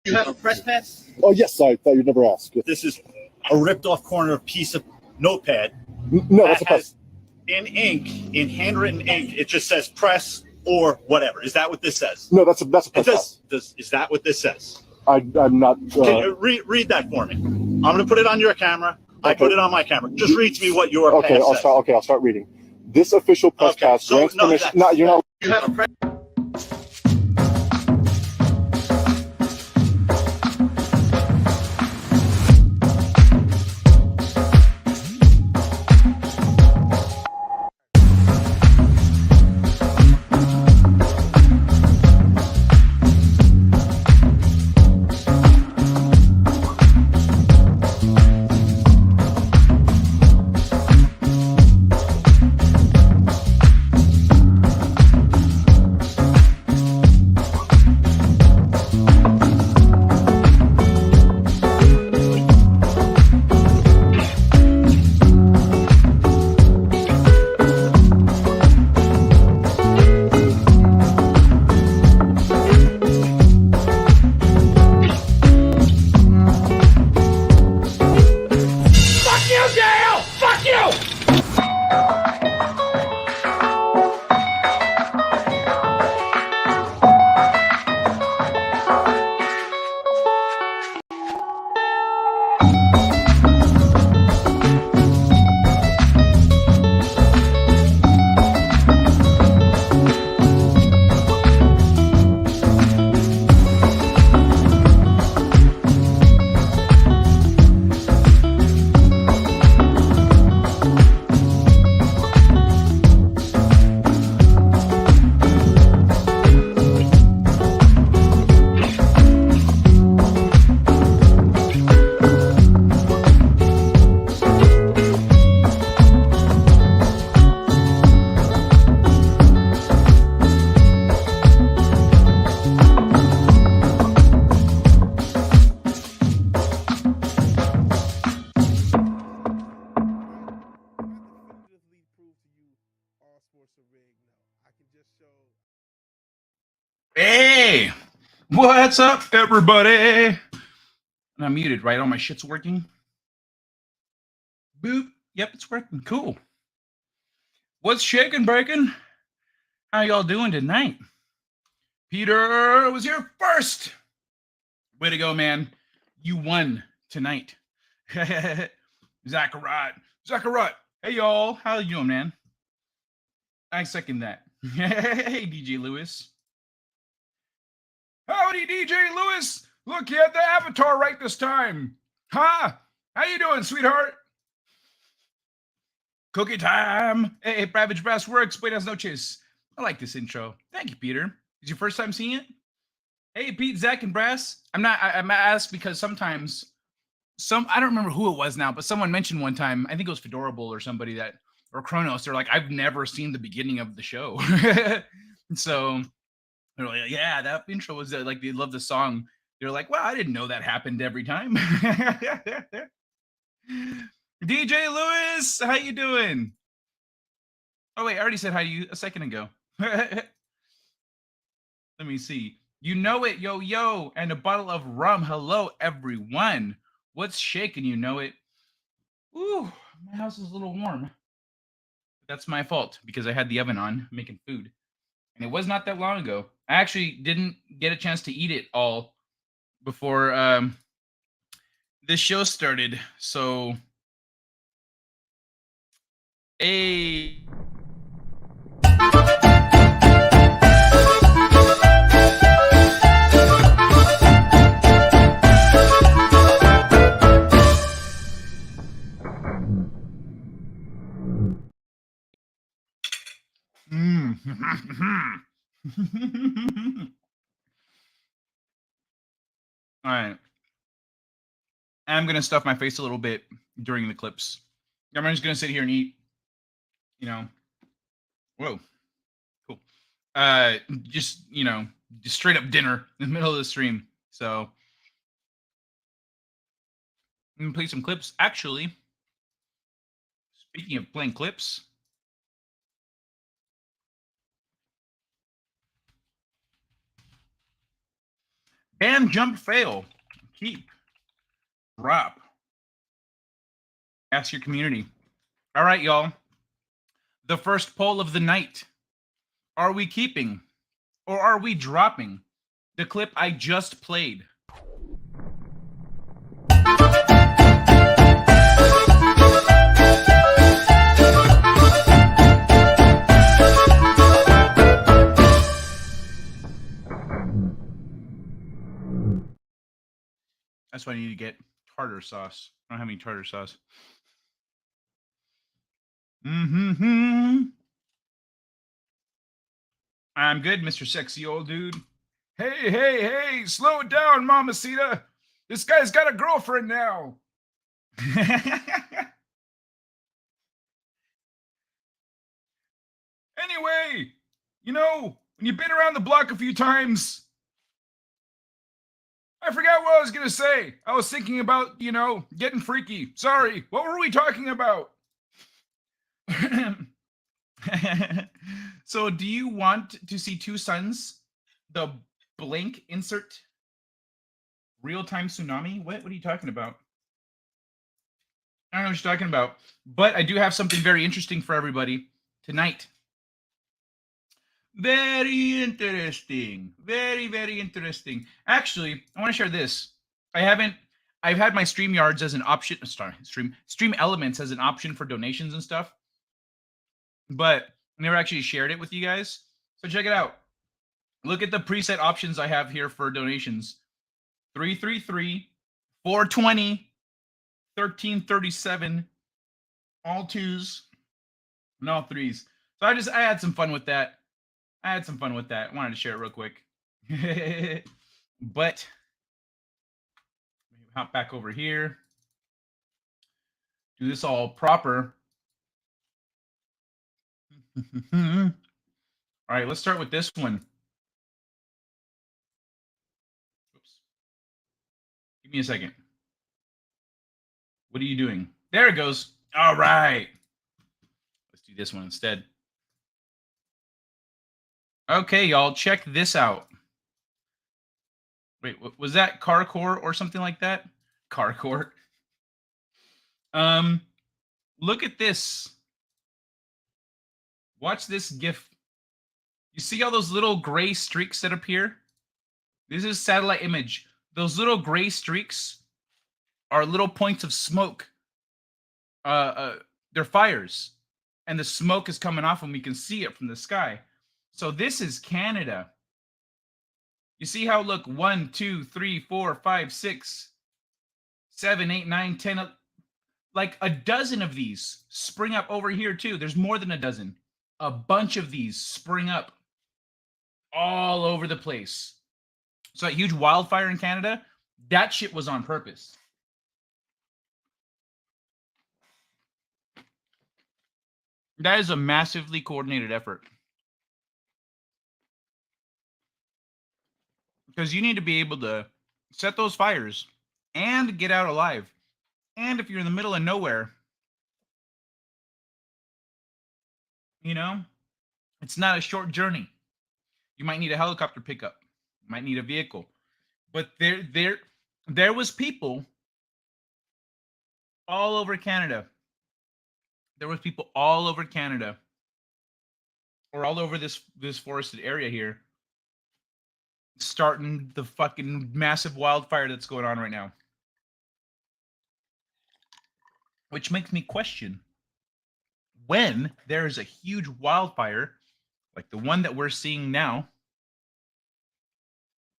You have a press pass? Oh, yes, I thought you'd never ask. This is a ripped off corner piece of notepad. No, that's a press. In ink, in handwritten ink, it just says press or whatever. Is that what this says? No, that's a press pass. Is that what this says? I'm not. Can you read that for me? I'm going to put it on your camera. I put it on my camera. Just read to me what your pass says. I'll start reading. This official press pass grants permission. No, you're not. You have a press. Hey, what's up, everybody? And I'm muted, right? All my shit's working. Boop. Yep, it's working. Cool. What's shaking, breaking? How y'all doing tonight? Peter was here first. Way to go, man. You won tonight. Zachariah. Hey, y'all. How you doing, man? I second that. Hey, DJ Lewis. Howdy, DJ Lewis. Look, you had the avatar right this time. Huh? How you doing, sweetheart? Cookie time. Hey, Ravage Brass Works. Buenas noches. I like this intro. Thank you, Peter. Is your first time seeing it? Hey, Pete, Zach, and Brass. I'm asked because sometimes I don't remember who it was now, but someone mentioned one time, I think it was Fedorable or somebody or Kronos. They're like, I've never seen the beginning of the show. So they're like, yeah, that intro was like, they love the song. They're like, well, I didn't know that happened every time. DJ Lewis, how you doing? Oh, wait, I already said hi to you a second ago. Let me see. You know it, yo, and a bottle of rum. Hello, everyone. What's shaking? You know it. Ooh, my house is a little warm. That's my fault because I had the oven on making food. And it was not that long ago. I actually didn't get a chance to eat it all before this show started. So, hey. All right. I'm going to stuff my face a little bit during the clips. I'm just going to sit here and eat, Whoa. Cool. Just straight up dinner in the middle of the stream. So I'm going to play some clips. Actually, speaking of playing clips, Bam, jump, fail. Keep. Drop. Ask your community. All right, y'all. The first poll of the night. Are we keeping or are we dropping the clip I just played? That's why I need to get tartar sauce. I don't have any tartar sauce. I'm good, Mr. Sexy Old Dude. Hey, slow it down, Mamacita. This guy's got a girlfriend now. Anyway, you know, when you've been around the block a few times, I forgot what I was going to say. I was thinking about, you know, getting freaky. Sorry, what were we talking about? So, do you want to see two suns? The blank insert real-time tsunami? What are you talking about? I don't know what you're talking about. But I do have something very interesting for everybody tonight. Very interesting. Very, very interesting. Actually, I want to share this. I've had my StreamYards as an option. Sorry, Stream Elements as an option for donations and stuff. But I never actually shared it with you guys. So check it out. Look at the preset options I have here for donations. 333, 420, 1337, all twos, and all threes. So I had some fun with that. I wanted to share it real quick. But hop back over here. Do this all proper. All right, let's start with this one. Oops. Give me a second. What are you doing? There it goes. All right. Let's do this one instead. Okay, y'all, check this out. Wait, was that Carcore or something like that? Carcore. Look at this. Watch this GIF. You see all those little gray streaks that appear? This is satellite image. Those little gray streaks are little points of smoke. They're fires. And the smoke is coming off them. We can see it from the sky. So this is Canada. You see how, look, 1, 2, 3, 4, 5, 6, 7, 8, 9, 10, like a dozen of these spring up over here too. There's more than a dozen. A bunch of these spring up all over the place. So that huge wildfire in Canada, that shit was on purpose. That is a massively coordinated effort. Because you need to be able to set those fires and get out alive. And if you're in the middle of nowhere, you know, it's not a short journey. You might need a helicopter pickup. You might need a vehicle. But there was people all over Canada. There was people all over Canada, or all over this forested area here, starting the fucking massive wildfire that's going on right now. Which makes me question, when there is a huge wildfire like the one that we're seeing now,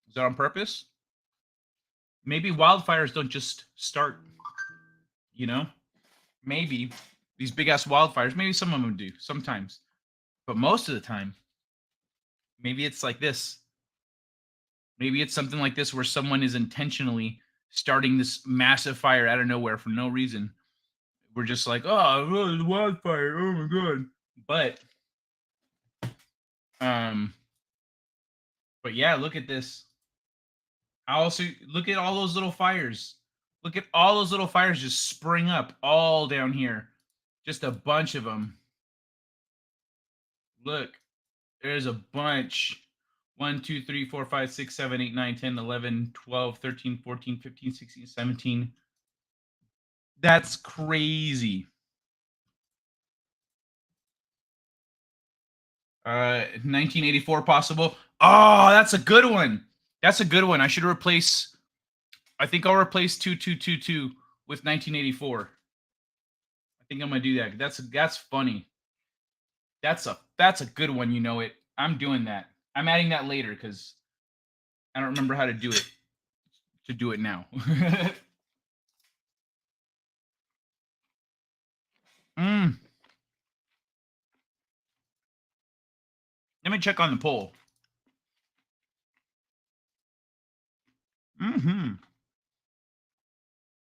is that on purpose? Maybe wildfires don't just start, you know? Maybe these big ass wildfires, maybe some of them do sometimes. But most of the time, maybe it's like this. Maybe it's something like this where someone is intentionally starting this massive fire out of nowhere for no reason. We're just like, oh, wildfire, oh my god. But yeah, look at this. I also look at all those little fires. Look at all those little fires just spring up all down here. Just a bunch of them. Look, there's a bunch. 1, 2, 3, 4, 5, 6, 7, 8, 9, 10, 11, 12, 13, 14, 15, 16, 17. That's crazy. 1984 possible. Oh, that's a good one. That's a good one. I should replace. I think I'll replace 2222 with 1984. I think I'm gonna do that. That's funny. That's a good one. You know it. I'm doing that. I'm adding that later because I don't remember how to do it. To do it now. Let me check on the poll.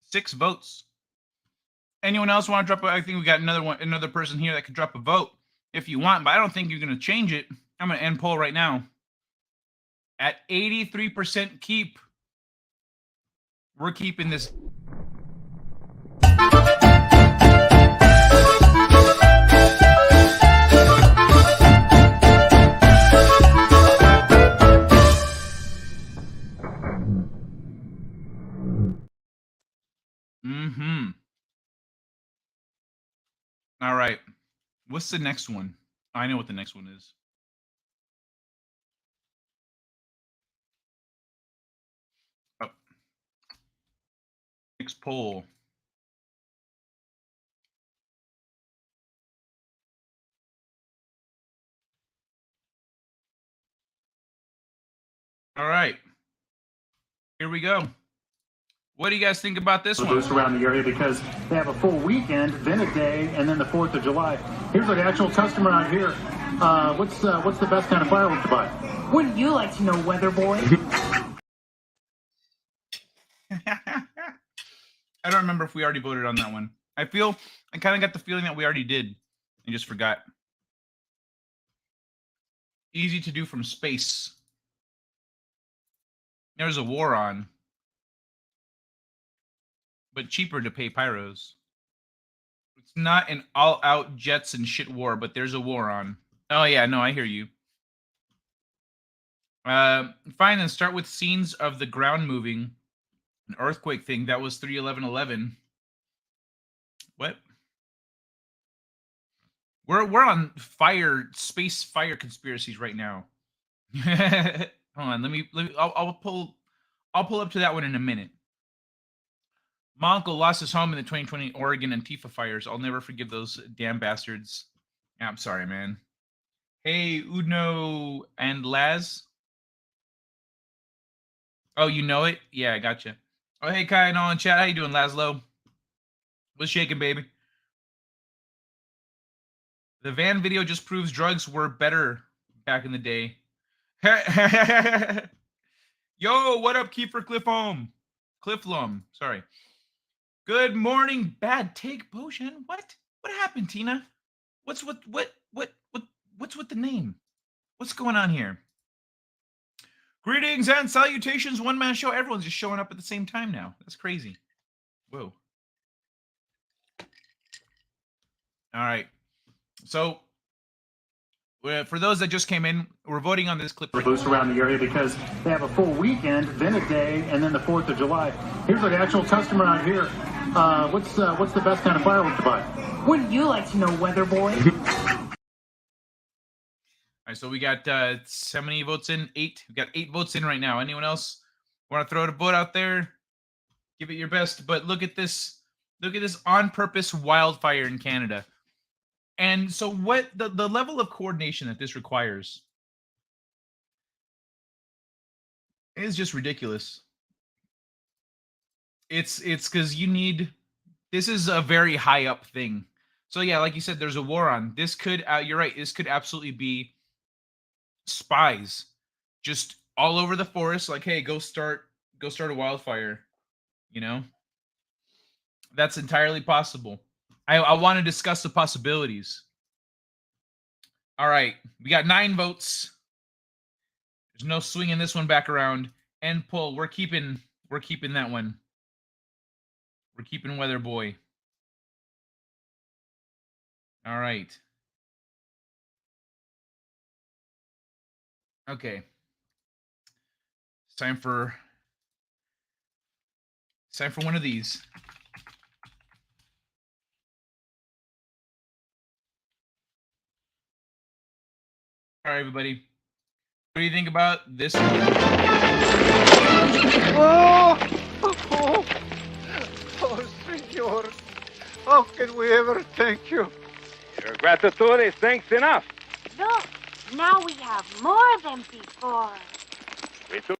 6 votes. Anyone else want to drop? I think we got another person here that could drop a vote if you want, but I don't think you're going to change it. I'm going to end poll right now. At 83% keep. We're keeping this. All right. What's the next one? I know what the next one is. Oh. Next poll. All right. Here we go. What do you guys think about this one? Around the area because they have a full weekend, then a day, and then the 4th of July. Here's an actual customer out here. What's the best kind of firework to buy? Wouldn't you like to know, weather boy? I don't remember if we already voted on that one. I kind of got the feeling that we already did and just forgot. Easy to do from space. There's a war on. But cheaper to pay pyros. It's not an all-out jets and shit war, but there's a war on. Oh yeah, no, I hear you. Fine, then start with scenes of the ground moving. An earthquake thing. That was 3/11/11. What? We're on space fire conspiracies right now. Hold on, let me I'll pull up to that one in a minute. My uncle lost his home in the 2020 Oregon Antifa fires. I'll never forgive those damn bastards. Yeah, I'm sorry, man. Hey, Udno and Laz. Oh, you know it? Yeah, I gotcha. Oh, hey, Kai and all in chat. How you doing, Laszlo? What's shaking, baby? The van video just proves drugs were better back in the day. Yo, what up, Kiefer Clifflum? Sorry. Good morning, bad take potion. What happened, Tina? What's with the name? What's going on here? Greetings and salutations, one-man show. Everyone's just showing up at the same time now. That's crazy. Whoa. All right. So, for those that just came in, we're voting on this clip. Loose around the area because they have a full weekend, then a day, and then the 4th of July. Here's an actual customer out here. What's the best kind of firework to buy? Wouldn't you like to know, weather boy? All right, so we got how many votes in? 8. We got 8 votes in right now. Anyone else want to throw a vote out there? Give it your best. But look at this. Look at this on-purpose wildfire in Canada. And so what the level of coordination that this requires is just ridiculous. It's because this is a very high up thing. So yeah, like you said, there's a war on. This could, you're right, this could absolutely be spies just all over the forest, like, hey, go start a wildfire, you know? That's entirely possible. I want to discuss the possibilities. All right, we got 9 votes. There's no swinging this one back around. End poll. We're keeping that one. We're keeping Weather Boy. All right. Okay. Time for one of these. All right, everybody. What do you think about this one? Oh, oh, oh, senor. How can we ever thank you? Your gratitude is thanks enough. Look, now we have more than before. We took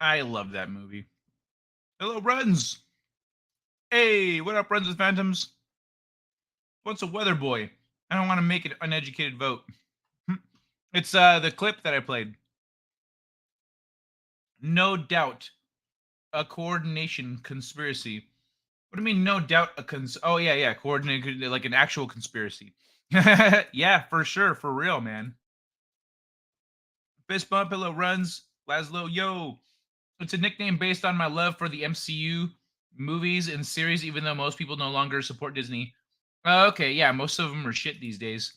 I love that movie. Hello, Runs. Hey, what up, Runs with Phantoms? What's a weather boy? I don't want to make it an uneducated vote. It's the clip that I played. No doubt a coordination conspiracy. What do you mean, no doubt a oh, yeah, coordinated, like an actual conspiracy. Yeah, for sure, for real, man. Fist bump, hello, Runs. Laszlo, yo. It's a nickname based on my love for the MCU movies and series, even though most people no longer support Disney. Okay, yeah, most of them are shit these days.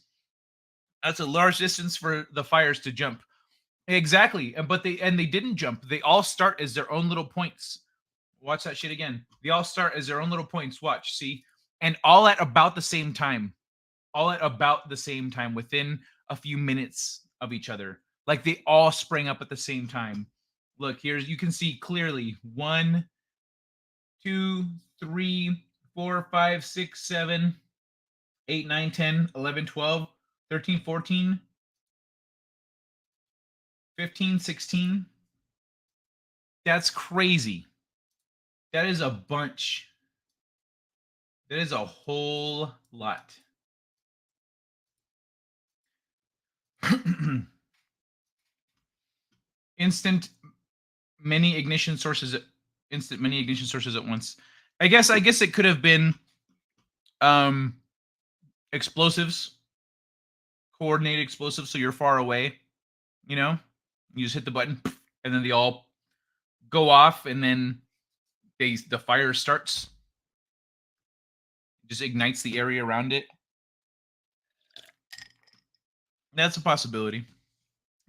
That's a large distance for the fires to jump. Exactly, but they didn't jump. They all start as their own little points. Watch that shit again. They all start as their own little points. Watch, see, and all at about the same time. All at about the same time, within a few minutes of each other. Like they all sprang up at the same time. Look, here's, you can see clearly 1, 2, 3, 4, 5, 6, 7, 8, 9, 10, 11, 12, 13, 14, 15, 16. That's crazy. That is a bunch. That is a whole lot. Instant many ignition sources at once. I guess it could have been explosives, coordinated explosives, so you're far away, you know? You just hit the button and then they all go off and then the fire starts. Just ignites the area around it. That's a possibility.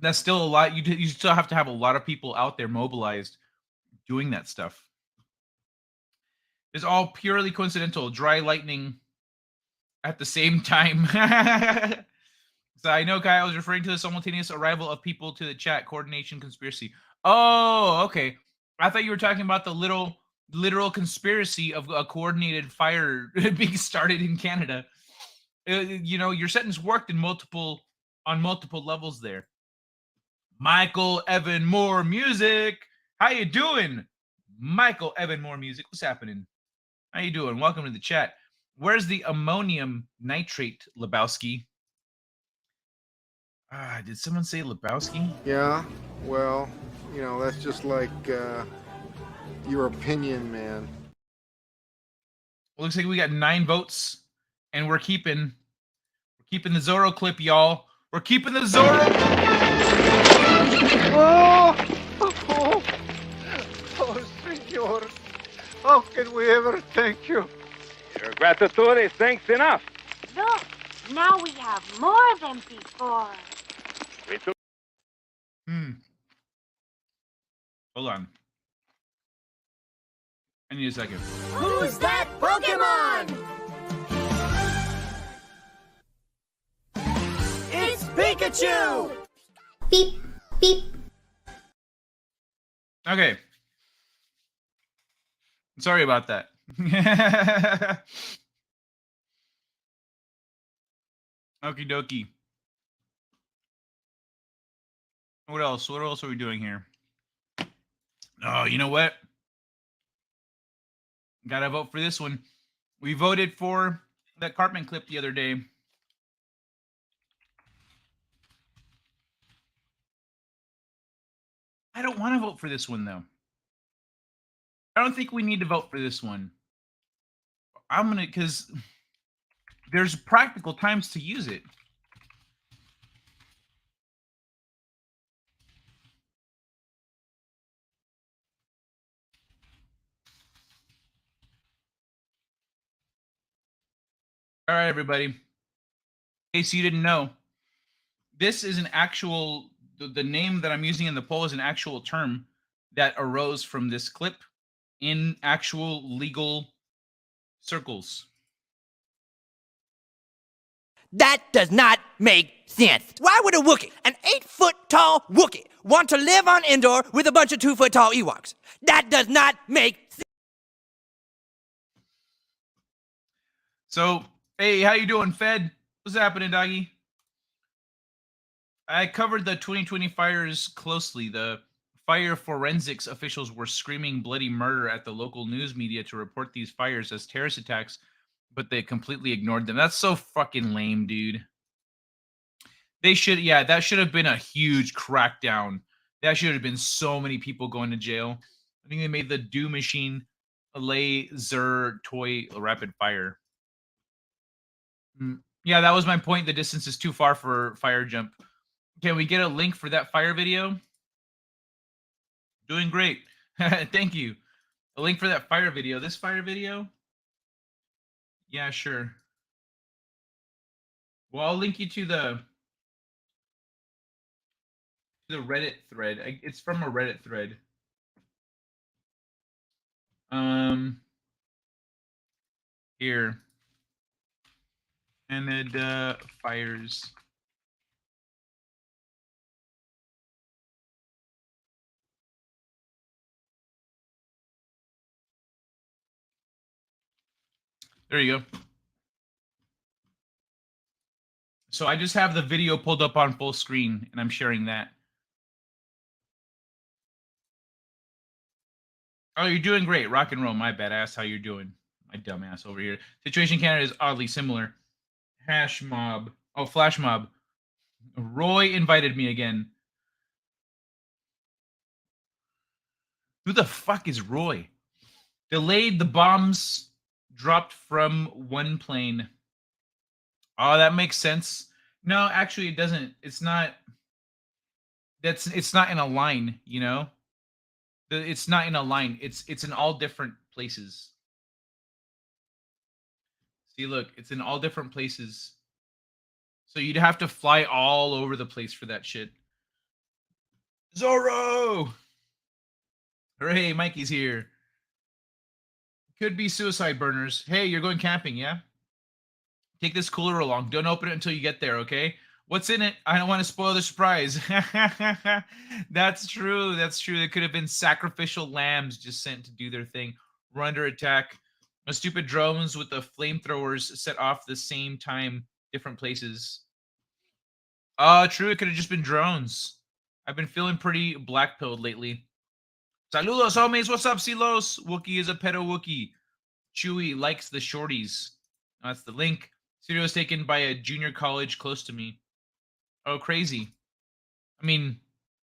That's still a lot. You still have to have a lot of people out there mobilized doing that stuff. It's all purely coincidental. Dry lightning at the same time. So I know Kyle was referring to the simultaneous arrival of people to the chat. Coordination conspiracy. Oh, okay. I thought you were talking about the literal conspiracy of a coordinated fire being started in Canada. You know, your sentence worked on multiple levels there. Michael Evan Moore Music. How you doing? Michael Evan Moore Music. What's happening? How you doing? Welcome to the chat. Where's the ammonium nitrate, Lebowski? Did someone say Lebowski? Yeah, well, you know, that's just like your opinion, man. Well, looks like we got 9 votes, and we're keeping the Zorro clip, y'all. We're keeping the Zorro. Oh, oh, oh, senor. How can we ever thank you? your gratitude is thanks enough. Look, now we have more than before. We took Hold on. I need a second. Who's that Pokemon? It's Pikachu! Beep, beep. Okay. Sorry about that. Okie dokie. What else? What else are we doing here? Oh, you know what? Gotta vote for this one. We voted for that Cartman clip the other day. I don't want to vote for this one, though. I don't think we need to vote for this one. I'm gonna, because there's practical times to use it. All right, everybody. In case you didn't know, this is an actual, the name that I'm using in the poll is an actual term that arose from this clip in actual legal circles. That does not make sense. Why would a Wookiee, an 8-foot-tall Wookiee, want to live on Endor with a bunch of 2-foot-tall Ewoks? That does not make sense. So, hey, how you doing, Fed? What's happening, doggy? I covered the 2020 fires closely. The fire forensics officials were screaming bloody murder at the local news media to report these fires as terrorist attacks, but they completely ignored them. That's so fucking lame, dude. They should, yeah, that should have been a huge crackdown. That should have been so many people going to jail. I think they made the Do Machine a laser toy rapid fire. Yeah, that was my point. The distance is too far for fire jump. Can we get a link for that fire video? Doing great. Thank you. A link for that fire video. This fire video? Yeah, sure. Well, I'll link you to the Reddit thread. It's from a Reddit thread. Here. And then fires. There you go. So I just have the video pulled up on full screen, and I'm sharing that. Oh, you're doing great. Rock and roll. My badass. How you're doing? My dumbass over here. Situation Canada is oddly similar. Hash mob. Oh, flash mob. Roy invited me again. Who the fuck is Roy? Delayed the bombs dropped from one plane. Oh, that makes sense. No, actually it doesn't. It's not. It's not in a line, you know? It's not in a line. It's in all different places. See, look, it's in all different places. So you'd have to fly all over the place for that shit. Zorro! Hooray, Mikey's here. Could be suicide burners. Hey, you're going camping, yeah? Take this cooler along. Don't open it until you get there, okay? What's in it? I don't want to spoil the surprise. That's true. That's true. There could have been sacrificial lambs just sent to do their thing. We're under attack. The stupid drones with the flamethrowers set off the same time, different places. True. It could have just been drones. I've been feeling pretty black-pilled lately. Saludos, homies. What's up, Silos? Wookie is a pedo Wookie. Chewy likes the shorties. That's the link. Studio was taken by a junior college close to me. Oh, crazy. I mean,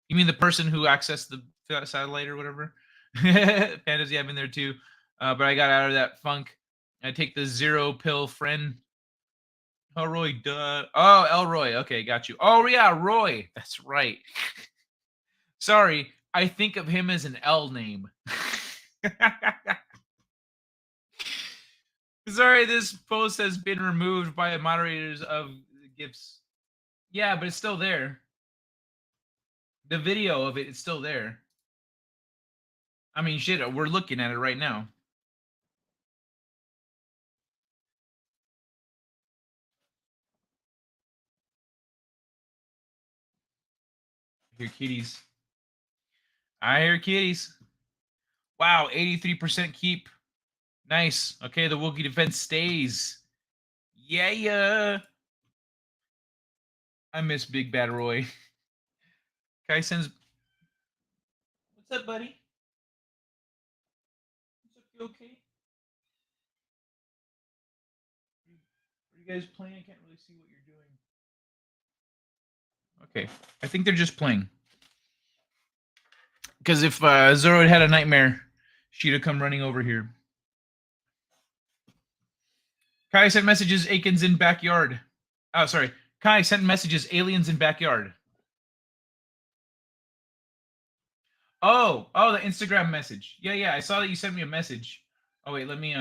you mean the person who accessed the satellite or whatever? Fantasy, I've been there too. But I got out of that funk. I take the zero pill friend. Oh, Roy, duh. Oh, Elroy. Okay, got you. Oh, yeah, Roy. That's right. Sorry, I think of him as an L name. Sorry, this post has been removed by the moderators of GIFs. Yeah, but it's still there. The video of it is still there. I mean, shit, we're looking at it right now. I hear kitties. I hear kitties. Wow, 83% keep. Nice. Okay, the Wookiee defense stays. Yeah. I miss Big Bad Roy. Kai sends. What's up, buddy? What's up? You okay? Are you guys playing? I can't really see what you're doing. Okay, I think they're just playing. Because if Zoro had a nightmare, she'd have come running over here. Kai sent messages, Aikens in backyard. Oh, sorry. Kai sent messages, aliens in backyard. Oh, the Instagram message. Yeah, I saw that you sent me a message. Oh, wait, let me,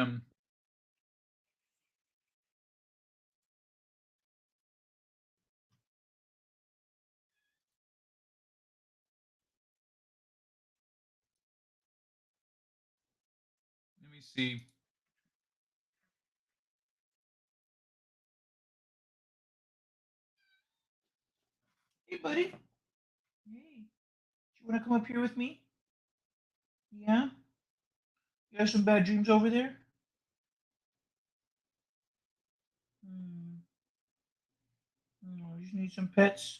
me see. Hey, buddy. Hey, you want to come up here with me? Yeah? You have some bad dreams over there? Oh, you just need some pets?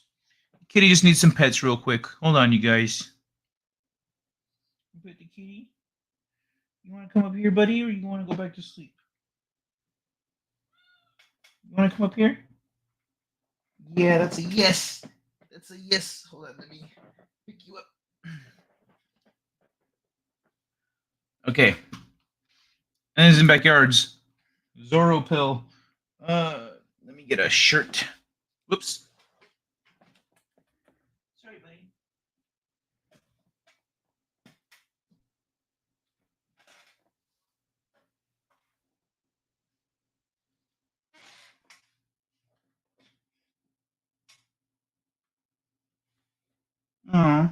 Kitty just needs some pets real quick. Hold on, you guys. Pet the kitty. You want to come up here, buddy, or you want to go back to sleep? You want to come up here? Yeah, that's a yes. That's a yes. Hold on, let me pick you up. Okay. And this is in backyards. Zorro pill. Let me get a shirt. Whoops. Sorry, buddy. Oh.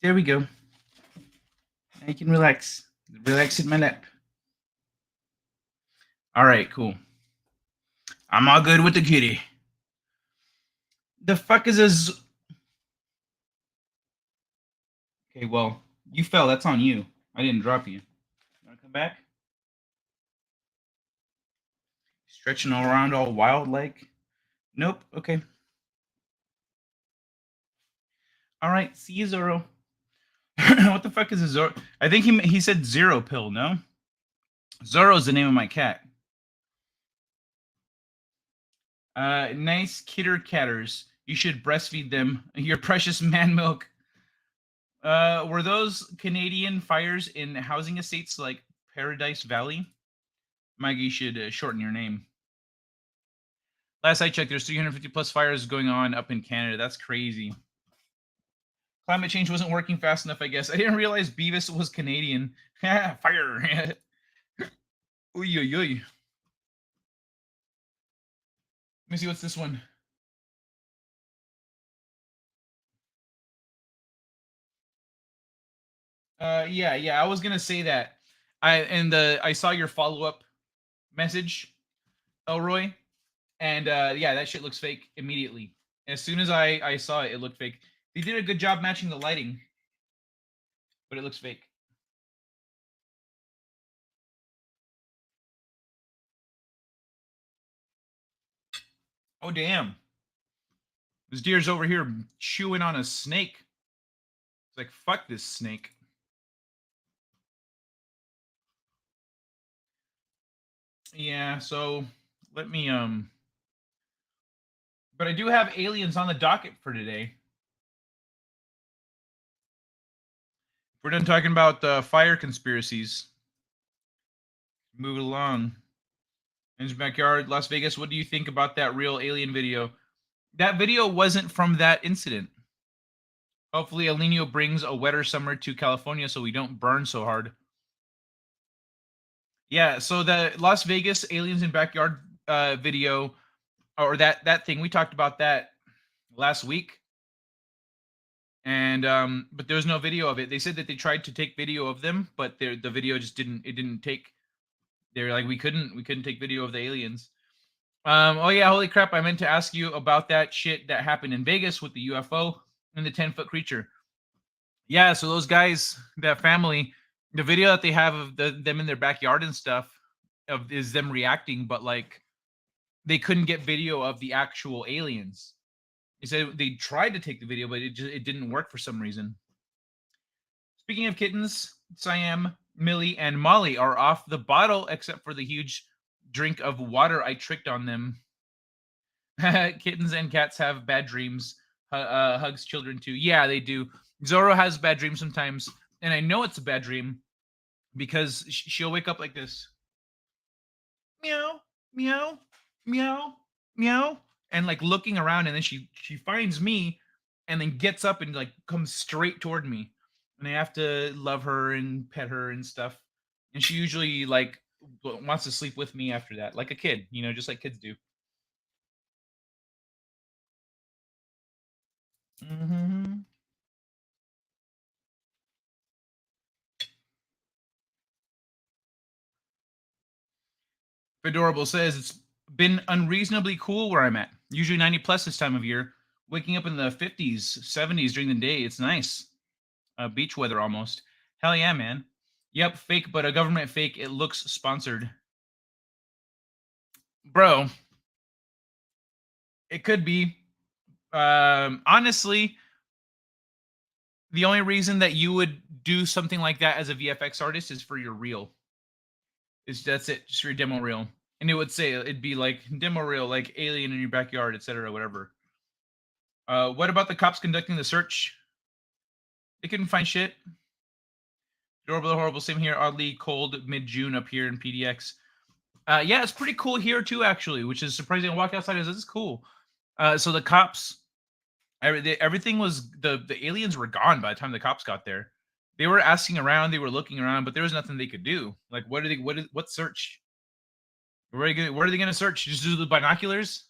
There we go. I can relax. Relax in my lap. All right, cool. I'm all good with the kitty. The fuck is this? Okay, well, you fell. That's on you. I didn't drop you. Want to come back? Stretching all around all wild like? Nope. Okay. All right. See you, Zorro. What the fuck is a Zorro? I think he said zero pill, no? Zorro's the name of my cat. Nice kitter catters. You should breastfeed them. Your precious man milk. Were those Canadian fires in housing estates like Paradise Valley? Mike, you should shorten your name. Last I checked, there's 350 plus fires going on up in Canada. That's crazy. Climate change wasn't working fast enough, I guess. I didn't realize Beavis was Canadian. Fire. Uy, uy, uy. Let me see, what's this one? Yeah, I was gonna say that. I saw your follow-up message, Elroy, and yeah, that shit looks fake immediately. As soon as I saw it, it looked fake. They did a good job matching the lighting, but it looks fake. Oh damn! This deer's over here chewing on a snake. It's like, fuck this snake. Yeah, so let me but I do have aliens on the docket for today. We're done talking about fire conspiracies. Move it along. In his backyard, Las Vegas. What do you think about that real alien video? That video wasn't from that incident. Hopefully El Nino brings a wetter summer to California so we don't burn so hard. Yeah, so the Las Vegas aliens in backyard video, or that thing, we talked about that last week. And but there was no video of it. They said that they tried to take video of them, but the video just didn't take. They were like, we couldn't take video of the aliens. Oh yeah, holy crap! I meant to ask you about that shit that happened in Vegas with the UFO and the 10-foot creature. Yeah, so those guys, that family, the video that they have of them in their backyard and stuff is them reacting, but like they couldn't get video of the actual aliens. They said they tried to take the video, but it didn't work for some reason. Speaking of kittens, Siam, Millie, and Molly are off the bottle, except for the huge drink of water I tricked on them. Kittens and cats have bad dreams. Hugs children too. Yeah, they do. Zorro has bad dreams sometimes, and I know it's a bad dream because she'll wake up like this. Meow, meow, meow, meow, and like looking around, and then she finds me and then gets up and like comes straight toward me, and I have to love her and pet her and stuff. And she usually like wants to sleep with me after that, like a kid, you know, just like kids do. Mm-hmm. Fedorable says it's been unreasonably cool where I'm at. Usually 90 plus this time of year. Waking up in the 50s, 70s during the day. It's nice. Beach weather almost. Hell yeah, man. Yep, fake, but a government fake. It looks sponsored. Bro, it could be. Honestly, the only reason that you would do something like that as a VFX artist is for your reel. That's it, just for your demo reel. And it would say, it'd be like demo reel, like alien in your backyard, etc., whatever. What about the cops conducting the search? They couldn't find shit. Adorable, horrible. Same here. Oddly cold mid-June up here in PDX. Yeah, it's pretty cool here too, actually, which is surprising. I walk outside, this is cool. So the cops, everything was the aliens were gone by the time the cops got there. They were asking around, they were looking around, but there was nothing they could do. Like, what search? Where are they gonna search? Just do the binoculars?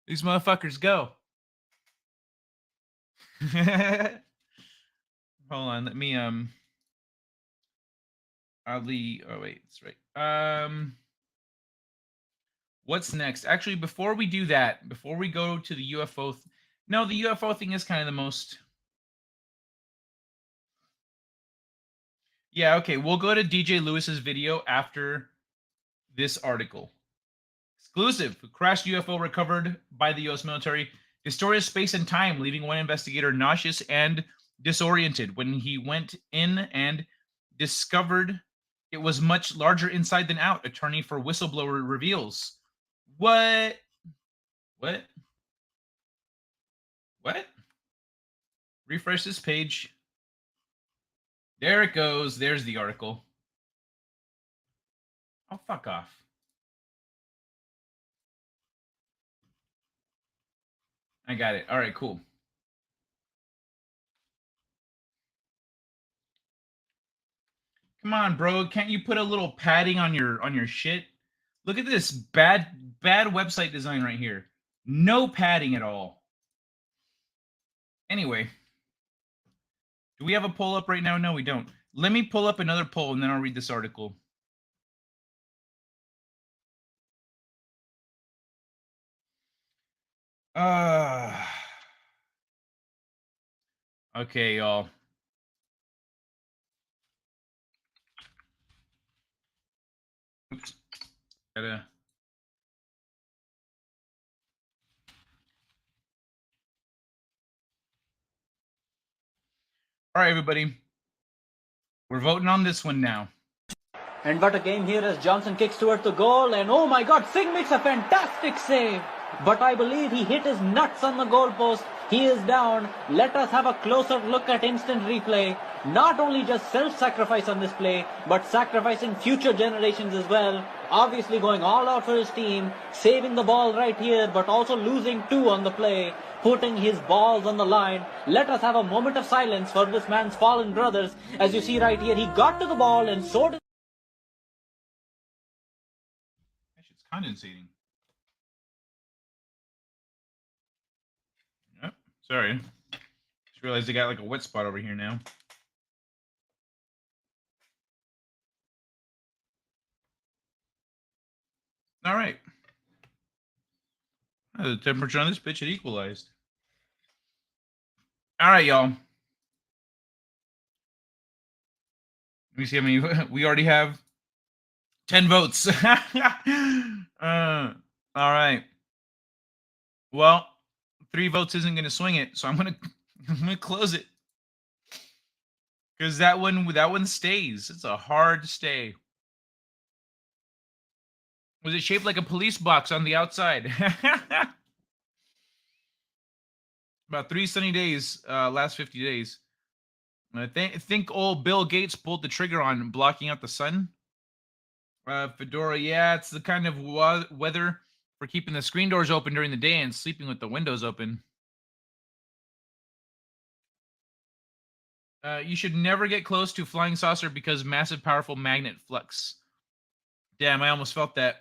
These motherfuckers go. Hold on, let me oddly, oh wait, that's right. What's next? Actually, before we do that, before we go to the UFO, no, the UFO thing is kind of the most. Yeah, okay, we'll go to DJ Lewis's video after this article. Exclusive. Crashed UFO recovered by the U.S. military. Distorted space and time, leaving one investigator nauseous and disoriented when he went in and discovered it was much larger inside than out. Attorney for whistleblower reveals. What? What? What? Refresh this page. There it goes. There's the article. Oh, fuck off. I got it. All right, cool. Come on, bro. Can't you put a little padding on your shit? Look at this bad website design right here. No padding at all. Anyway, do we have a poll up right now? No, we don't. Let me pull up another poll and then I'll read this article. Okay, y'all. Oops. Gotta. All right, everybody. We're voting on this one now. And what a game here as Johnson kicks towards the goal, and oh my God, Singh makes a fantastic save. But I believe he hit his nuts on the goalpost. He is down. Let us have a closer look at instant replay. Not only just self-sacrifice on this play, but sacrificing future generations as well. Obviously going all out for his team, saving the ball right here, but also losing two on the play, putting his balls on the line. Let us have a moment of silence for this man's fallen brothers. As you see right here, he got to the ball and so did... That shit's condensating. Yep, sorry. Just realized I got like a wet spot over here now. All right. The temperature on this bitch had equalized. All right, y'all. Let me see how many. We already have 10 votes. All right. Well, 3 votes isn't going to swing it, so I'm gonna close it because that one stays. It's a hard stay. Was it shaped like a police box on the outside? About 3 sunny days, last 50 days. I think old Bill Gates pulled the trigger on blocking out the sun. Fedora, yeah, it's the kind of weather for keeping the screen doors open during the day and sleeping with the windows open. You should never get close to flying saucer because massive, powerful magnet flux. Damn, I almost felt that.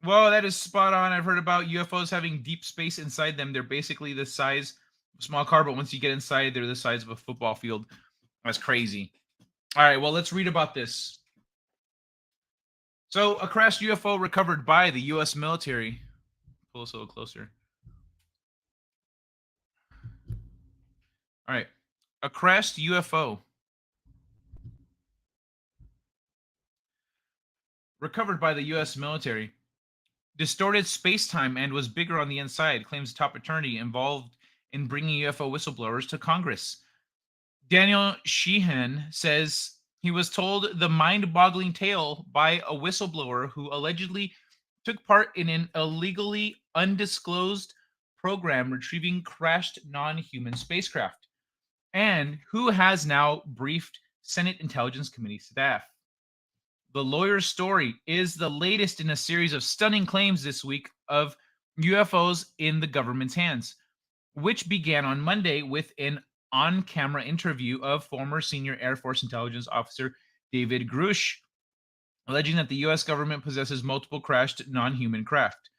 Whoa, that is spot on. I've heard about UFOs having deep space inside them. They're basically the size of a small car, but once you get inside, they're the size of a football field. That's crazy. All right, well, let's read about this. So, a crashed UFO recovered by the U.S. military. Pull us a little closer. All right. A crashed UFO recovered by the U.S. military. Distorted space-time and was bigger on the inside, claims top attorney involved in bringing UFO whistleblowers to Congress. Daniel Sheehan says he was told the mind-boggling tale by a whistleblower who allegedly took part in an illegally undisclosed program retrieving crashed non-human spacecraft, and who has now briefed Senate Intelligence Committee staff. The lawyer's story is the latest in a series of stunning claims this week of UFOs in the government's hands, which began on Monday with an on-camera interview of former senior Air Force intelligence officer David Grush, alleging that the U.S. government possesses multiple crashed non-human craft.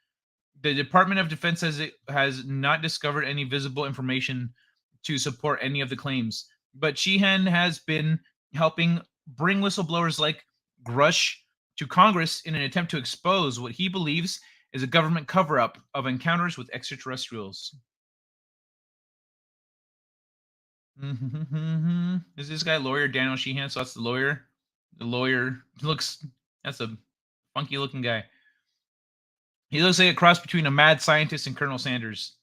The Department of Defense says it has not discovered any visible information to support any of the claims, but Sheehan has been helping bring whistleblowers like Grush to Congress in an attempt to expose what he believes is a government cover-up of encounters with extraterrestrials. Is this guy lawyer Daniel Sheehan? So that's the lawyer. The lawyer looks, that's a funky looking guy. He looks like a cross between a mad scientist and Colonel Sanders.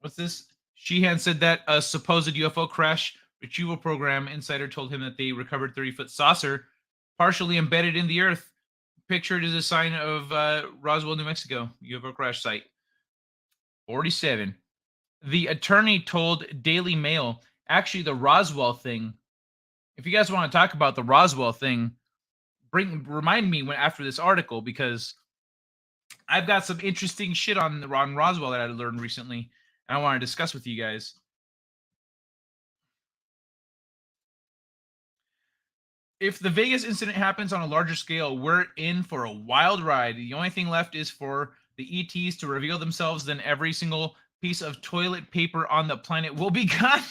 What's this? Sheehan said that a supposed UFO crash retrieval program insider told him that they recovered 30-foot saucer partially embedded in the earth. Pictured as a sign of Roswell, New Mexico, UFO crash site. 47. The attorney told Daily Mail, actually the Roswell thing, if you guys want to talk about the Roswell thing, remind me when after this article, because I've got some interesting shit on Roswell that I learned recently, and I want to discuss with you guys. If the Vegas incident happens on a larger scale, we're in for a wild ride. The only thing left is for the ETs to reveal themselves, then every single piece of toilet paper on the planet will be gone.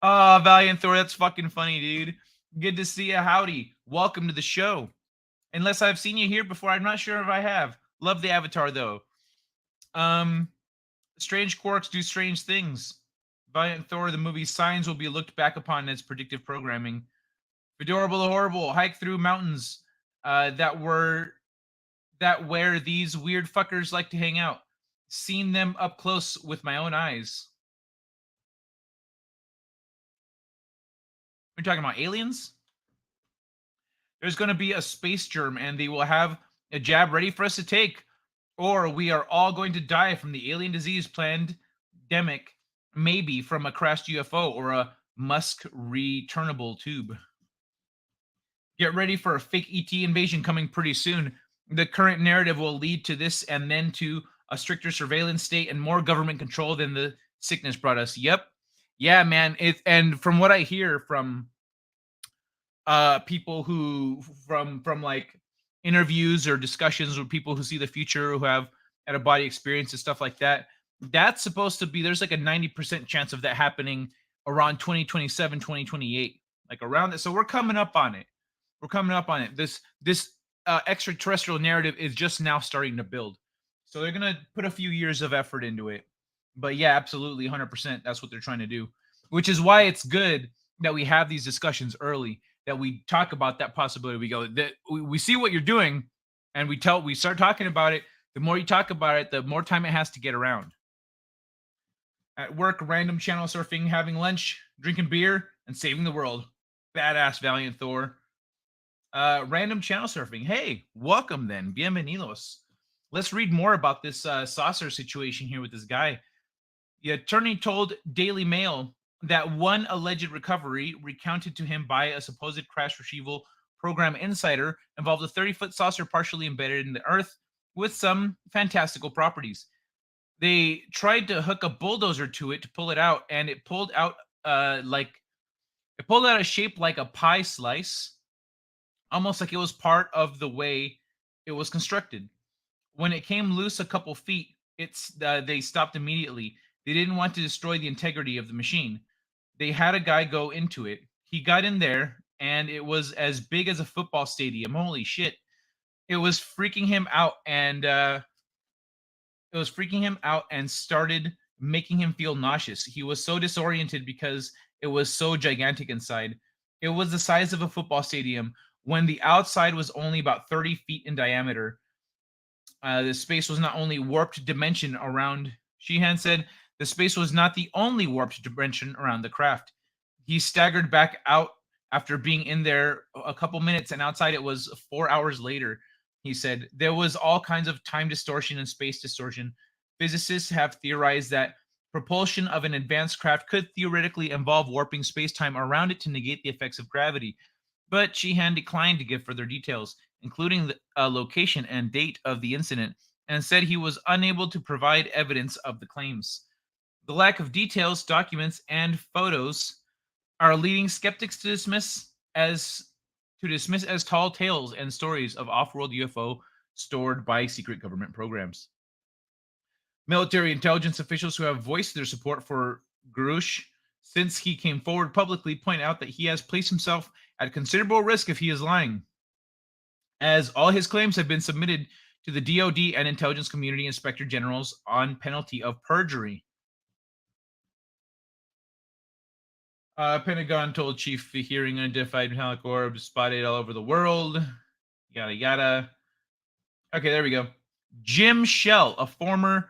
Oh, Valiant Thor, that's fucking funny, dude. Good to see you. Howdy. Welcome to the show. Unless I've seen you here before, I'm not sure if I have. Love the avatar, though. Strange quarks do strange things. Valiant Thor, the movie Signs, will be looked back upon as predictive programming. Adorable the Horrible, hike through mountains that where these weird fuckers like to hang out. Seen them up close with my own eyes. We're talking about aliens? There's going to be a space germ, and they will have a jab ready for us to take, or we are all going to die from the alien disease pandemic, maybe from a crashed UFO or a Musk returnable tube. Get ready for a fake ET invasion coming pretty soon. The current narrative will lead to this and then to a stricter surveillance state and more government control than the sickness brought us. Yep. Yeah, man. And from what I hear from people who from like interviews or discussions with people who see the future, who have out-of-body experience and stuff like that, that's supposed to be, there's like a 90% chance of that happening around 2027, 2028, like around it. So we're coming up on it. We're coming up on it. This extraterrestrial narrative is just now starting to build. So they're going to put a few years of effort into it. But yeah, absolutely, 100%. That's what they're trying to do, which is why it's good that we have these discussions early, that we talk about that possibility. We go, that we see what you're doing, and we start talking about it. The more you talk about it, the more time it has to get around. At work, random channel surfing, having lunch, drinking beer, and saving the world. Badass, Valiant Thor. Random channel surfing. Hey, welcome then. Bienvenidos. Let's read more about this saucer situation here with this guy. The attorney told Daily Mail that one alleged recovery recounted to him by a supposed crash retrieval program insider involved a 30-foot saucer partially embedded in the earth with some fantastical properties. They tried to hook a bulldozer to it to pull it out, and it pulled out a shape like a pie slice, almost like it was part of the way it was constructed. When it came loose a couple feet, they stopped immediately. They didn't want to destroy the integrity of the machine. They had a guy go into it. He got in there, and it was as big as a football stadium. Holy shit! It was freaking him out, and started making him feel nauseous. He was so disoriented because it was so gigantic inside. It was the size of a football stadium when the outside was only about 30 feet in diameter. The space was not only warped dimension around. Sheehan said the space was not the only warped dimension around the craft. He staggered back out after being in there a couple minutes, and outside it was 4 hours later. He said there was all kinds of time distortion and space distortion. Physicists have theorized that propulsion of an advanced craft could theoretically involve warping space-time around it to negate the effects of gravity. But Sheehan declined to give further details, including the location and date of the incident, and said he was unable to provide evidence of the claims. The lack of details, documents, and photos are leading skeptics to dismiss as tall tales and stories of off-world UFO stored by secret government programs. Military intelligence officials who have voiced their support for Grush since he came forward publicly point out that he has placed himself at considerable risk if he is lying, as all his claims have been submitted to the DoD and intelligence community inspector generals on penalty of perjury. Pentagon told chief hearing unidentified metallic orbs spotted all over the world. Yada, yada. Okay, there we go. Jim Shell, a former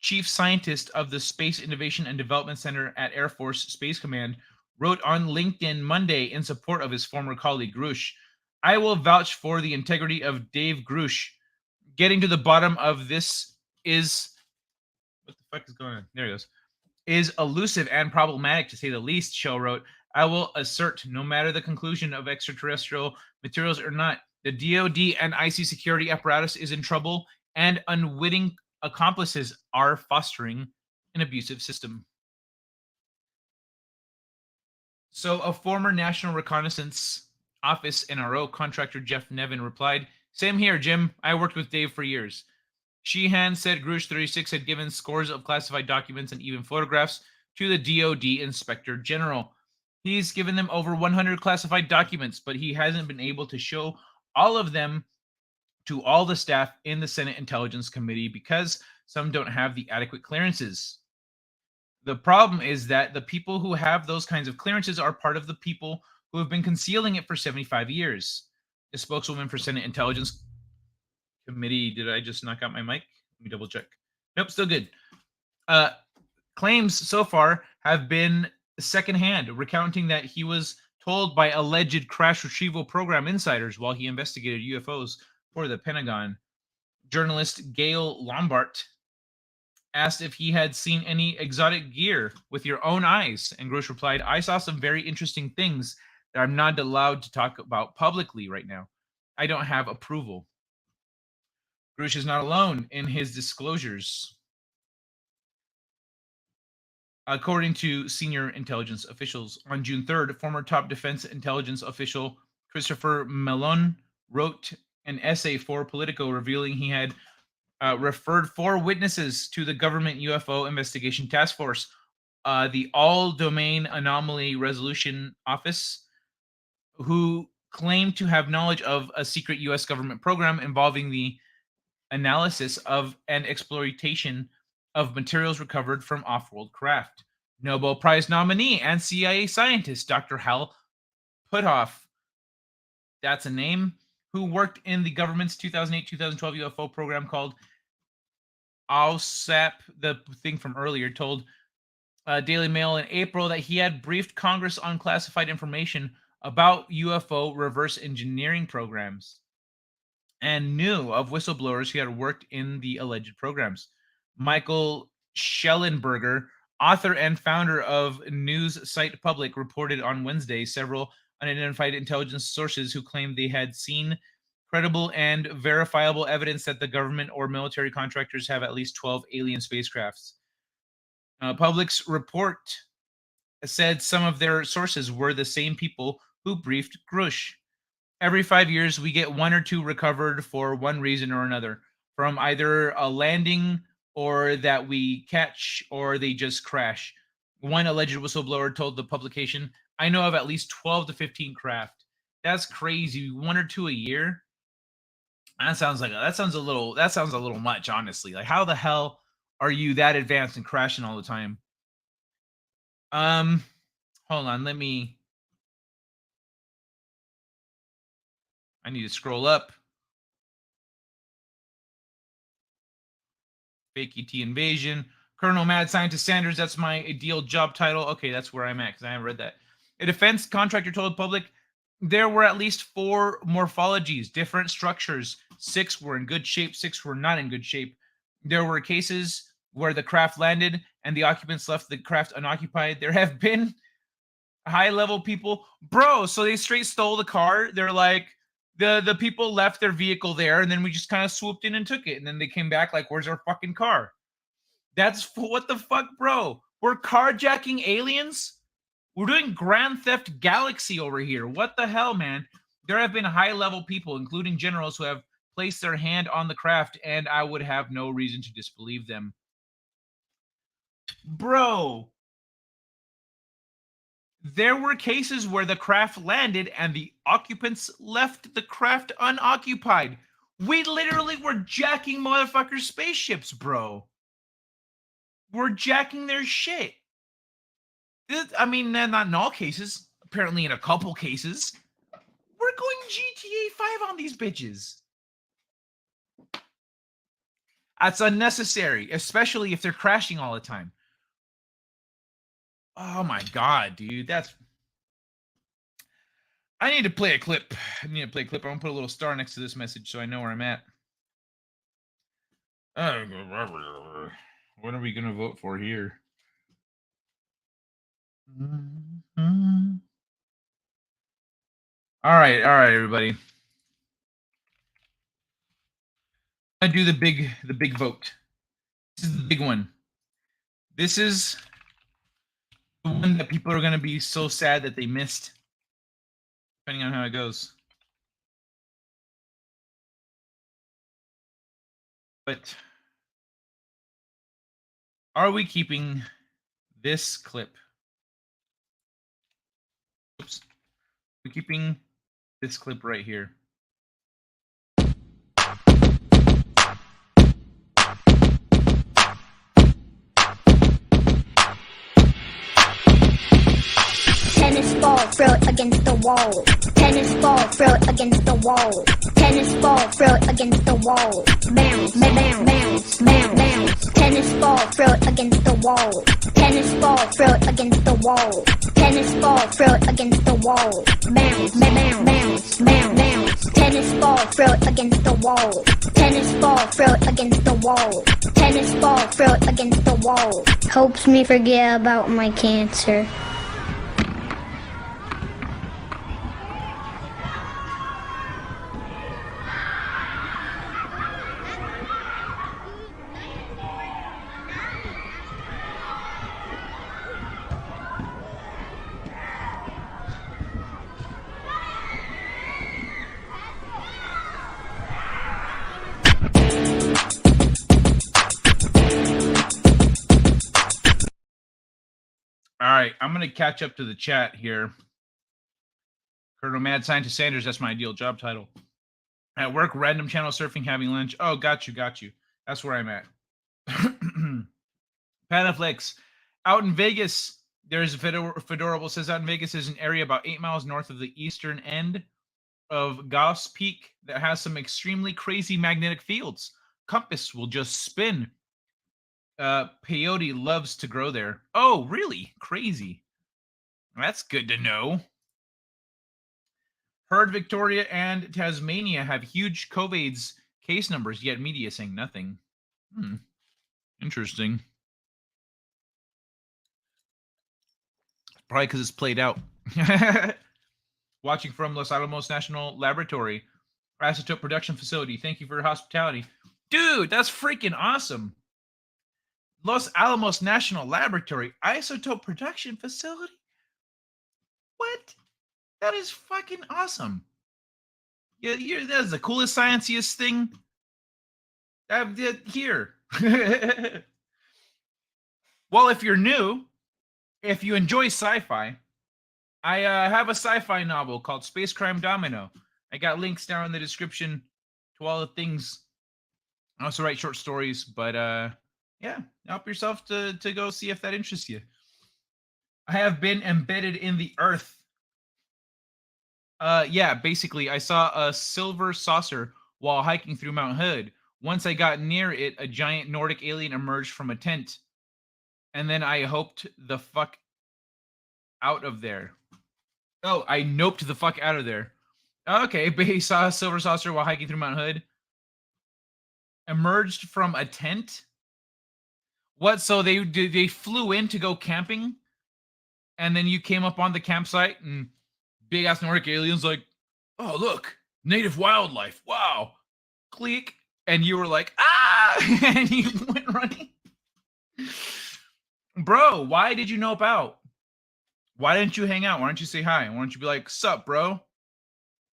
chief scientist of the Space Innovation and Development Center at Air Force Space Command, wrote on LinkedIn Monday in support of his former colleague Grush, "I will vouch for the integrity of Dave Grush. Getting to the bottom of this is..." What the fuck is going on? There he goes. "Is elusive and problematic, to say the least," Shell wrote. "I will assert, no matter the conclusion of extraterrestrial materials or not, the DoD and IC security apparatus is in trouble, and unwitting accomplices are fostering an abusive system." So a former National Reconnaissance Office NRO contractor, Jeff Nevin, replied, "Same here, Jim. I worked with Dave for years." Sheehan said Grush 36 had given scores of classified documents and even photographs to the DoD Inspector General. He's given them over 100 classified documents, but he hasn't been able to show all of them to all the staff in the Senate Intelligence Committee because some don't have the adequate clearances. The problem is that the people who have those kinds of clearances are part of the people who have been concealing it for 75 years. The spokeswoman for Senate Intelligence Committee, did I just knock out my mic? Let me double check. Nope, still good. Claims so far have been secondhand, recounting that he was told by alleged crash retrieval program insiders while he investigated UFOs for the Pentagon. Journalist Gail Lombard asked if he had seen any exotic gear with your own eyes, and Grush replied, "I saw some very interesting things that I'm not allowed to talk about publicly right now. I don't have approval." Grush is not alone in his disclosures. According to senior intelligence officials, on June 3rd, former top defense intelligence official Christopher Mellon wrote an essay for Politico revealing he had referred 4 witnesses to the government UFO investigation task force, the All-Domain Anomaly Resolution Office, who claimed to have knowledge of a secret U.S. government program involving the analysis of and exploitation of materials recovered from off-world craft. Nobel Prize nominee and CIA scientist Dr. Hal Puthoff, that's a name, who worked in the government's 2008-2012 UFO program called OSAP, the thing from earlier, told Daily Mail in April that he had briefed Congress on classified information about UFO reverse engineering programs and knew of whistleblowers who had worked in the alleged programs. Michael Schellenberger, author and founder of news site Public, reported on Wednesday several unidentified intelligence sources who claimed they had seen credible and verifiable evidence that the government or military contractors have at least 12 alien spacecrafts. Public's report said some of their sources were the same people who briefed Grush. Every 5 years, we get one or two recovered for one reason or another, from either a landing or that we catch or they just crash. One alleged whistleblower told the publication, I know of at least 12 to 15 craft. That's crazy. One or two a year? That sounds a little much, honestly. Like, how the hell are you that advanced and crashing all the time? Hold on, I need to scroll up. Fake ET invasion. Colonel Mad Scientist Sanders, that's my ideal job title. Okay, that's where I'm at because I haven't read that. A defense contractor told the public there were at least 4 morphologies, different structures. 6 were in good shape, 6 were not in good shape. There were cases where the craft landed and the occupants left the craft unoccupied. There have been high-level people. Bro, so they straight stole the car. They're like, the people left their vehicle there, and then we just kind of swooped in and took it. And then they came back like, where's our fucking car? That's what the fuck, bro? We're carjacking aliens? We're doing Grand Theft Galaxy over here. What the hell, man? There have been high-level people, including generals, who have placed their hand on the craft, and I would have no reason to disbelieve them. Bro, there were cases where the craft landed and the occupants left the craft unoccupied. We literally were jacking motherfuckers' spaceships, bro. We're jacking their shit. I mean, not in all cases. Apparently in a couple cases. We're going GTA 5 on these bitches. That's unnecessary, especially if they're crashing all the time. Oh my god, dude. I need to play a clip. I'm going to put a little star next to this message so I know where I'm at. What are we going to vote for here? All right, everybody. I do the big vote. This is the big one. This is the one that people are going to be so sad that they missed, depending on how it goes. But are we keeping this clip? Oops. We're keeping this clip right here. Tennis ball, throw it against the wall. Tennis ball, throw it against the wall. Tennis ball, throw it against the wall. Bounce, bounce, bounce, bounce, bounce. Tennis ball, throw it against the wall. Tennis ball, throw it against the wall. Tennis ball, throw it against the wall. Bounce, bounce, bounce, bounce, bounce. Tennis ball, throw it against the wall. Tennis ball, throw it against the wall. Tennis ball, throw it against the wall. Helps me forget about my cancer. All right, I'm going to catch up to the chat here. Colonel Mad Scientist Sanders, that's my ideal job title. At work, random channel surfing, having lunch. Oh, got you. That's where I'm at. Panaflex, out in Vegas, there's Fedorable says out in Vegas is an area about 8 miles north of the eastern end of Gauss Peak that has some extremely crazy magnetic fields. Compass will just spin. Peyote loves to grow there. Oh, really? Crazy. That's good to know. Heard Victoria and Tasmania have huge COVID's case numbers, yet media saying nothing. Interesting. Probably because it's played out. Watching from Los Alamos National Laboratory. Isotope production facility. Thank you for your hospitality. Dude, that's freaking awesome. Los Alamos National Laboratory isotope production facility. What? That is fucking awesome. Yeah, that's the coolest, scienciest thing I've did here. Well, if you're new, if you enjoy sci-fi, I have a sci-fi novel called Space Crime Domino. I got links down in the description to all the things. I also write short stories, but yeah, help yourself to go see if that interests you. I have been embedded in the earth. Yeah, basically, I saw a silver saucer while hiking through Mount Hood. Once I got near it, a giant Nordic alien emerged from a tent. And then I hoped the fuck out of there. Oh, I noped the fuck out of there. Okay, but he saw a silver saucer while hiking through Mount Hood. Emerged from a tent? What? So they flew in to go camping? And then you came up on the campsite and big ass Nordic aliens like, oh, look, native wildlife. Wow. Click. And you were like, ah! And you went running. Bro, why did you nope out? Why didn't you hang out? Why don't you say hi? Why don't you be like, sup, bro?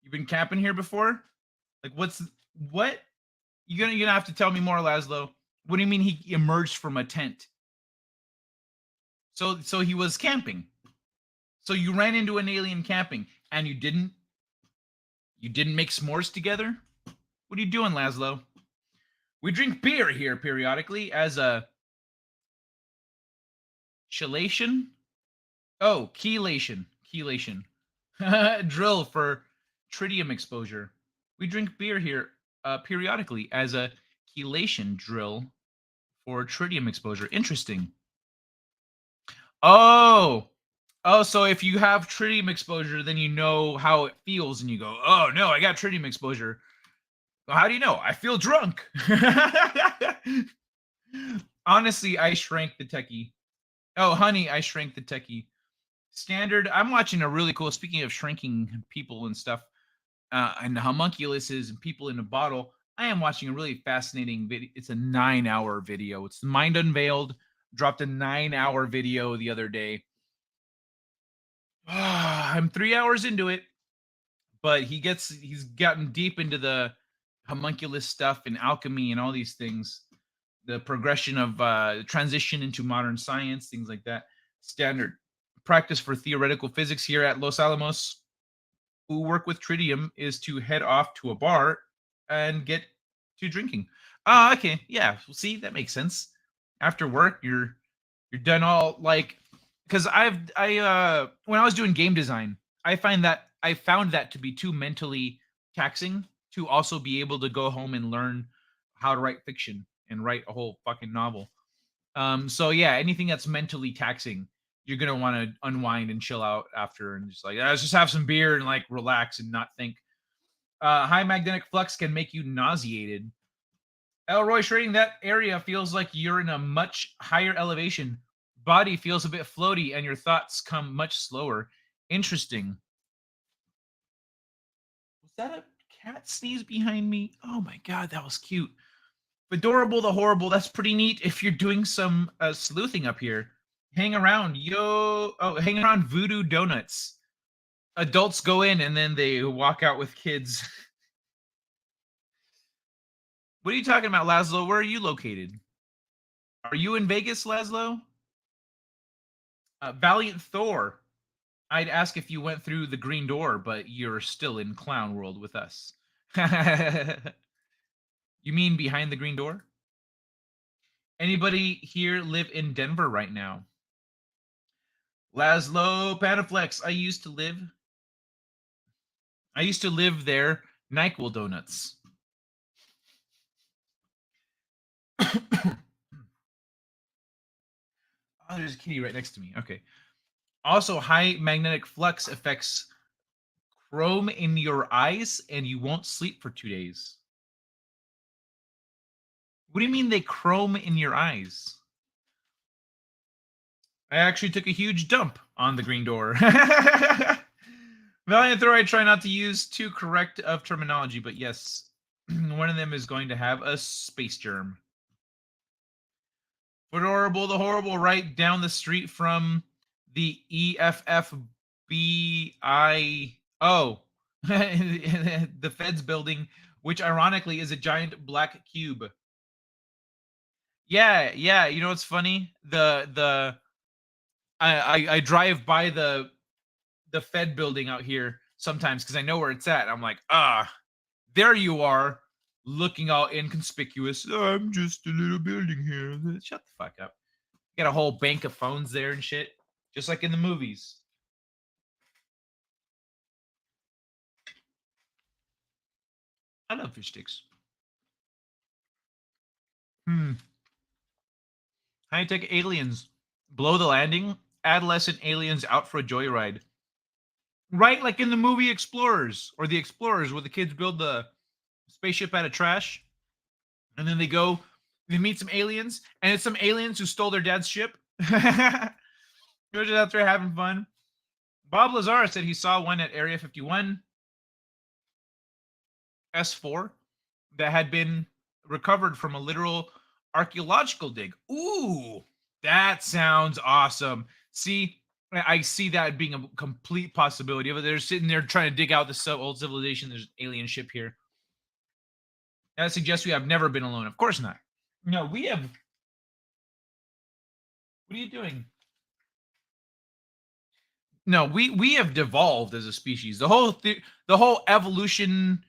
You been camping here before? Like, what? You're gonna have to tell me more, Laszlo. What do you mean he emerged from a tent? So he was camping. So you ran into an alien camping and you didn't make s'mores together? What are you doing, Laszlo? We drink beer here periodically as a chelation. Oh, chelation. Drill for tritium exposure. We drink beer here periodically as a chelation drill for tritium exposure. Interesting. Oh, so if you have tritium exposure, then you know how it feels, and you go, oh no, I got tritium exposure. Well, how do you know? I feel drunk. Honestly, I shrank the techie. Oh, honey, I shrank the techie. Standard. I'm watching a really cool, speaking of shrinking people and stuff, and homunculuses and people in a bottle, I am watching a really fascinating video. It's a 9-hour video. It's Mind Unveiled. Dropped a 9-hour video the other day. I'm 3 hours into it, but he's gotten deep into the homunculus stuff and alchemy and all these things. The progression of transition into modern science, things like that. Standard practice for theoretical physics here at Los Alamos, who work with tritium, is to head off to a bar and get to drinking. Oh, okay. Yeah. See, that makes sense. After work, you're done all like, because when I was doing game design, I found that to be too mentally taxing to also be able to go home and learn how to write fiction and write a whole fucking novel. So yeah, anything that's mentally taxing, you're gonna want to unwind and chill out after, and just like, let's just have some beer and like relax and not think. High magnetic flux can make you nauseated. Elroy Schrating, that area feels like you're in a much higher elevation. Body feels a bit floaty and your thoughts come much slower. Interesting. Was that a cat sneeze behind me? Oh my god, that was cute. Adorable the Horrible, that's pretty neat if you're doing some sleuthing up here. Hang around, hang around Voodoo Donuts. Adults go in and then they walk out with kids. What are you talking about, Laszlo? Where are you located? Are you in Vegas, Laszlo? Valiant Thor. I'd ask if you went through the green door, but you're still in clown world with us. You mean behind the green door? Anybody here live in Denver right now? Laszlo Panaflex. I used to live there. NyQuil donuts. Oh, there's a kitty right next to me. Okay. Also, high magnetic flux affects chrome in your eyes, and you won't sleep for 2 days. What do you mean they chrome in your eyes? I actually took a huge dump on the green door. Valiant Thor, I try not to use too correct of terminology, but yes, one of them is going to have a space germ. Adorable the Horrible, right down the street from the EFFBIO, the Feds building, which ironically is a giant black cube. Yeah, you know what's funny? I drive by the Fed building out here sometimes because I know where it's at. I'm like, there you are, looking all inconspicuous. I'm just a little building here. Shut the fuck up. Got a whole bank of phones there and shit, just like in the movies. I love fish sticks. High-tech aliens blow the landing. Adolescent aliens out for a joyride. Right, like in the movie Explorers, or the Explorers, where the kids build the spaceship out of trash, and then they meet some aliens, and it's some aliens who stole their dad's ship. They're just out there having fun. Bob Lazar said he saw one at Area 51 S4 that had been recovered from a literal archaeological dig. Ooh, that sounds awesome. See, I see that being a complete possibility. They're sitting there trying to dig out this old civilization. There's an alien ship here. That suggests we have never been alone. Of course not. No, we have. What are you doing? No, we have devolved as a species. The whole evolution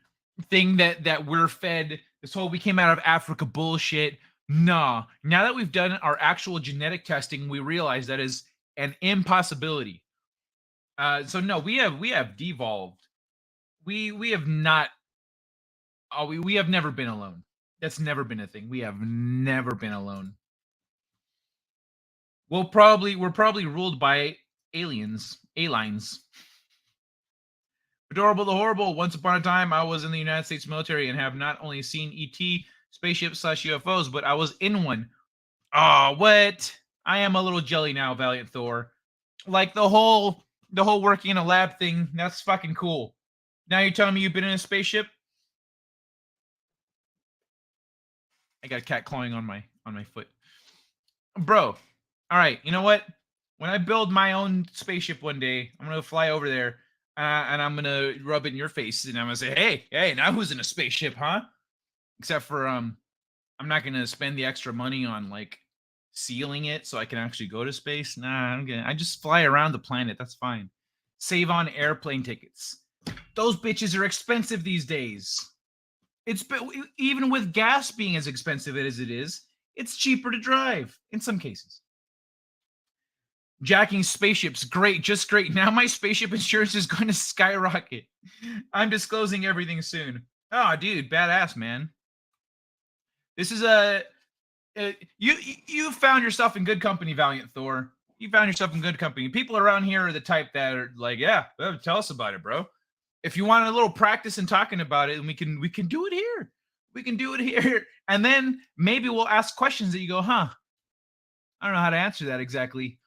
thing that we're fed, this whole we came out of Africa bullshit. Nah. Now that we've done our actual genetic testing, we realize that is an impossibility. So no, we have devolved. We have not. We have never been alone. That's never been a thing. We have never been alone. We're probably ruled by aliens. Adorable the Horrible. Once upon a time, I was in the United States military and have not only seen ET spaceships / UFOs, but I was in one. Oh, what? I am a little jelly now, Valiant Thor. Like the whole working in a lab thing, that's fucking cool. Now you're telling me you've been in a spaceship? I got a cat clawing on my foot. Bro, all right, you know what? When I build my own spaceship one day, I'm going to fly over there and I'm going to rub it in your face and I'm going to say, hey, now who's in a spaceship, huh? Except for I'm not going to spend the extra money on like sealing it so I can actually go to space. Nah, I just fly around the planet. That's fine. Save on airplane tickets. Those bitches are expensive these days. Even with gas being as expensive as it is, it's cheaper to drive in some cases. Jacking spaceships, great, just great. Now my spaceship insurance is going to skyrocket. I'm disclosing everything soon. Oh, dude, badass, man. This is you found yourself in good company, Valiant Thor. You found yourself in good company. People around here are the type that are like, yeah, tell us about it, bro. If you want a little practice in talking about it, and we can do it here. We can do it here. And then maybe we'll ask questions that you go, I don't know how to answer that exactly.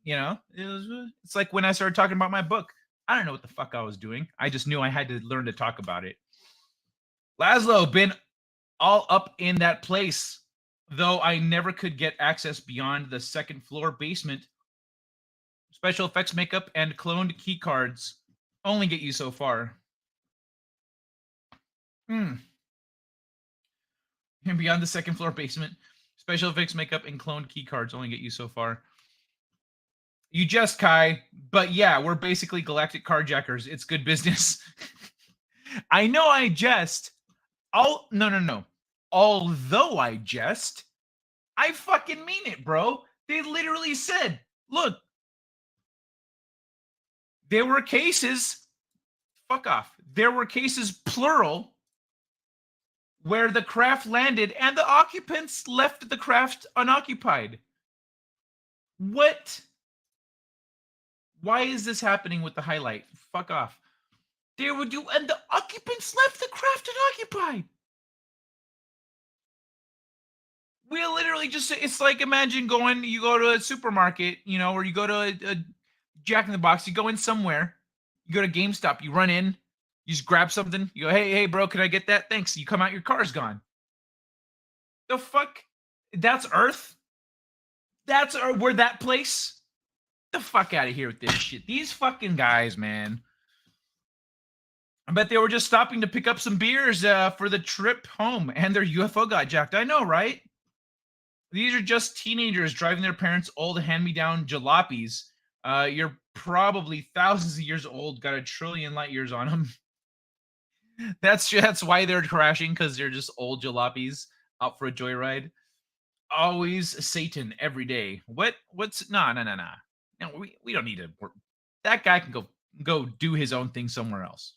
You know, it's like when I started talking about my book. I don't know what the fuck I was doing. I just knew I had to learn to talk about it. Laszlo, been all up in that place, though I never could get access beyond the second floor basement. Special effects makeup and cloned key cards only get you so far. And beyond the second floor basement, special effects makeup and cloned key cards only get you so far. You jest, Kai, but yeah, we're basically galactic carjackers. It's good business. I know I jest. No. Although I jest, I fucking mean it, bro. They literally said, look, there were cases, fuck off. There were cases, plural, where the craft landed and the occupants left the craft unoccupied. What? Why is this happening with the highlight? Fuck off. They would do, and the occupants left the craft unoccupied. We literally just, it's like, imagine you go to a supermarket, or you go to a Jack in the Box, you go in somewhere, You go to GameStop, you run in, you just grab something, you go, hey, bro, can I get that? Thanks. You come out, your car's gone. The fuck? That's Earth? That's we're that place? The fuck out of here with this shit. These fucking guys, man. I bet they were just stopping to pick up some beers for the trip home, and their UFO got jacked. I know, right? These are just teenagers driving their parents' old hand-me-down jalopies. You're probably thousands of years old, got a trillion light years on them. That's why they're crashing, because they're just old jalopies out for a joyride. Always Satan every day. What's no. No, we don't need to work. That guy can go do his own thing somewhere else.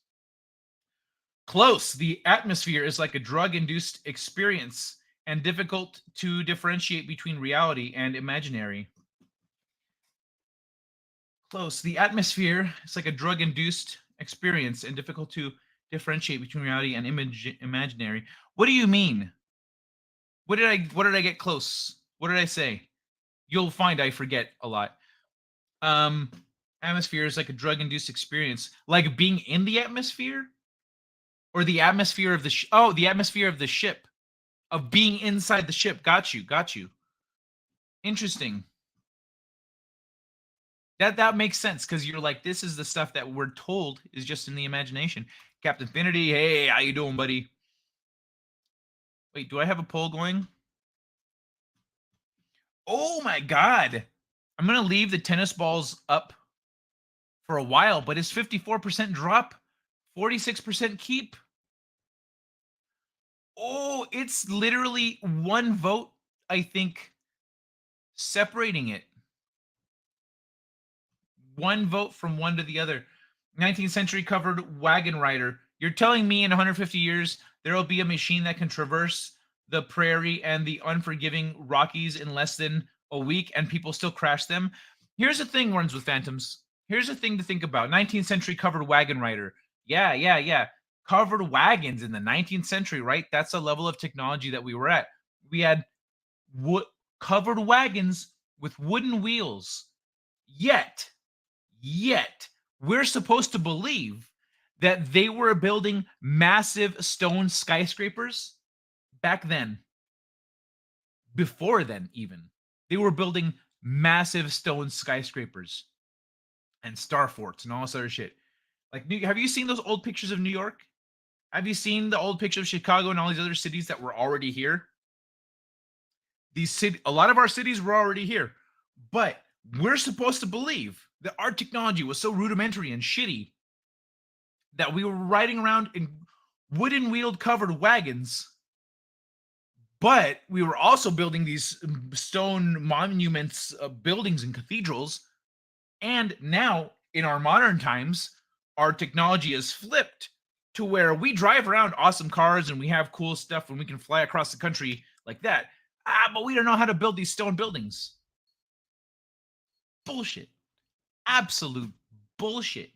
Close. The atmosphere is like a drug-induced experience and difficult to differentiate between reality and imaginary. Close. The atmosphere is like a drug-induced experience and difficult to differentiate between reality and imaginary. What do you mean? What did I get close? What did I say? You'll find I forget a lot. Atmosphere is like a drug-induced experience, like being in the atmosphere, or the atmosphere of the the atmosphere of the ship, of being inside the ship. Got you. Interesting. That makes sense, because you're like, this is the stuff that we're told is just in the imagination. Captain Finity, hey, how you doing, buddy? Wait, do I have a poll going? Oh my God. I'm going to leave the tennis balls up for a while, but it's 54% drop, 46% keep. Oh, it's literally one vote, I think, separating it. One vote from one to the other. 19th century covered wagon rider. You're telling me in 150 years, there will be a machine that can traverse the prairie and the unforgiving Rockies in less than a week, and people still crash them? Here's the thing, Runs with Phantoms. Here's the thing to think about. 19th century covered wagon rider. Yeah. Covered wagons in the 19th century, right? That's the level of technology that we were at. We had covered wagons with wooden wheels. Yet, we're supposed to believe that they were building massive stone skyscrapers back then. Before then, even. They were building massive stone skyscrapers and star forts and all this other shit. Like, have you seen those old pictures of New York? Have you seen the old pictures of Chicago and all these other cities that were already here? A lot of our cities were already here, but we're supposed to believe that our technology was so rudimentary and shitty that we were riding around in wooden wheeled covered wagons, but we were also building these stone monuments, buildings and cathedrals. And now in our modern times, our technology is flipped to where we drive around awesome cars and we have cool stuff and we can fly across the country like that. But we don't know how to build these stone buildings. Bullshit. Absolute bullshit.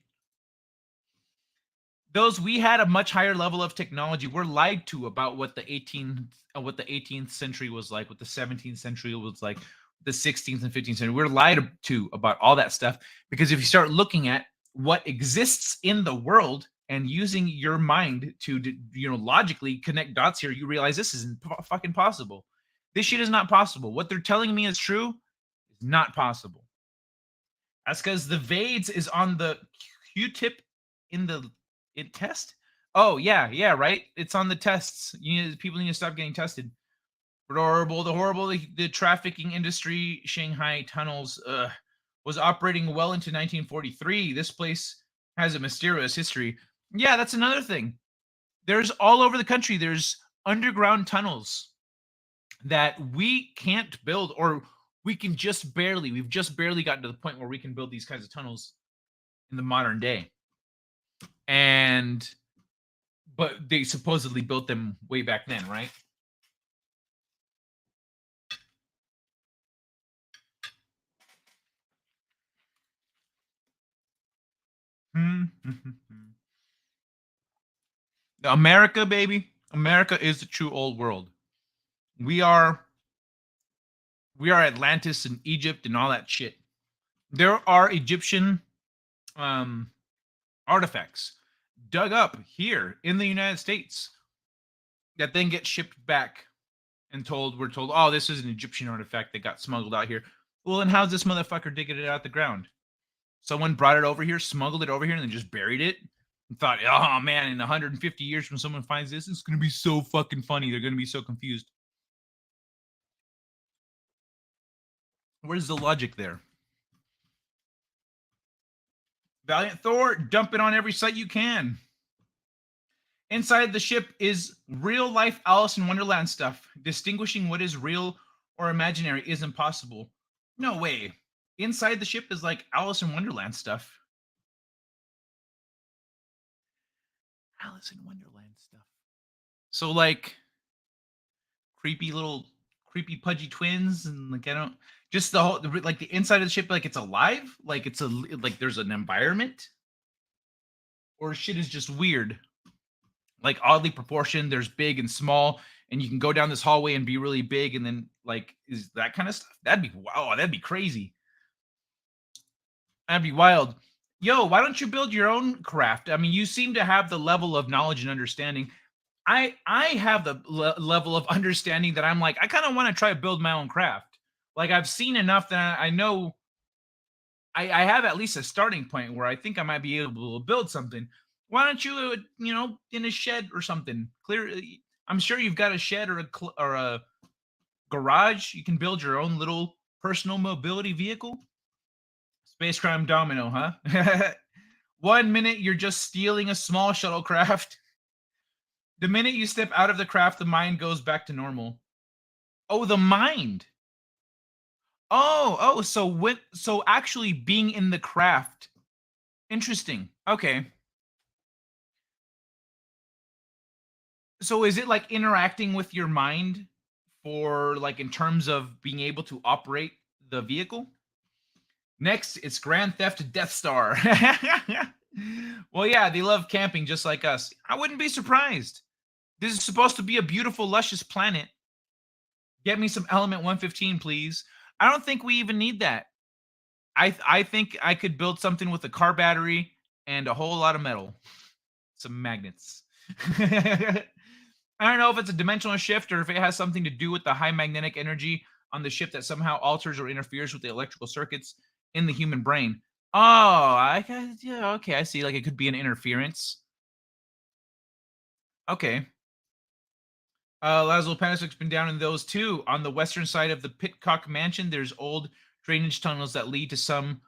We had a much higher level of technology. We're lied to about what the 18th century was like, what the 17th century was like, the 16th and 15th century. We're lied to about all that stuff, because if you start looking at what exists in the world and using your mind to, logically connect dots here, you realize this isn't fucking possible. This shit is not possible. What they're telling me is true is not possible. That's because the Vades is on the Q-tip in the test. Oh yeah, right. It's on the tests. People need to stop getting tested. The trafficking industry, Shanghai tunnels, was operating well into 1943. This place has a mysterious history. Yeah, that's another thing. There's all over the country, there's underground tunnels that we can't build, or we've just barely gotten to the point where we can build these kinds of tunnels in the modern day. But they supposedly built them way back then, right? America, baby. America is the true old world. We are Atlantis and Egypt and all that shit. There are Egyptian artifacts dug up here in the United States that then get shipped back and we're told, oh, this is an Egyptian artifact that got smuggled out here. Well, then how's this motherfucker digging it out the ground? Someone brought it over here, smuggled it over here, and then just buried it and thought, oh man, in 150 years when someone finds this, it's going to be so fucking funny. They're going to be so confused. Where's the logic there? Valiant Thor, dump it on every site you can. Inside the ship is real-life Alice in Wonderland stuff. Distinguishing what is real or imaginary is impossible. No way. Inside the ship is like Alice in Wonderland stuff. Alice in Wonderland stuff. So like creepy pudgy twins and like I don't just the whole like the inside of the ship like it's alive, like it's like there's an environment, or shit is just weird, like oddly proportioned. There's big and small, and you can go down this hallway and be really big, and then like is that kind of stuff. That'd be wow. That'd be crazy. That'd be wild. Yo, why don't you build your own craft? I mean, you seem to have the level of knowledge and understanding. I have the level of understanding that I'm like, I kind of want to try to build my own craft. Like I've seen enough that I know I have at least a starting point where I think I might be able to build something. Why don't you, in a shed or something? I'm sure you've got a shed or a garage. You can build your own little personal mobility vehicle. Space crime domino, huh? 1 minute you're just stealing a small shuttlecraft. The minute you step out of the craft, the mind goes back to normal. Oh, the mind. Oh, so actually being in the craft. Interesting. Okay. So is it like interacting with your mind for like in terms of being able to operate the vehicle? Next, it's Grand Theft Death Star. Well, yeah, they love camping just like us. I wouldn't be surprised. This is supposed to be a beautiful, luscious planet. Get me some Element 115, please. I don't think we even need that. I think I could build something with a car battery and a whole lot of metal. Some magnets. I don't know if it's a dimensional shift or if it has something to do with the high magnetic energy on the ship that somehow alters or interferes with the electrical circuits in the human brain. Oh, okay, I see. Like it could be an interference. Okay. Laszlo Panisuk's been down in those too. On the western side of the Pitcock Mansion, there's old drainage tunnels that lead to some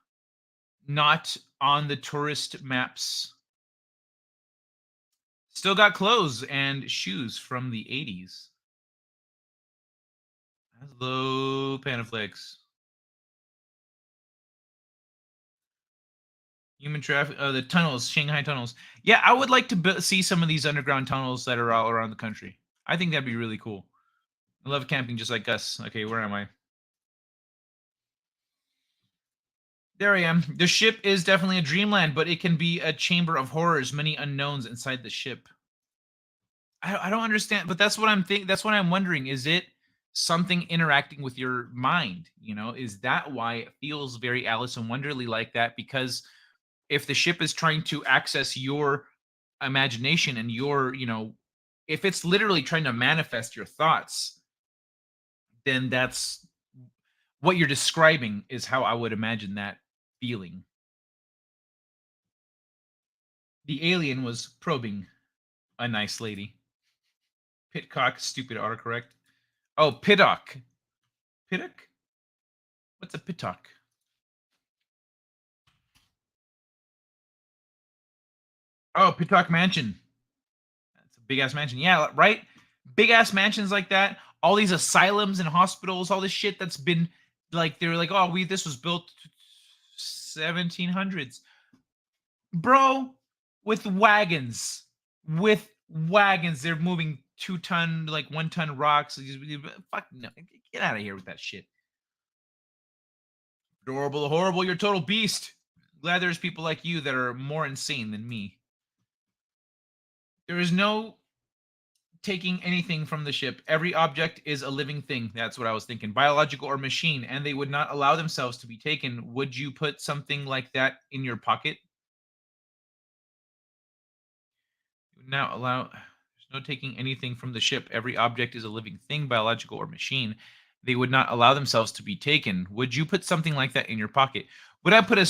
not on the tourist maps. Still got clothes and shoes from the 80s. Hello, Panaflex. Human traffic, the tunnels, Shanghai tunnels. Yeah, I would like to see some of these underground tunnels that are all around the country. I think that'd be really cool. I love camping just like us. Okay, where am I? There I am. The ship is definitely a dreamland, but it can be a chamber of horrors, many unknowns inside the ship. I don't understand, but that's what I'm thinking. That's what I'm wondering. Is it something interacting with your mind? Is that why it feels very Alice in Wonderland like that? Because if the ship is trying to access your imagination and your, if it's literally trying to manifest your thoughts, then that's what you're describing is how I would imagine that feeling. The alien was probing a nice lady. Pitcock, stupid autocorrect. Oh, Pittock. Pittock? What's a Pittock? Oh, Pittock Mansion. That's a big-ass mansion. Yeah, right? Big-ass mansions like that. All these asylums and hospitals, all this shit that's been, like, they were like, oh, this was built 1700s. Bro, with wagons. They're moving 2-ton, like 1-ton rocks. Fuck no. Get out of here with that shit. Adorable, horrible, you're a total beast. Glad there's people like you that are more insane than me. There is no taking anything from the ship. Every object is a living thing. That's what I was thinking. Biological or machine, and they would not allow themselves to be taken. Would you put something like that in your pocket? now allow. There's no taking anything from the ship. Every object is a living thing, biological or machine. They would not allow themselves to be taken. Would you put something like that in your pocket? Would I put a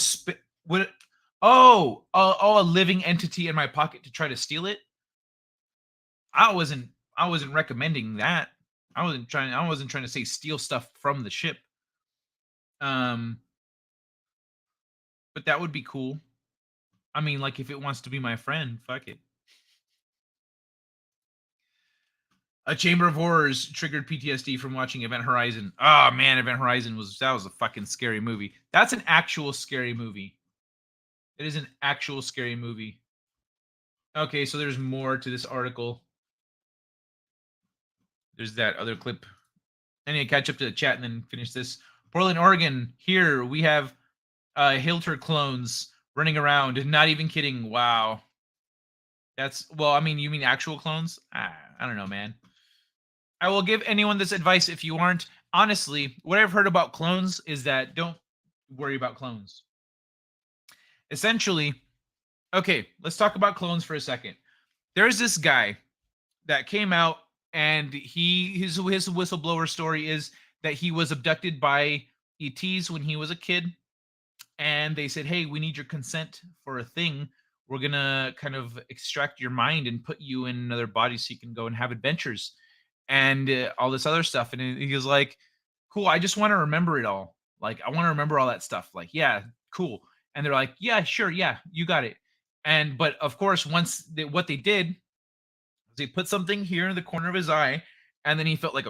a living entity in my pocket to try to steal it? I wasn't recommending that. I wasn't trying to say steal stuff from the ship. But that would be cool. I mean, like, if it wants to be my friend, fuck it. A Chamber of Horrors triggered PTSD from watching Event Horizon. Oh man, Event Horizon was a fucking scary movie. That's an actual scary movie. It is an actual scary movie. Okay, so there's more to this article. There's that other clip. I need to catch up to the chat and then finish this. Portland, Oregon. Here we have Hilter clones running around. Not even kidding. Wow. That's, well, I mean, you mean actual clones? I don't know, man. I will give anyone this advice if you aren't. Honestly, what I've heard about clones is that don't worry about clones. Essentially, okay, let's talk about clones for a second. There's this guy that came out, and his whistleblower story is that he was abducted by ETs when he was a kid, and they said, hey, we need your consent for a thing. We're gonna kind of extract your mind and put you in another body so you can go and have adventures and all this other stuff. And he was like, cool, I just want to remember it all. Like, I want to remember all that stuff. Like, yeah, cool. And they're like, yeah, sure, yeah, you got it. But of course, what they did was they put something here in the corner of his eye, and then he felt like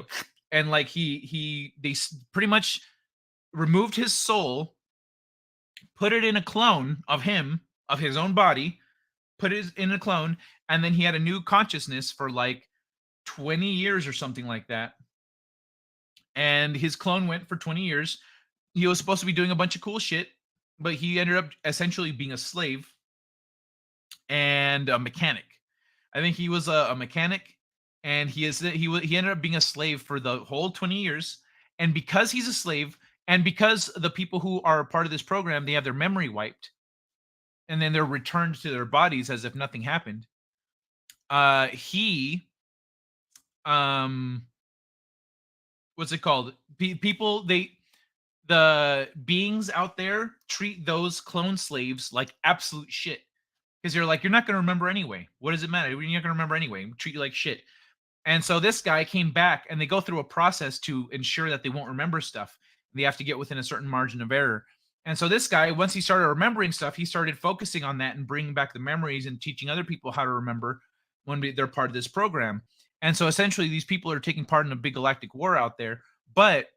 they pretty much removed his soul, put it in a clone of him, of his own body, put it in a clone, and then he had a new consciousness for like 20 years or something like that. And his clone went for 20 years. He was supposed to be doing a bunch of cool shit, but he ended up essentially being a slave and a mechanic. I think he was a mechanic, and he ended up being a slave for the whole 20 years. And because he's a slave, and because the people who are part of this program, they have their memory wiped, and then they're returned to their bodies as if nothing happened. What's it called? The beings out there treat those clone slaves like absolute shit, because you're like, you're not going to remember anyway. What does it matter? You're not going to remember anyway. Treat you like shit. And so this guy came back, and they go through a process to ensure that they won't remember stuff. They have to get within a certain margin of error. And so this guy, once he started remembering stuff, he started focusing on that and bringing back the memories and teaching other people how to remember when they're part of this program. And so essentially these people are taking part in a big galactic war out there. But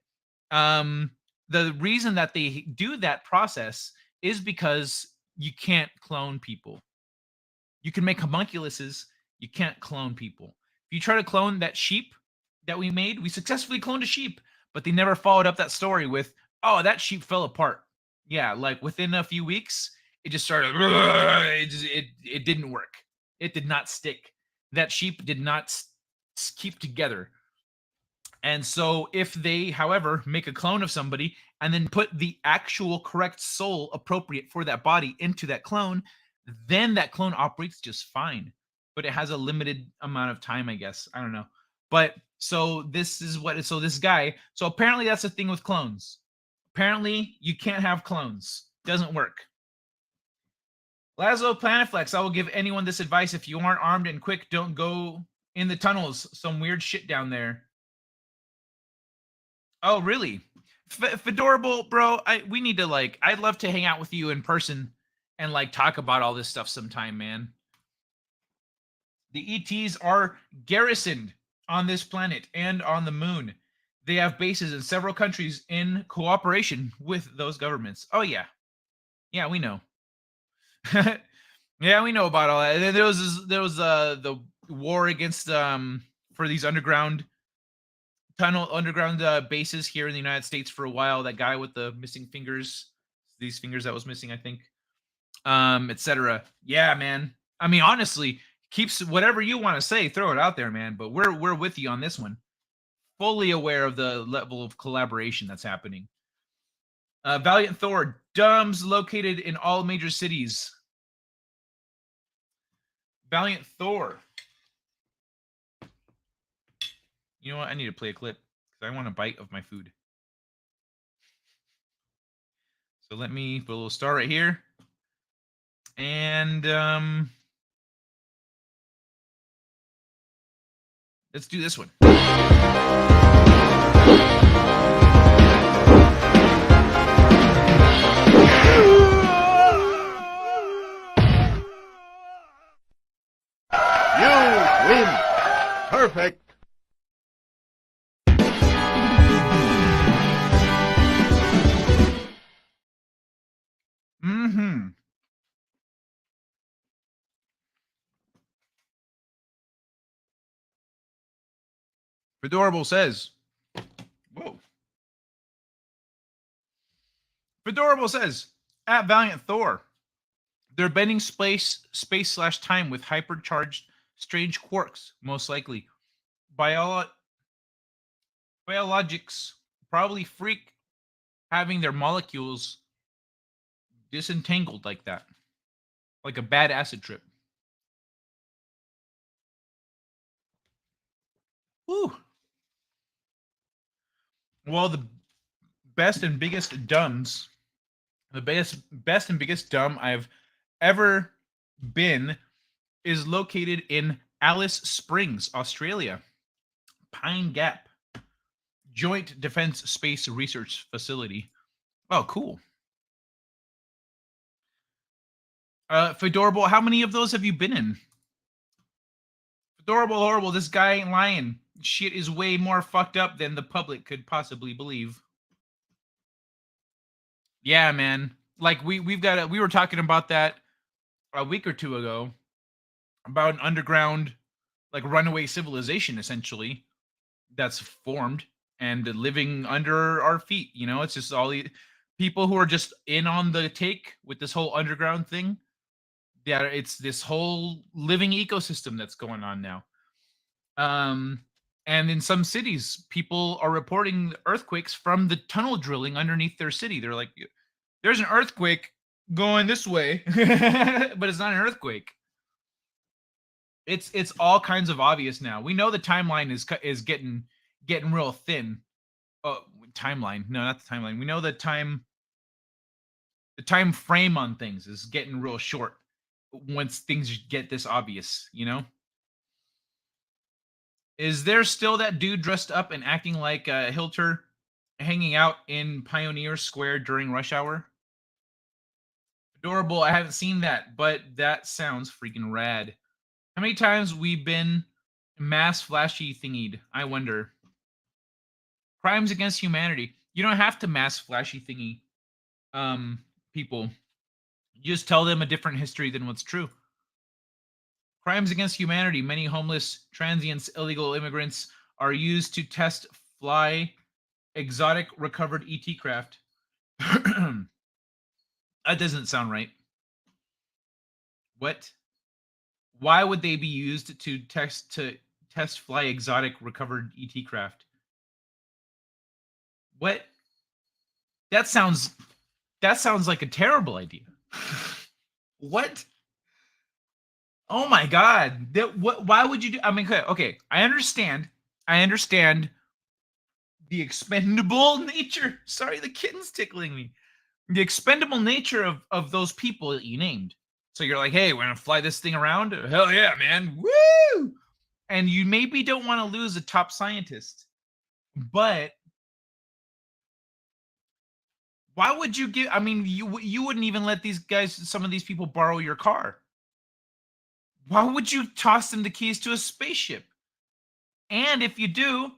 the reason that they do that process is because you can't clone people. You can make homunculuses. You can't clone people. If you try to clone that sheep that we made, we successfully cloned a sheep, but they never followed up that story with, oh, that sheep fell apart. Yeah, like within a few weeks, it just started, it didn't work. It did not stick. That sheep did not keep together. And so if they, however, make a clone of somebody and then put the actual correct soul appropriate for that body into that clone, then that clone operates just fine. But it has a limited amount of time, I guess. I don't know. But so this guy, so apparently that's the thing with clones. Apparently you can't have clones. Doesn't work. Laszlo Planetflex, I will give anyone this advice. If you aren't armed and quick, don't go in the tunnels. Some weird shit down there. Oh, really? Fedorable, bro, we need to, like, I'd love to hang out with you in person and, like, talk about all this stuff sometime, man. The ETs are garrisoned on this planet and on the moon. They have bases in several countries in cooperation with those governments. Oh, yeah. Yeah, we know. Yeah, we know about all that. There was the war against for these underground bases here in the United States for a while. That guy with the missing fingers, these fingers that was missing, I think, etc. Yeah, man. I mean, honestly, keeps whatever you want to say, throw it out there, man. But we're with you on this one. Fully aware of the level of collaboration that's happening. Valiant Thor, DUMBs located in all major cities. Valiant Thor. You know what? I need to play a clip because I want a bite of my food. So let me put a little star right here. And let's do this one. You win. Perfect. Mm-hmm. Fedorable says, whoa. Fedorable says, at Valiant Thor, they're bending space/time with hypercharged strange quarks, most likely. Biologics probably freak having their molecules disentangled like that. Like a bad acid trip. Woo. Well, the best and biggest dumbs, the best and biggest dumb I've ever been is located in Alice Springs, Australia. Pine Gap Joint Defense Space Research Facility. Oh, cool. Fedorable, how many of those have you been in? Fedorable, horrible, this guy ain't lying. Shit is way more fucked up than the public could possibly believe. Yeah, man. Like we were talking about that a week or two ago about an underground like runaway civilization essentially that's formed and living under our feet, you know? It's just all the people who are just in on the take with this whole underground thing. Yeah, it's this whole living ecosystem that's going on now. And in some cities, people are reporting earthquakes from the tunnel drilling underneath their city. They're like, there's an earthquake going this way, but it's not an earthquake. It's all kinds of obvious now. We know the timeline is getting real thin. Oh, timeline? No, not the timeline. We know the time frame on things is getting real short once things get this obvious, you know? Is there still that dude dressed up and acting like a Hilter hanging out in Pioneer Square during rush hour? Adorable. I haven't seen that, but that sounds freaking rad. How many times we've been mass flashy thingied? I wonder. Crimes against humanity. You don't have to mass flashy thingy people. You just tell them a different history than what's true. Crimes against humanity. Many homeless, transients, illegal immigrants are used to test fly exotic recovered ET craft. That doesn't sound right. What? Why would they be used to test fly exotic recovered ET craft? What? That sounds like a terrible idea. What? Oh my God! Why would you do? I mean, okay. I understand the expendable nature. Sorry, the kitten's tickling me. The expendable nature of those people that you named. So you're like, hey, we're gonna fly this thing around. Hell yeah, man! Woo! And you maybe don't want to lose a top scientist, but why would you give? I mean, you wouldn't even let some of these people borrow your car. Why would you toss them the keys to a spaceship? And if you do,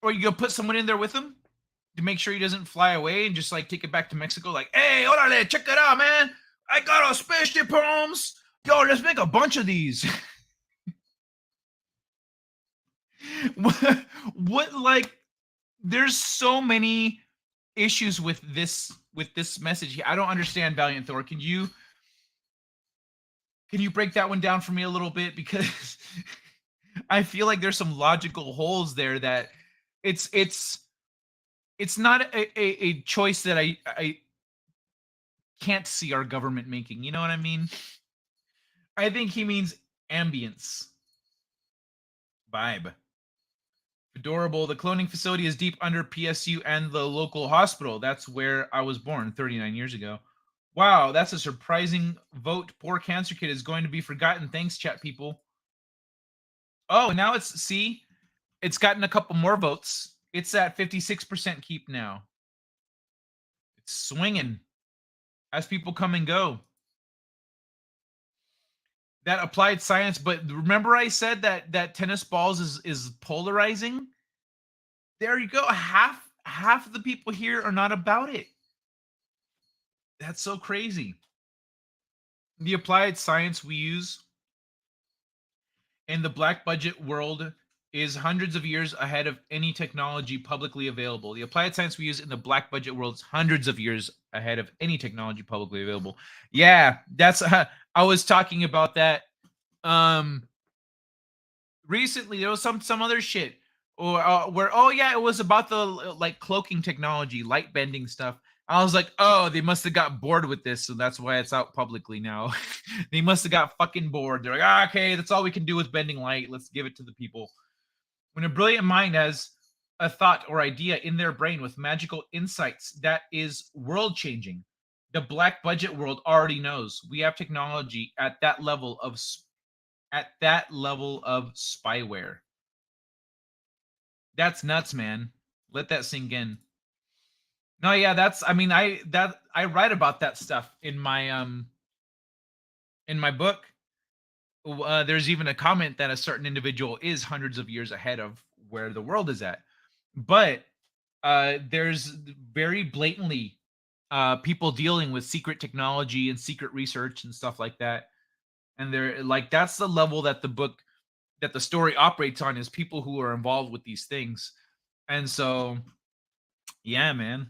or you go put someone in there with him to make sure he doesn't fly away and just like take it back to Mexico, like, hey, orale, check it out, man. I got a spaceship, Holmes. Yo, let's make a bunch of these. what like there's so many issues with this message. I don't understand, Valiant Thor. Can you break that one down for me a little bit? Because I feel like there's some logical holes there that it's not a choice that I can't see our government making. You know what I mean? I think he means ambience. Vibe. Adorable. The cloning facility is deep under PSU and the local hospital. That's where I was born 39 years ago. Wow, that's a surprising vote. Poor cancer kid is going to be forgotten. Thanks, chat people. Oh, now it's gotten a couple more votes. It's at 56% keep now. It's swinging as people come and go. That applied science, but remember I said that tennis balls is polarizing? There you go. Half of the people here are not about it. That's so crazy. The applied science we use in the black budget world is hundreds of years ahead of any technology publicly available. The applied science we use in the black budget world is hundreds of years ahead of any technology publicly available. Yeah, that's I was talking about that recently. There was some other shit or where it was about the like cloaking technology, light bending stuff. I was like, oh, they must have got bored with this, so that's why it's out publicly now. They must have got fucking bored. They're like, okay, that's all we can do with bending light. Let's give it to the people. When a brilliant mind has a thought or idea in their brain with magical insights that is world-changing, the black budget world already knows. We have technology at that level of spyware. That's nuts, man. Let that sink in. No, yeah, I write about that stuff in my book. There's even a comment that a certain individual is hundreds of years ahead of where the world is at. But there's very blatantly people dealing with secret technology and secret research and stuff like that. And they're like, that's the level that the story operates on, is people who are involved with these things. And so, yeah, man,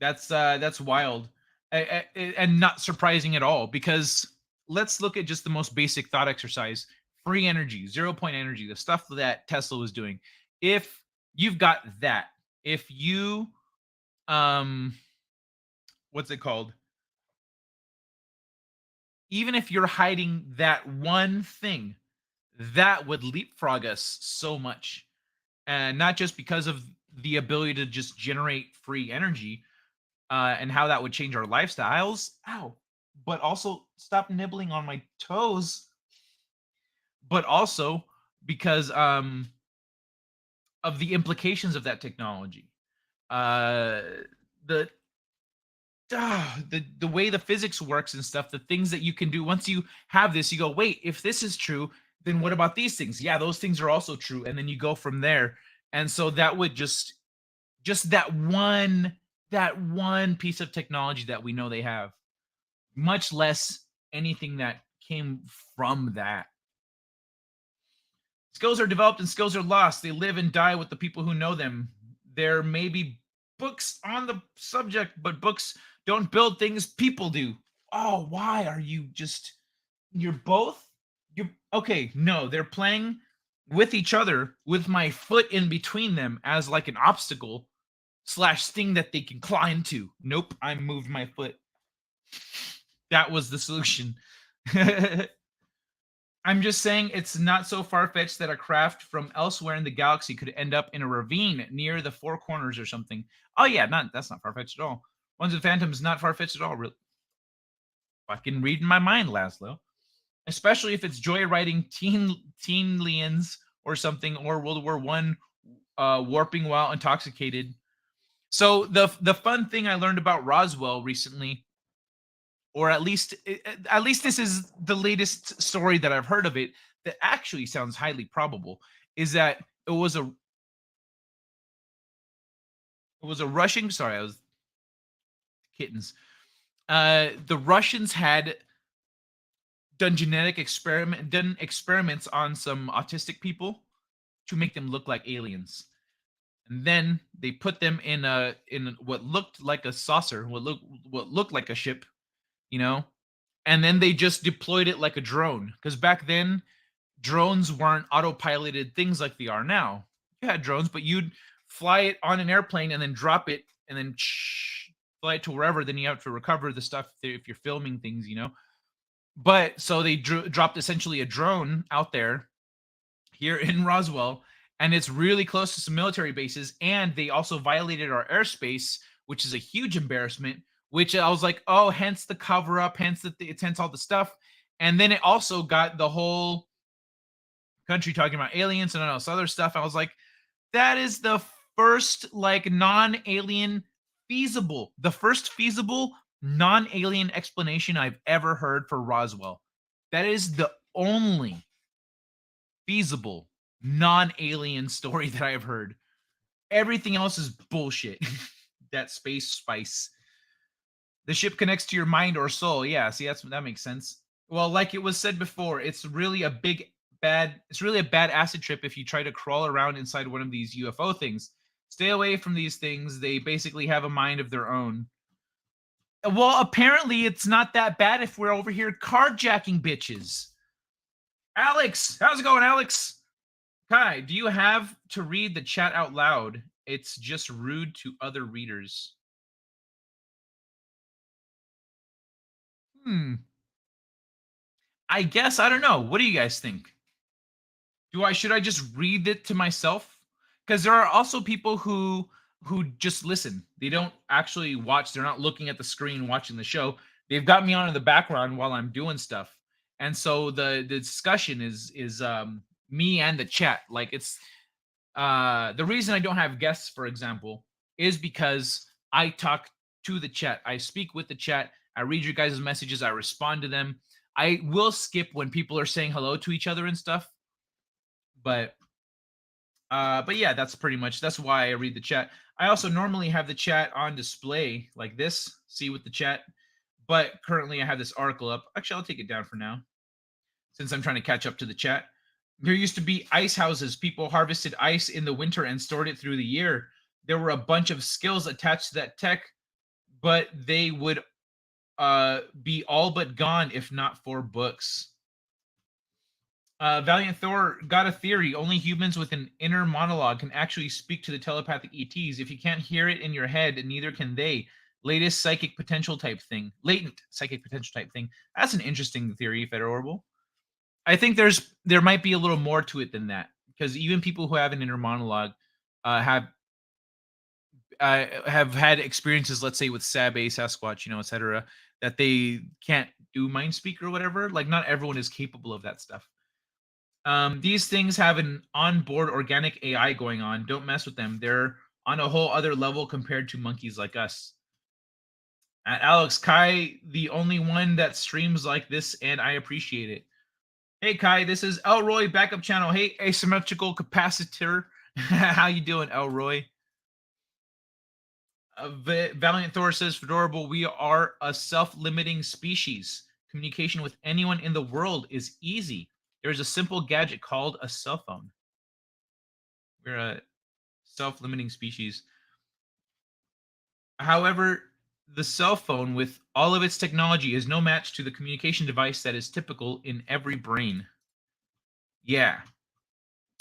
that's wild and not surprising at all, because let's look at just the most basic thought exercise. Free energy, 0-point energy, the stuff that Tesla was doing. If you've got that, if you what's it called? Even if you're hiding that one thing, that would leapfrog us so much. And not just because of the ability to just generate free energy and how that would change our lifestyles. Ow. But also, stop nibbling on my toes. But also because of the implications of that technology. The way the physics works and stuff, the things that you can do once you have this, you go, wait, if this is true, then what about these things? Yeah, those things are also true. And then you go from there. And so that would just that one piece of technology that we know they have, much less anything that came from that. Skills are developed and skills are lost. They live and die with the people who know them. There may be books on the subject, but books don't build things, people do. Oh, why are you just, you're both? You're okay. No, they're playing with each other with my foot in between them as like an obstacle / thing that they can climb to. Nope, I moved my foot. That was the solution. I'm just saying it's not so far-fetched that a craft from elsewhere in the galaxy could end up in a ravine near the Four Corners or something. Oh yeah, that's not far-fetched at all. Ones with Phantoms, not far-fetched at all. Really. Fucking reading my mind, Laszlo. Especially if it's joyriding teen-lians or something, or World War I warping while intoxicated. So the fun thing I learned about Roswell recently, or at least this is the latest story that I've heard of it that actually sounds highly probable, is that it was a Russian. Sorry, I was kittens. The Russians had done experiments on some autistic people to make them look like aliens, and then they put them in what looked like a saucer, what looked like a ship, you know, and then they just deployed it like a drone, because back then drones weren't autopiloted things like they are now. You had drones, but you'd fly it on an airplane and then drop it and then fly it to wherever. Then you have to recover the stuff if you're filming things, you know. But so they dropped essentially a drone out there here in Roswell, and it's really close to some military bases, and they also violated our airspace, which is a huge embarrassment, which I was like, oh, hence the cover up, hence all the stuff. And then it also got the whole country talking about aliens and all this other stuff. I was like, that is the first like non-alien feasible, the first feasible non-alien explanation I've ever heard for Roswell. That is the only feasible non-alien story that I have heard. Everything else is bullshit. That space spice. The ship connects to your mind or soul. Yeah, see, that makes sense. Well, like it was said before, it's really a bad acid trip if you try to crawl around inside one of these UFO things. Stay away from these things. They basically have a mind of their own. Well, apparently it's not that bad if we're over here carjacking bitches. Alex, how's it going, Alex? Kai, do you have to read the chat out loud? It's just rude to other readers. I guess, I don't know. What do you guys think? Should I just read it to myself? Because there are also people who just listen. They don't actually watch. They're not looking at the screen watching the show. They've got me on in the background while I'm doing stuff. And so the discussion is me and the chat. Like it's the reason I don't have guests, for example, is because I talk to the chat. I speak with the chat. I read your guys' messages. I respond to them. I will skip when people are saying hello to each other and stuff. But yeah, that's why I read the chat. I also normally have the chat on display like this, see with the chat. But currently I have this article up. Actually, I'll take it down for now, since I'm trying to catch up to the chat. There used to be ice houses. People harvested ice in the winter and stored it through the year. There were a bunch of skills attached to that tech, but they would be all but gone if not for books. Valiant Thor got a theory. Only humans with an inner monologue can actually speak to the telepathic ETs. If you can't hear it in your head, neither can they. Latent psychic potential type thing. That's an interesting theory, Federorbital. I think there might be a little more to it than that, because even people who have an inner monologue have had experiences, let's say with Sabe, Sasquatch, etc., that they can't do mind speak or whatever. Like not everyone is capable of that stuff. These things have an onboard organic AI going on. Don't mess with them. They're on a whole other level compared to monkeys like us. At Alex, Kai, the only one that streams like this, and I appreciate it. Hey, Kai, this is Elroy Backup Channel. Hey, asymmetrical capacitor. How you doing, Elroy? Valiant Thor says, Fedorable, we are a self-limiting species. Communication with anyone in the world is easy. There's a simple gadget called a cell phone. We're a self-limiting species. However, the cell phone, with all of its technology, is no match to the communication device that is typical in every brain. Yeah.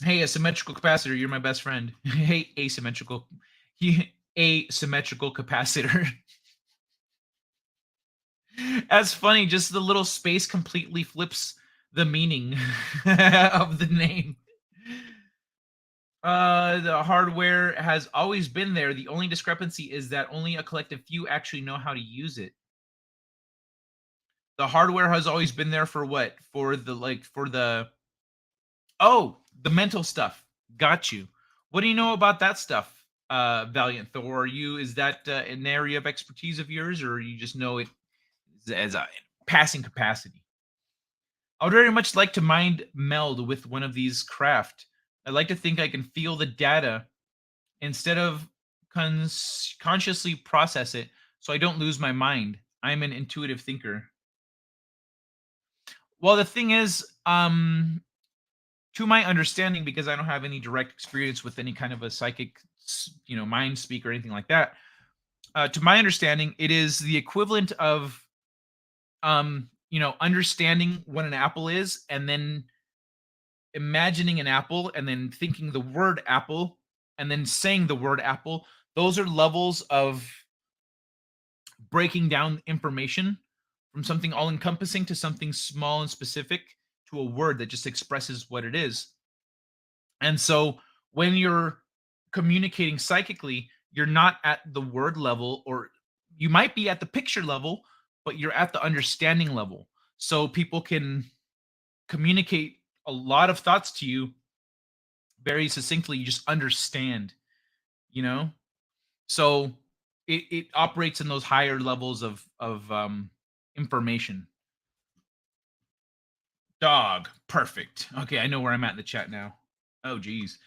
Hey, asymmetrical capacitor, you're my best friend. Hey, asymmetrical capacitor. That's funny. Just the little space completely flips the meaning of the name. The hardware has always been there. The only discrepancy is that only a collective few actually know how to use it. The hardware has always been there for what? For the mental stuff. Got you. What do you know about that stuff, Valiant Thor? Is that an area of expertise of yours, or you just know it as a passing capacity? I would very much like to mind meld with one of these craft. I'd like to think I can feel the data instead of consciously process it, so I don't lose my mind. I'm an intuitive thinker. Well, the thing is, to my understanding, because I don't have any direct experience with any kind of a psychic, mind speak or anything like that, to my understanding, it is the equivalent of, understanding what an apple is, and then imagining an apple, and then thinking the word apple, and then saying the word apple. Those are levels of breaking down information from something all encompassing to something small and specific to a word that just expresses what it is. And so when you're communicating psychically, you're not at the word level, or you might be at the picture level, but you're at the understanding level. So people can communicate a lot of thoughts to you very succinctly. You just understand, you know? So it operates in those higher levels of information. Dog, perfect. Okay, I know where I'm at in the chat now. Oh, geez.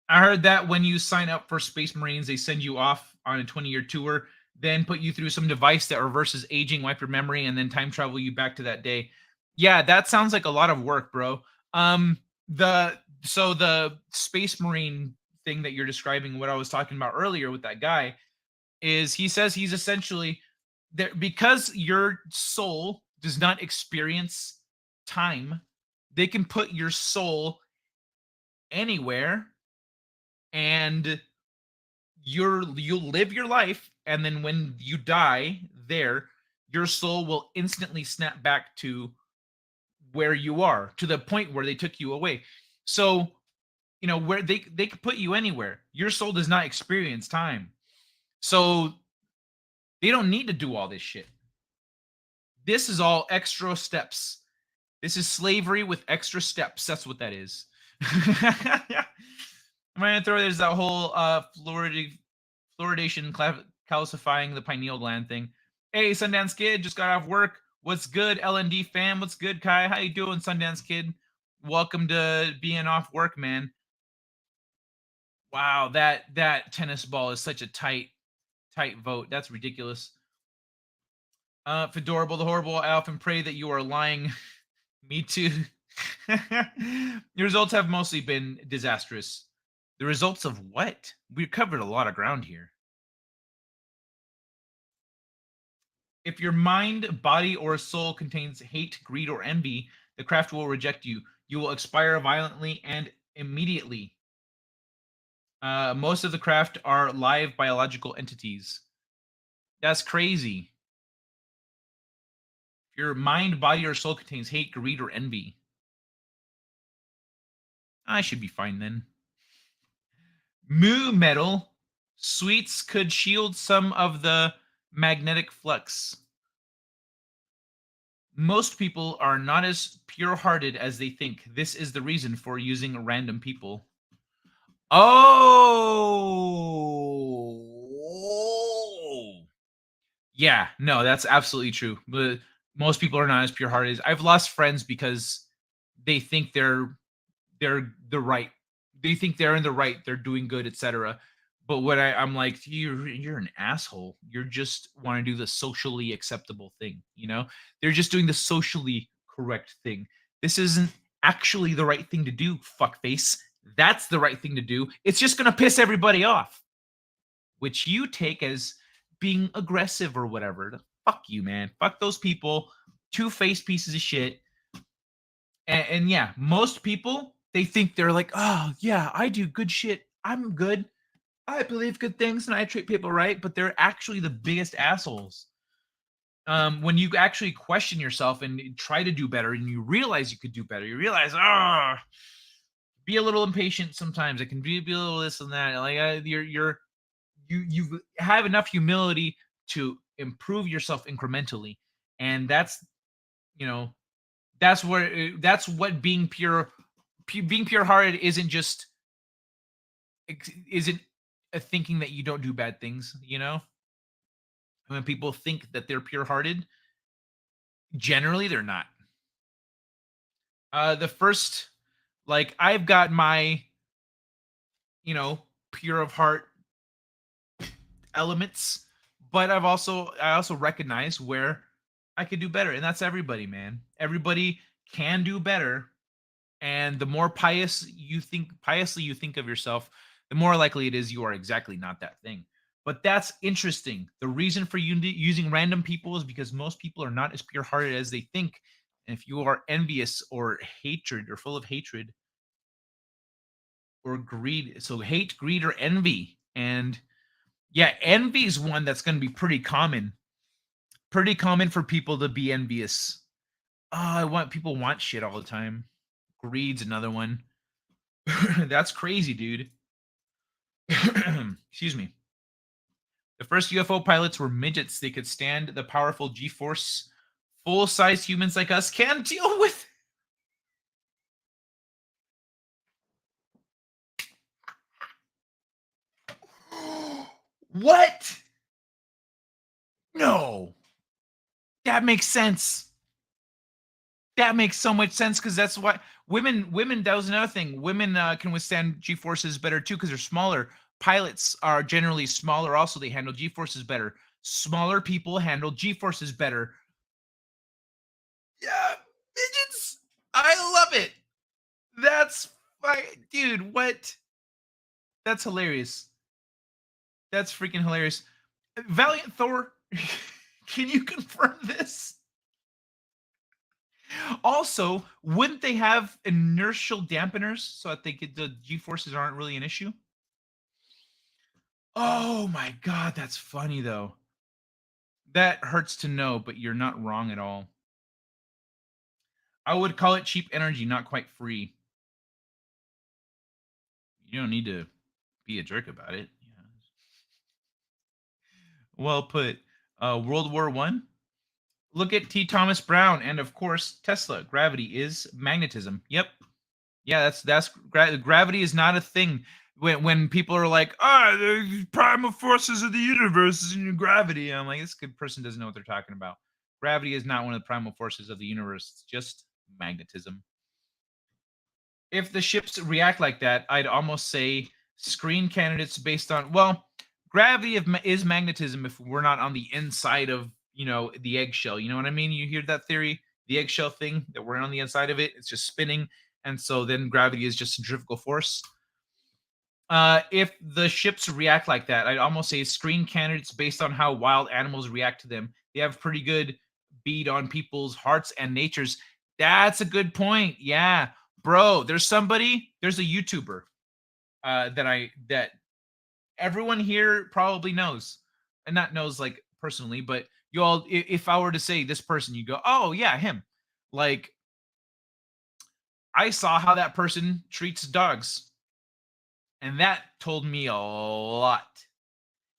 I heard that when you sign up for Space Marines, they send you off on a 20-year tour, then put you through some device that reverses aging, wipe your memory, and then time travel you back to that day. Yeah, that sounds like a lot of work, bro. The Space Marine thing that you're describing, what I was talking about earlier with that guy, is he says he's essentially there because your soul does not experience time. They can put your soul anywhere, and you'll live your life, and then when you die there, your soul will instantly snap back to where you are, to the point where they took you away. So where they could put you anywhere. Your soul does not experience time, so they don't need to do all this shit. This is all extra steps. This is slavery with extra steps. That's what that is. I'm going to throw there's that whole fluoridation calcifying the pineal gland thing. Hey, Sundance Kid, just got off work. What's good, LND fam? What's good, Kai? How you doing, Sundance Kid? Welcome to being off work, man. Wow, that tennis ball is such a tight vote. That's ridiculous. Fedorable, the horrible, I often pray that you are lying. Me too. The results have mostly been disastrous. The results of what? We covered a lot of ground here. If your mind, body, or soul contains hate, greed, or envy, the craft will reject you. You will expire violently and immediately. Most of the craft are live biological entities. That's crazy. If your mind, body, or soul contains hate, greed, or envy, I should be fine then. Mu metal. Sweets could shield some of the magnetic flux. Most people are not as pure-hearted as they think. This is the reason for using random people. Oh! Yeah, no, that's absolutely true. But most people are not as pure-hearted. I've lost friends because they think they're the right. They think they're in the right. They're doing good, etc. But what I'm like, you're an asshole. You just want to do the socially acceptable thing. They're just doing the socially correct thing. This isn't actually the right thing to do, fuckface. That's the right thing to do. It's just going to piss everybody off, which you take as being aggressive or whatever. Fuck you, man. Fuck those people. Two-faced pieces of shit. And yeah, most people, they think they're like, oh, yeah, I do good shit. I'm good. I believe good things and I treat people right, but they're actually the biggest assholes. When you actually question yourself and try to do better and you realize you could do better, you realize, be a little impatient sometimes. It can be a little this and that. Like you have enough humility to improve yourself incrementally. And that's what being pure-hearted isn't a thinking that you don't do bad things. When people think that they're pure-hearted, generally they're not. The first, I've got my pure of heart elements, but I also recognize where I could do better, and that's everybody, man. Everybody can do better, and the more piously you think of yourself, the more likely it is you are exactly not that thing. But that's interesting. The reason for you using random people is because most people are not as pure-hearted as they think. And if you are envious or hatred, or full of hatred or greed, so hate, greed, or envy, and yeah, envy is one that's going to be pretty common Pretty common for people to be envious. People want shit all the time. Greed's another one. That's crazy, dude. Excuse me. The first UFO pilots were midgets. They could stand the powerful G-force. Full-size humans like us can't deal with. What? No. That makes sense. That makes so much sense because that's why women, that was another thing. Women can withstand G-forces better too because they're smaller. Pilots are generally smaller also. They handle G-forces better. Smaller people handle G-forces better. Yeah, midgets. I love it. That's dude, what? That's hilarious. That's freaking hilarious. Valiant Thor, can you confirm this? Also, wouldn't they have inertial dampeners so that the G-forces aren't really an issue? Oh my God, that's funny though. That hurts to know, but you're not wrong at all. I would call it cheap energy, not quite free. You don't need to be a jerk about it. Yeah. Well put. World War I. Look at T. Thomas Brown and of course Tesla. Gravity is magnetism. Yep. Yeah, that's gravity is not a thing. When people are like, the primal forces of the universe is in gravity, I'm like, this good person doesn't know what they're talking about. Gravity is not one of the primal forces of the universe. It's just magnetism. If the ships react like that, I'd almost say screen candidates based on, well, gravity is magnetism if we're not on the inside of, the eggshell. You know what I mean? You hear that theory? The eggshell thing, that we're on the inside of it, it's just spinning. And so then gravity is just centrifugal force. If the ships react like that, I'd almost say screen candidates based on how wild animals react to them. They have pretty good bead on people's hearts and natures. That's a good point. Yeah, bro. There's a YouTuber that everyone here probably knows, and not knows like personally, but you all. If I were to say this person, you go, oh yeah, him. Like, I saw how that person treats dogs. And that told me a lot.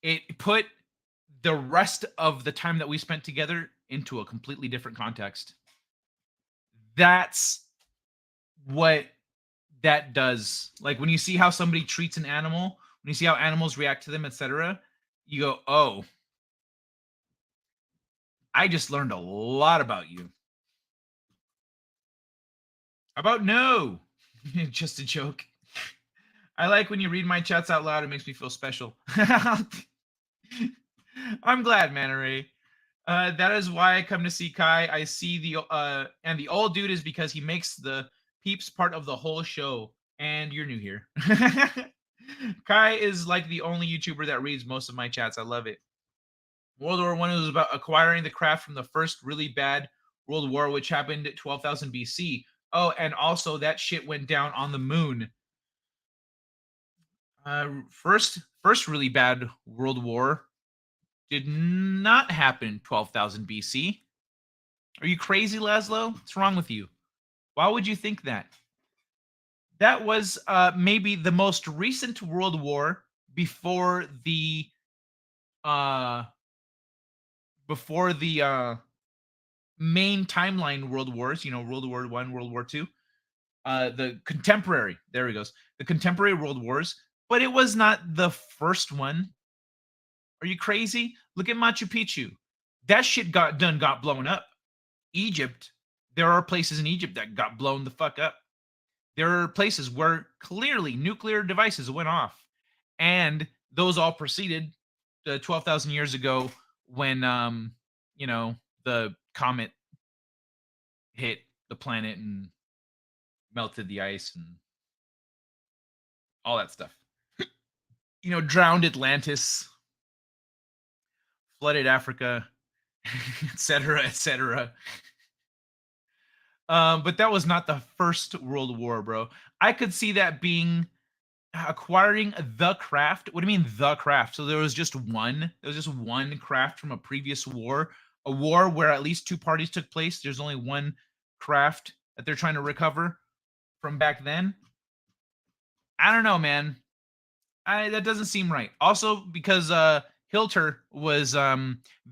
It put the rest of the time that we spent together into a completely different context. That's what that does. Like when you see how somebody treats an animal, when you see how animals react to them, etc., you go, oh, I just learned a lot about you. No. Just a joke. I like when you read my chats out loud. It makes me feel special. I'm glad, Manta Ray. That is why I come to see Kai. I see and the old dude is because he makes the peeps part of the whole show. And you're new here. Kai is like the only YouTuber that reads most of my chats. I love it. World War I was about acquiring the craft from the first really bad World War, which happened at 12,000 BC. Oh, and also that shit went down on the moon. First really bad World War did not happen 12,000 BC. Are you crazy, Laszlo? What's wrong with you? Why would you think that? That was maybe the most recent World War before the main timeline World Wars. World War I, World War II. The contemporary. There he goes. The contemporary World Wars. But it was not the first one. Are you crazy? Look at Machu Picchu. That shit got blown up. Egypt, there are places in Egypt that got blown the fuck up. There are places where clearly nuclear devices went off. And those all preceded 12,000 years ago when, the comet hit the planet and melted the ice and all that stuff. Drowned Atlantis, flooded Africa, etc., etc. But that was not the first World War, bro. I could see that being acquiring the craft. What do you mean the craft? So there was just one craft from a previous war a war where at least 2 parties took place. There's only one craft that they're trying to recover from back then. I don't know, man. That doesn't seem right. Also, because Hilter was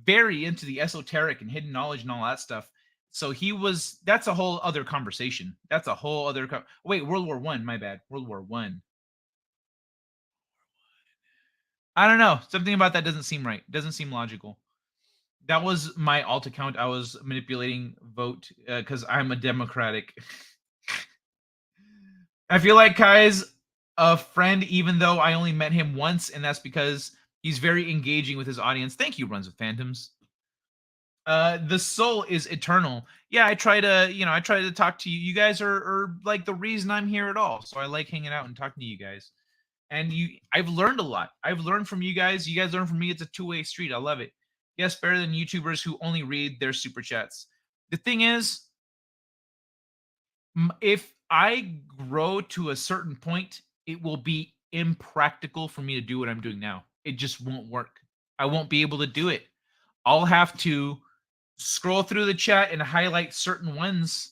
very into the esoteric and hidden knowledge and all that stuff. So that's a whole other conversation. That's a whole other wait, World War I, my bad. World War I. I don't know. Something about that doesn't seem right. Doesn't seem logical. That was my alt account. I was manipulating vote because I'm a Democratic. I feel like Kai's a friend, even though I only met him once, and that's because he's very engaging with his audience. Thank you, Runs of Phantoms. The soul is eternal. Yeah, I try to talk to you. You guys are like the reason I'm here at all. So I like hanging out and talking to you guys. And I've learned a lot. I've learned from you guys. You guys learn from me. It's a two-way street. I love it. Yes, better than YouTubers who only read their super chats. The thing is, if I grow to a certain point, it will be impractical for me to do what I'm doing now. It just won't work. I won't be able to do it. I'll have to scroll through the chat and highlight certain ones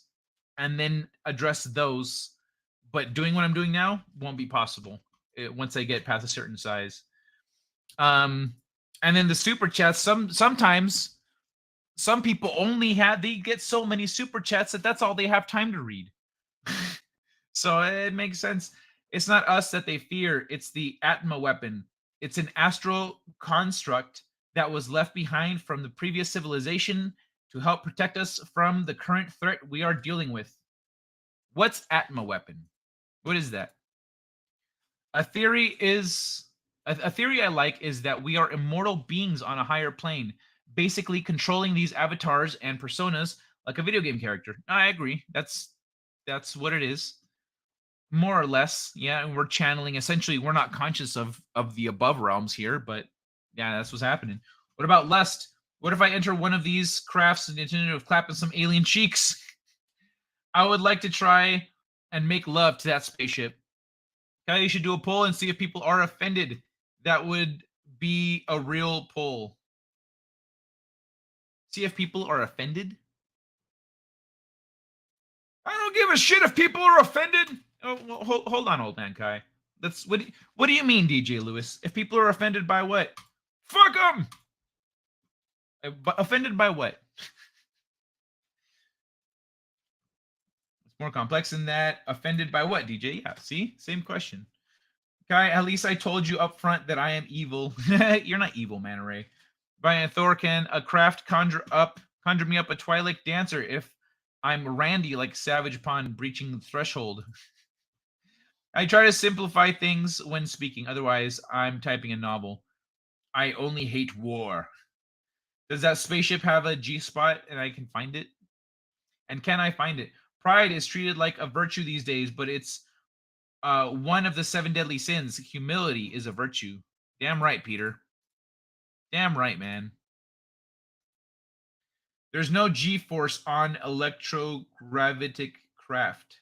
and then address those. But doing what I'm doing now won't be possible once I get past a certain size. And then the super chats, sometimes some people they get so many super chats that's all they have time to read. So it makes sense. It's not us that they fear. It's the Atma weapon. It's an astral construct that was left behind from the previous civilization to help protect us from the current threat we are dealing with. What's Atma weapon? What is that? A theory I like is that we are immortal beings on a higher plane, basically controlling these avatars and personas like a video game character. I agree. That's what it is. More or less, yeah, and we're channeling. Essentially, we're not conscious of the above realms here, but yeah, that's what's happening. What about lust? What if I enter one of these crafts and intended of clapping some alien cheeks? I would like to try and make love to that spaceship. You should do a poll and see if people are offended. That would be a real poll. See if people are offended. I don't give a shit if people are offended. Oh, well, hold on, old man Kai. That's what do you mean, DJ Lewis? If people are offended by what? Fuck them. Offended by what? It's more complex than that. Offended by what, DJ? Yeah, see? Same question. Kai, at least I told you up front that I am evil. You're not evil, Manta Ray. Brian Thor, can a craft conjure me up a Twilight dancer if I'm Randy like Savage Pond breaching the threshold? I try to simplify things when speaking. Otherwise, I'm typing a novel. I only hate war. Does that spaceship have a G-spot and I can find it? And can I find it? Pride is treated like a virtue these days, but it's one of the 7 deadly sins. Humility is a virtue. Damn right, Peter. Damn right, man. There's no G-force on electrogravitic craft.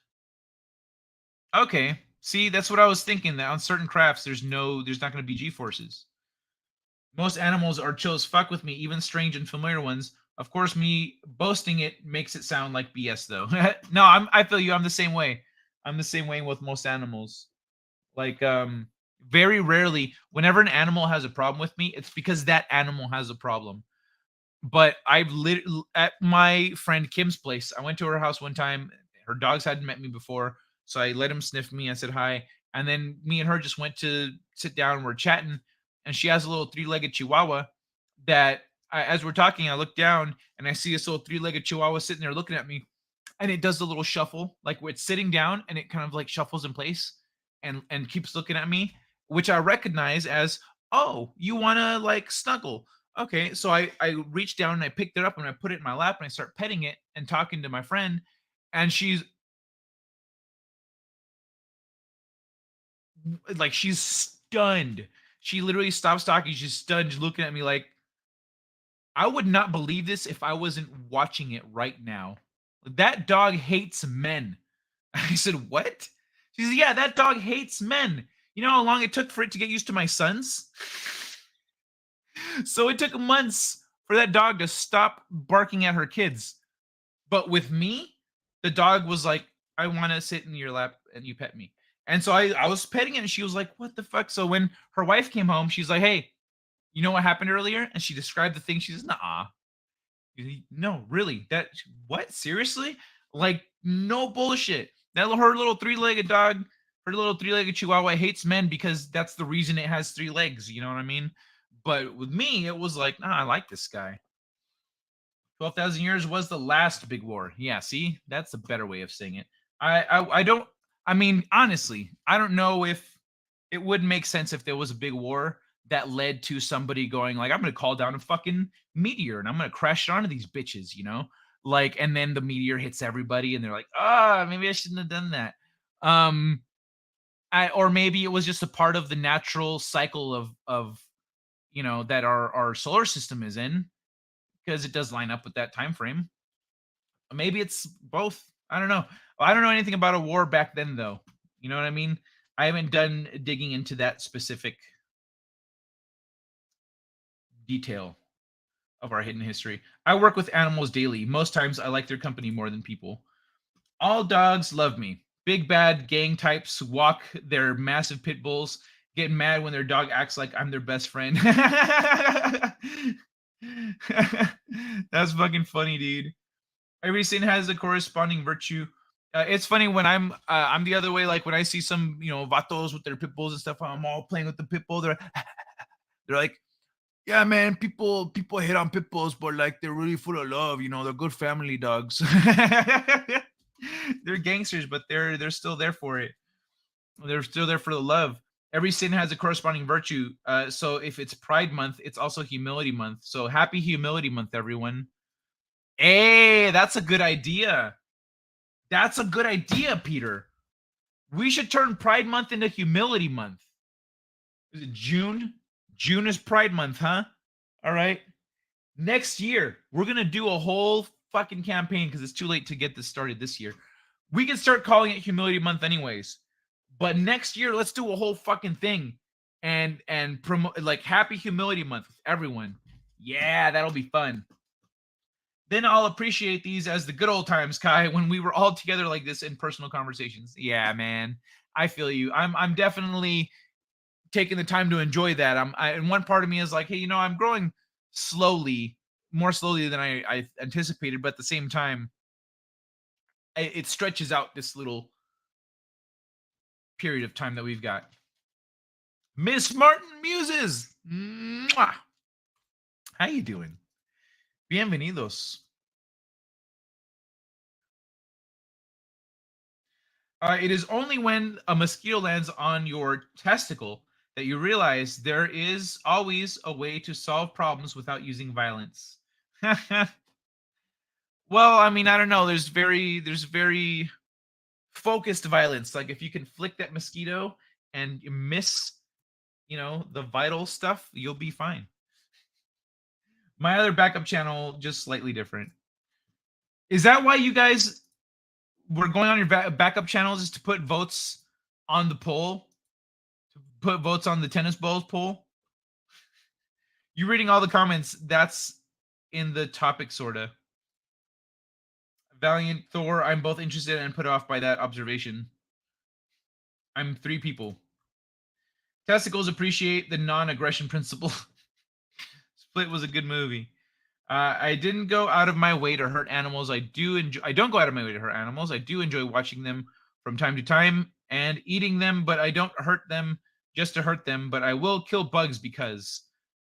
Okay. See, that's what I was thinking, that on certain crafts, there's not going to be G-forces. Most animals are chill as fuck with me, even strange and familiar ones. Of course, me boasting it makes it sound like BS, though. No, I feel you. I'm the same way. I'm the same way with most animals. Like, very rarely, whenever an animal has a problem with me, it's because that animal has a problem. But at my friend Kim's place, I went to her house one time. Her dogs hadn't met me before, so I let him sniff me. I said hi, and then me and her just went to sit down. We're chatting, and she has a little 3-legged Chihuahua that, as we're talking, I look down and I see this little 3-legged Chihuahua sitting there looking at me, and it does the little shuffle, like it's sitting down, and it kind of like shuffles in place and keeps looking at me, which I recognize as, oh, you want to like snuggle. Okay, so I reached down and I picked it up and I put it in my lap and I start petting it and talking to my friend, and she's stunned. She literally stops talking. She's stunned, she's looking at me like, I would not believe this if I wasn't watching it right now. That dog hates men. I said, what? She said, yeah, that dog hates men. You know how long it took for it to get used to my sons? So it took months for that dog to stop barking at her kids. But with me, the dog was like, I want to sit in your lap and you pet me. And so I was petting it and she was like, what the fuck? So when her wife came home, she's like, hey, you know what happened earlier? And she described the thing. She says, nah. No, really? What? Seriously? Like, no bullshit. Her little three-legged dog, her little three-legged chihuahua hates men because that's the reason it has 3 legs. You know what I mean? But with me, it was like, I like this guy. 12,000 years was the last big war. Yeah, see? That's a better way of saying it. I mean, honestly, I don't know if it would make sense if there was a big war that led to somebody going like, I'm going to call down a fucking meteor and I'm going to crash it onto these bitches, you know? Like, and then the meteor hits everybody and they're like, maybe I shouldn't have done that. Or maybe it was just a part of the natural cycle of you know, that our solar system is in, because it does line up with that time frame. Maybe it's both. I don't know. I don't know anything about a war back then, though. You know what I mean? I haven't done digging into that specific detail of our hidden history. I work with animals daily. Most times I like their company more than people. All dogs love me. Big bad gang types walk their massive pit bulls, get mad when their dog acts like I'm their best friend. That's fucking funny, dude. Every sin has a corresponding virtue. It's funny when I'm the other way. Like when I see some, you know, vatos with their pit bulls and stuff, I'm all playing with the pit bull. They're like, yeah, man, people hate on pit bulls, but like they're really full of love. You know, they're good family dogs. They're gangsters, but they're still there for it. They're still there for the love. Every sin has a corresponding virtue. So if it's Pride Month, it's also Humility Month. So happy Humility Month, everyone. Hey, that's a good idea. That's a good idea, Peter. We should turn Pride Month into Humility Month. Is it June? June is Pride Month, huh? All right. Next year, we're going to do a whole fucking campaign because it's too late to get this started this year. We can start calling it Humility Month anyways. But next year, let's do a whole fucking thing and promote like Happy Humility Month with everyone. Yeah, that'll be fun. Then I'll appreciate these as the good old times, Kai, when we were all together like this in personal conversations. Yeah, man, I feel you. I'm definitely taking the time to enjoy that. And one part of me is like, hey, you know, I'm growing slowly, more slowly than I anticipated, but at the same time, it stretches out this little period of time that we've got. Miss Martin Muses, mwah. How you doing? Bienvenidos. It is only when a mosquito lands on your testicle that you realize there is always a way to solve problems without using violence. Well, I mean, I don't know. There's very focused violence. Like if you can flick that mosquito and you miss, you know, the vital stuff, you'll be fine. My other backup channel, just slightly different. Is that why you guys were going on your backup channels, is to put votes on the poll? To put votes on the tennis balls poll? You reading all the comments, that's in the topic, sorta. Valiant, Thor, I'm both interested and put off by that observation. I'm 3 people. Testicles appreciate the non-aggression principle. Split was a good movie. I didn't go out of my way to hurt animals. I don't go out of my way to hurt animals. I do enjoy watching them from time to time and eating them, but I don't hurt them just to hurt them. But I will kill bugs because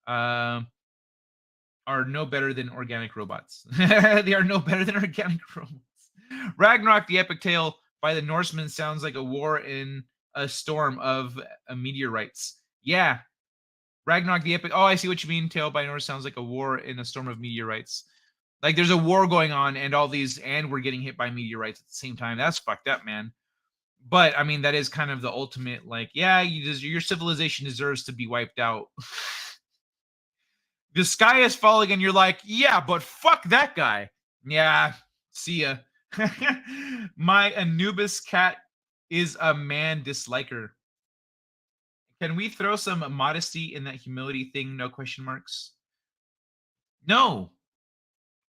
are no better than organic robots. They are no better than organic robots. Ragnarok, the epic tale by the Norsemen, sounds like a war in a storm of meteorites. Yeah. Ragnarok, the epic. Oh, I see what you mean. Tale by Norse sounds like a war in a storm of meteorites. Like there's a war going on and we're getting hit by meteorites at the same time. That's fucked up, man. But I mean, that is kind of the ultimate, like, yeah, your civilization deserves to be wiped out. The sky is falling and you're like, yeah, but fuck that guy. Yeah, see ya. My Anubis cat is a man disliker. Can we throw some modesty in that humility thing? No question marks. No,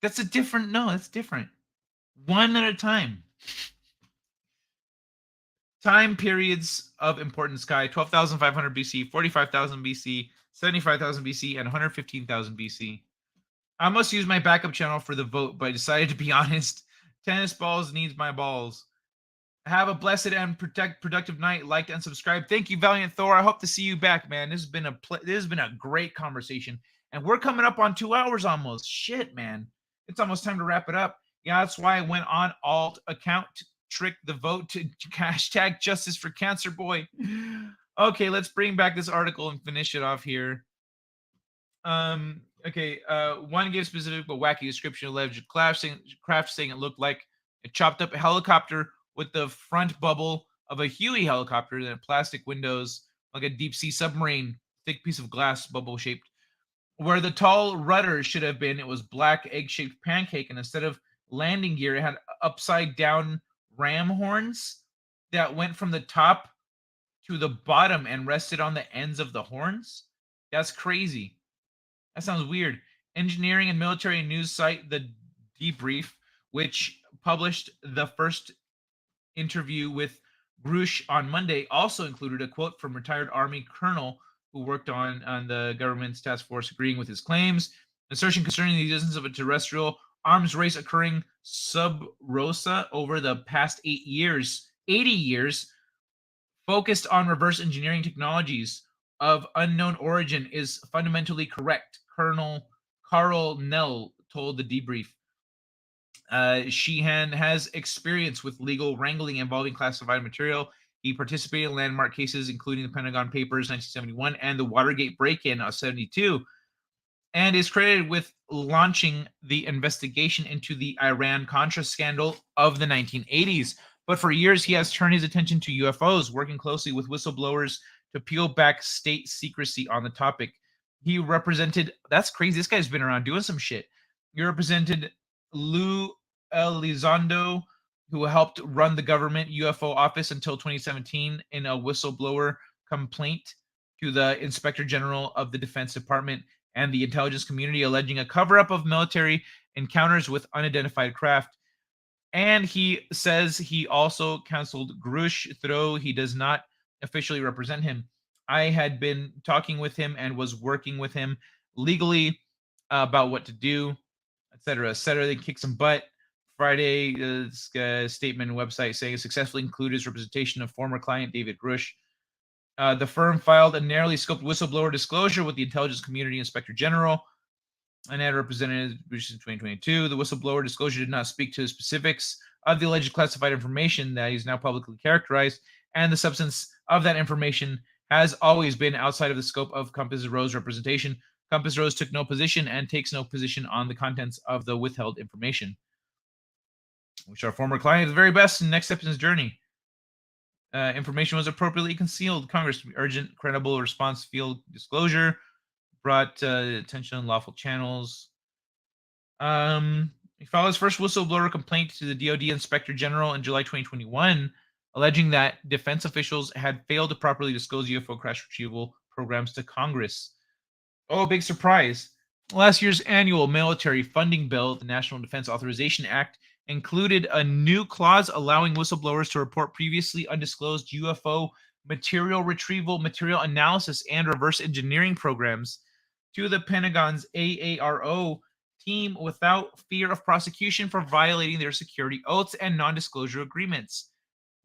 that's a different. No, that's different. One at a time. Time periods of important sky: 12,500 BC, 45,000 BC, 75,000 BC, and 115,000 BC. I must use my backup channel for the vote, but I decided to be honest. Tennis balls needs my balls. Have a blessed and productive night. Like and subscribe. Thank you, Valiant Thor. I hope to see you back, man. This has been a great conversation, and we're coming up on 2 hours almost. Shit, man, it's almost time to wrap it up. Yeah, that's why I went on alt account to trick the vote to hashtag justice for cancer boy. Okay, let's bring back this article and finish it off here. Okay, one gives specific but wacky description of alleged craft, saying it looked like a chopped up helicopter with the front bubble of a Huey helicopter and plastic windows like a deep sea submarine, thick piece of glass bubble shaped. Where the tall rudder should have been, it was black egg-shaped pancake, and instead of landing gear, it had upside down ram horns that went from the top to the bottom and rested on the ends of the horns. That's crazy. That sounds weird. Engineering and military news site The Debrief, which published the first interview with Grush on Monday, also included a quote from retired Army colonel who worked on the government's task force, agreeing with his claims. Assertion concerning the existence of a terrestrial arms race occurring sub rosa over the past 80 years, focused on reverse engineering technologies of unknown origin, is fundamentally correct, Colonel Carl Nell told The Debrief. Sheehan has experience with legal wrangling involving classified material. He participated in landmark cases, including the Pentagon Papers 1971 and the Watergate break-in of 72, and is credited with launching the investigation into the Iran-Contra scandal of the 1980s. But for years, he has turned his attention to UFOs, working closely with whistleblowers to peel back state secrecy on the topic. He represented, that's crazy, this guy's been around doing some shit. He represented Lou Elizondo, who helped run the government UFO office until 2017 in a whistleblower complaint to the Inspector General of the Defense Department and the intelligence community, alleging a cover-up of military encounters with unidentified craft. And he says he also counseled Grush, though he does not officially represent him. I had been talking with him and was working with him legally about what to do, etc., etc. They kicked some butt. Friday, statement website saying it successfully included his representation of former client David Grush. The firm filed a narrowly scoped whistleblower disclosure with the intelligence community inspector general and had represented Grush in 2022. The whistleblower disclosure did not speak to the specifics of the alleged classified information that is now publicly characterized, and the substance of that information has always been outside of the scope of Compass Rose representation. Compass Rose took no position and takes no position on the contents of the withheld information. Wish our former client the very best in next steps in his journey. Information was appropriately concealed. Congress urgent, credible response field disclosure brought attention on lawful channels. He filed his first whistleblower complaint to the DoD Inspector General in July 2021, alleging that defense officials had failed to properly disclose UFO crash retrieval programs to Congress. Oh, big surprise. Last year's annual military funding bill, the National Defense Authorization Act, included a new clause allowing whistleblowers to report previously undisclosed UFO material retrieval, material analysis, and reverse engineering programs to the Pentagon's AARO team without fear of prosecution for violating their security oaths and non-disclosure agreements.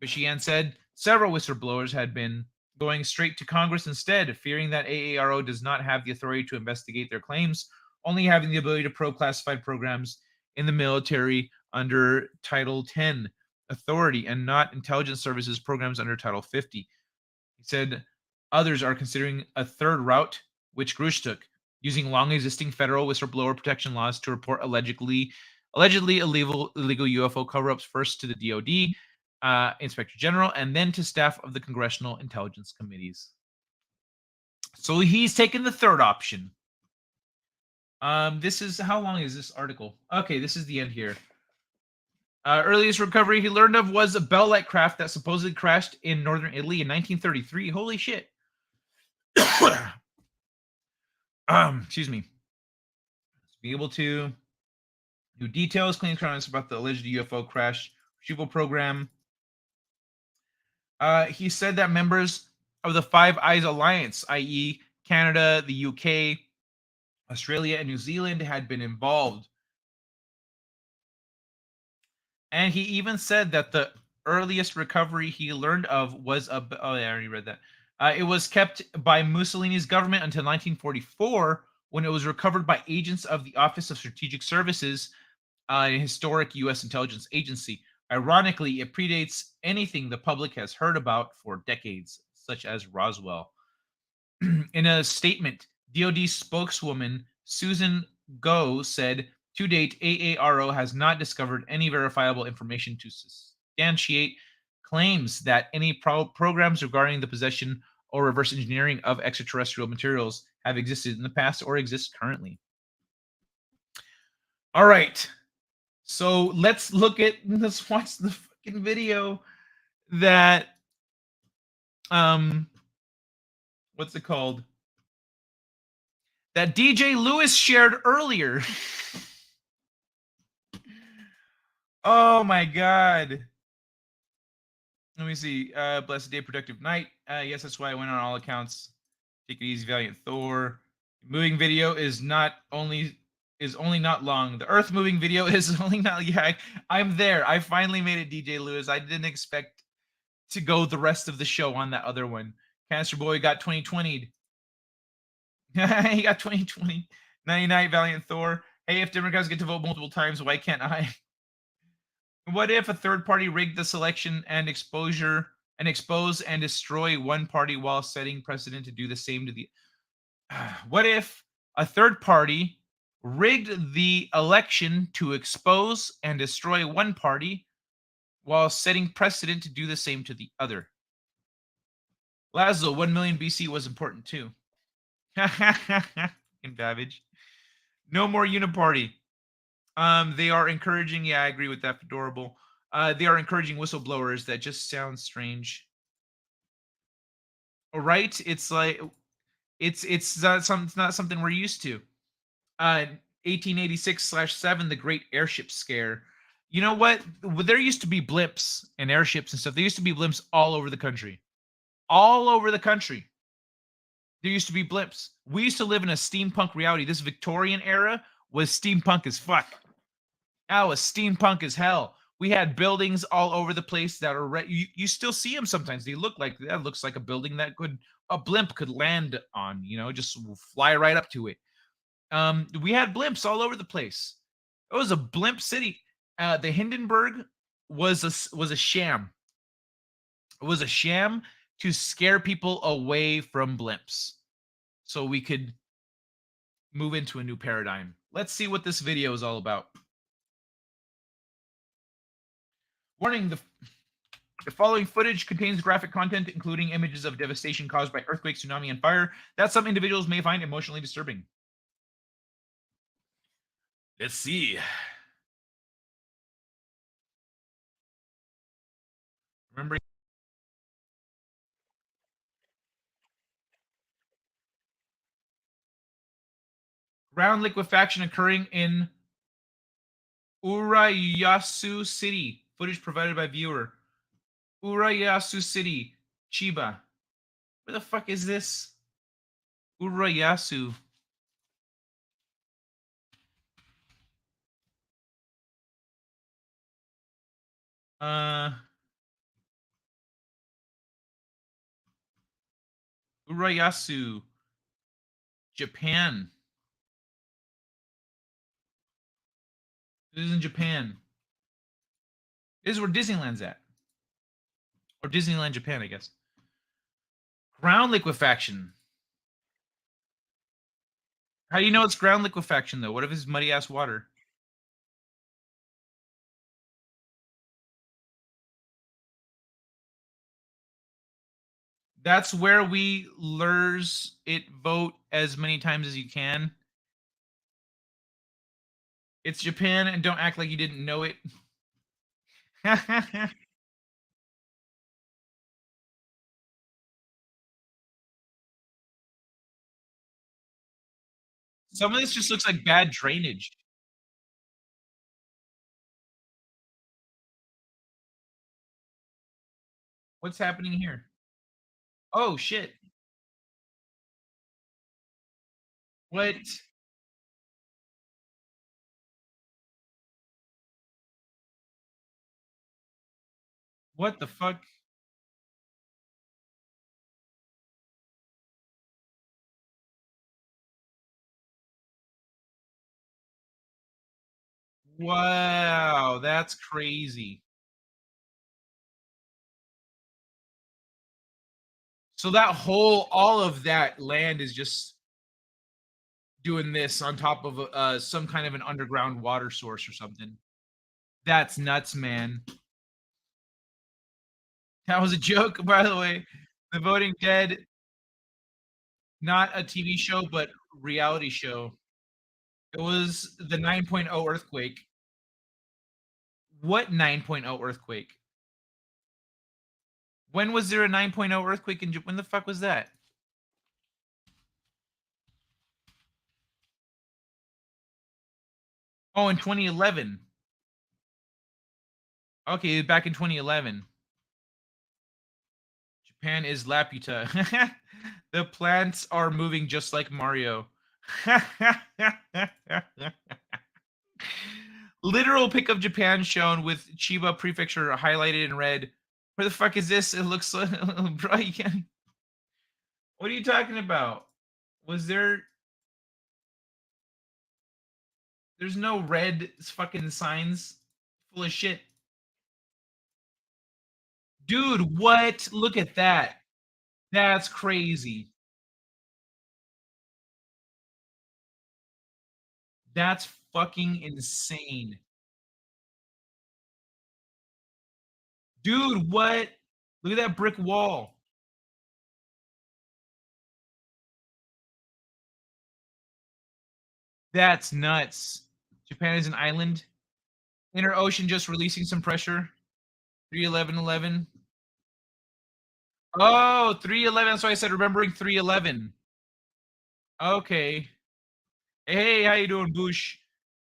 Sheehan said several whistleblowers had been going straight to Congress instead, fearing that AARO does not have the authority to investigate their claims, only having the ability to probe classified programs in the military under Title 10 authority and not intelligence services programs under Title 50. He said others are considering a third route, which Grush took, using long existing federal whistleblower protection laws to report allegedly illegal UFO cover-ups first to the DoD, Inspector General, and then to staff of the Congressional Intelligence Committees. So he's taken the third option. This is, how long is this article? Okay, this is the end here. Earliest recovery he learned of was a bell-like craft that supposedly crashed in northern Italy in 1933. Holy shit. Excuse me. be able to. New details, claims comments about the alleged UFO crash retrieval program. He said that members of the Five Eyes Alliance, i.e., Canada, the UK, Australia, and New Zealand, had been involved. And he even said that the earliest recovery he learned of was I already read that. It was kept by Mussolini's government until 1944, when it was recovered by agents of the Office of Strategic Services, a historic U.S. intelligence agency. Ironically, it predates anything the public has heard about for decades, such as Roswell. In a statement, DoD spokeswoman Susan Go said, to date, AARO has not discovered any verifiable information to substantiate claims that any programs regarding the possession or reverse engineering of extraterrestrial materials have existed in the past or exist currently. All right. So let's watch the fucking video that what's it called? That DJ Lewis shared earlier. Oh my god. Let me see. Blessed day, productive night. Yes, that's why I went on all accounts. Take it easy, Valiant Thor. Moving video is only not long. The Earth moving video is only not. Yeah, I'm there. I finally made it, DJ Lewis. I didn't expect to go the rest of the show on that other one. Cancer Boy got 2020'd. He got 2020. 99 Valiant Thor. Hey, if Democrats get to vote multiple times, why can't I? What if a third party rigged the selection and expose and destroy one party while setting precedent to do the same to the What if a third party rigged the election to expose and destroy one party while setting precedent to do the same to the other? Laszlo, 1 million BC was important too. In Babbage. No more uniparty. They are encouraging, yeah, I agree with that, Adorable. They are encouraging whistleblowers. That just sounds strange. All right, it's like it's not something we're used to. 1886/7, the Great Airship Scare. You know what? There used to be blimps and airships and stuff. There used to be blimps all over the country. All over the country. There used to be blimps. We used to live in a steampunk reality. This Victorian era was steampunk as fuck. That was steampunk as hell. We had buildings all over the place that are you still see them sometimes. They look like that. Looks like a building that a blimp could land on. You know, just fly right up to it. We had blimps all over the place. It was a blimp city. The Hindenburg was a sham. It was a sham to scare people away from blimps, so we could move into a new paradigm. Let's see what this video is all about. Warning, the following footage contains graphic content, including images of devastation caused by earthquake, tsunami, and fire that some individuals may find emotionally disturbing. Let's see. Remembering ground liquefaction occurring in Urayasu City. Footage provided by viewer. Urayasu City, Chiba. Where the fuck is this? Urayasu. Urayasu, Japan. This is in Japan. This is where Disneyland's at. Or Disneyland, Japan, I guess. Ground liquefaction. How do you know it's ground liquefaction, though? What if it's muddy-ass water? That's where we lures it vote as many times as you can. It's Japan, and don't act like you didn't know it. Some of this just looks like bad drainage. What's happening here? Oh, shit. What? What the fuck? Wow, that's crazy. So that whole all of that land is just doing this on top of some kind of an underground water source or something. That's nuts, man. That was a joke, by the way. The Voting Dead, not a TV show, but reality show. It was the 9.0 earthquake. What 9.0 earthquake? When was there a 9.0 earthquake in when the fuck was that? Oh, in 2011. Okay, back in 2011. Japan is Laputa. The plants are moving just like Mario. Literal pic of Japan shown with Chiba Prefecture highlighted in red. Where the fuck is this? It looks like bro, you can't. What are you talking about? Was there? There's no red fucking signs. Full of shit. Dude, what? Look at that. That's crazy. That's fucking insane. Dude, what? Look at that brick wall. That's nuts. Japan is an island. Inner ocean just releasing some pressure. 31111. Oh, 311. That's why I said remembering 311. Okay. Hey, how you doing, Bush?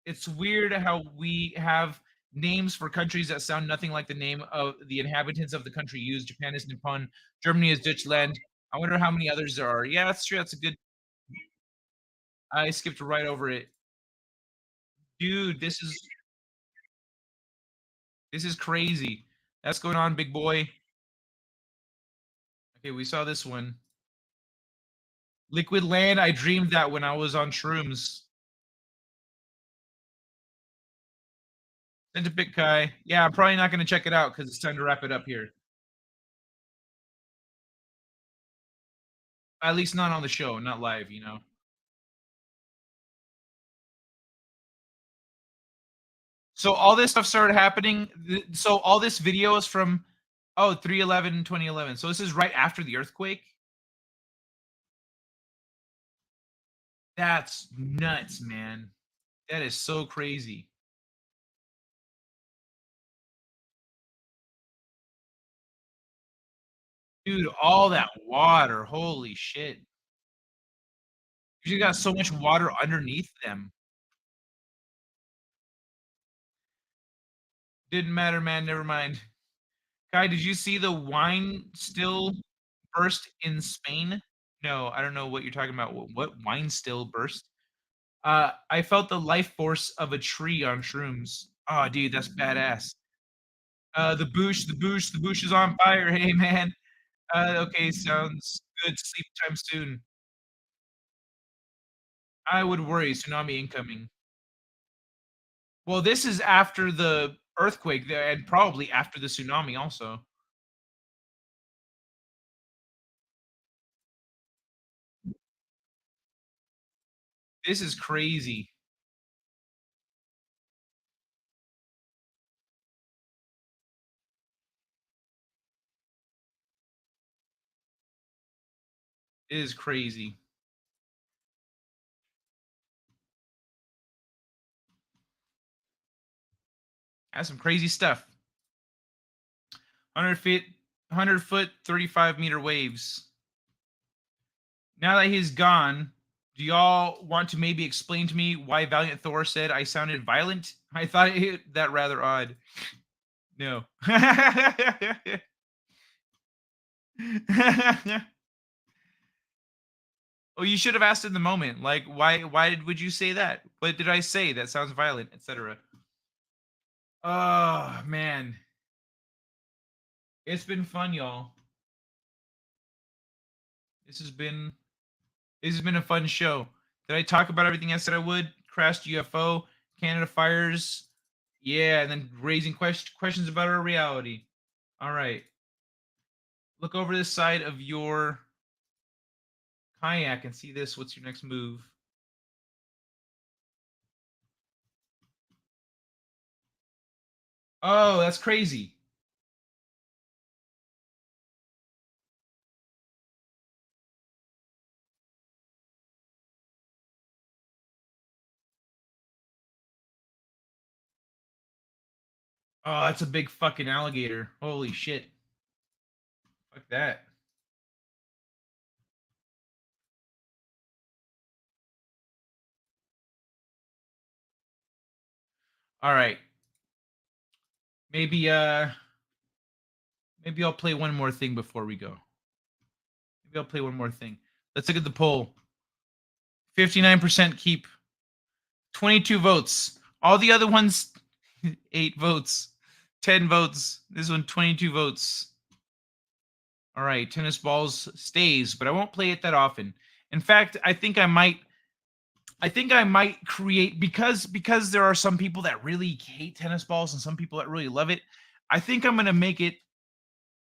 It's weird how we have names for countries that sound nothing like the name of the inhabitants of the country used. Japan is Nippon. Germany is Deutschland. I wonder how many others there are. Yeah, that's true. That's a good. I skipped right over it. Dude, this is crazy. That's going on, big boy. Okay, we saw this one. Liquid land. I dreamed that when I was on shrooms. Send a pic, Kai. Yeah, I'm probably not going to check it out because it's time to wrap it up here. At least not on the show, not live, you know. So all this stuff started happening. So all this video is from, 3/11/2011. So this is right after the earthquake. That's nuts, man. That is so crazy. Dude, all that water. Holy shit. You got so much water underneath them. Didn't matter, man. Never mind. Kai, did you see the wine still burst in Spain? No, I don't know what you're talking about. What wine still burst? I felt the life force of a tree on shrooms. Oh, dude, that's badass. The bush is on fire. Hey, man. Okay, sounds good. Sleep time soon. I would worry. Tsunami incoming. Well, this is after the earthquake and probably after the tsunami also. This is crazy. It is crazy. That's some crazy stuff. 100 feet, 100-foot, 35-meter waves. Now that he's gone, Do y'all want to maybe explain to me why Valiant Thor said I sounded violent? I thought that rather odd. No. Oh, you should have asked in the moment. Like, would you say that? What did I say? That sounds violent, etc. Oh man. It's been fun, y'all. This has been a fun show. Did I talk about everything I said I would? Crashed UFO, Canada fires, yeah, and then raising questions about our reality. All right. Look over this side of your kayak and see this. What's your next move? Oh, that's crazy. Oh, that's a big fucking alligator. Holy shit. Fuck that. All right. Maybe I'll play one more thing before we go. Maybe I'll play one more thing. Let's look at the poll. 59% keep. 22 votes. All the other ones 8 votes. 10 votes. This one 22 votes. All right, tennis balls stays, but I won't play it that often. In fact, I think I might create, because there are some people that really hate tennis balls and some people that really love it. I think I'm going to make it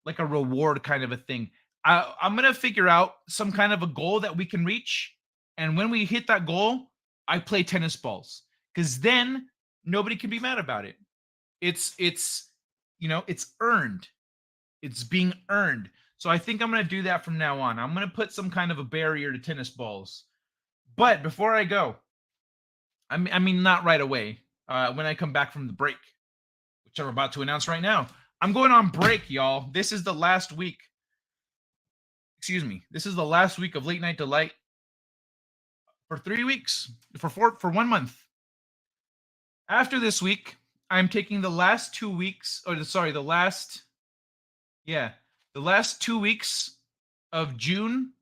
like a reward kind of a thing. I'm going to figure out some kind of a goal that we can reach, and when we hit that goal, I play tennis balls, because then nobody can be mad about it. It's earned. It's being earned. So I think I'm going to do that from now on. I'm going to put some kind of a barrier to tennis balls. But before I go, I mean not right away, when I come back from the break, which I'm about to announce right now. I'm going on break, y'all. This is the last week. Excuse me. This is the last week of Late Night Delight for 3 weeks, for 1 month. After this week, I'm taking the last 2 weeks, the last 2 weeks of June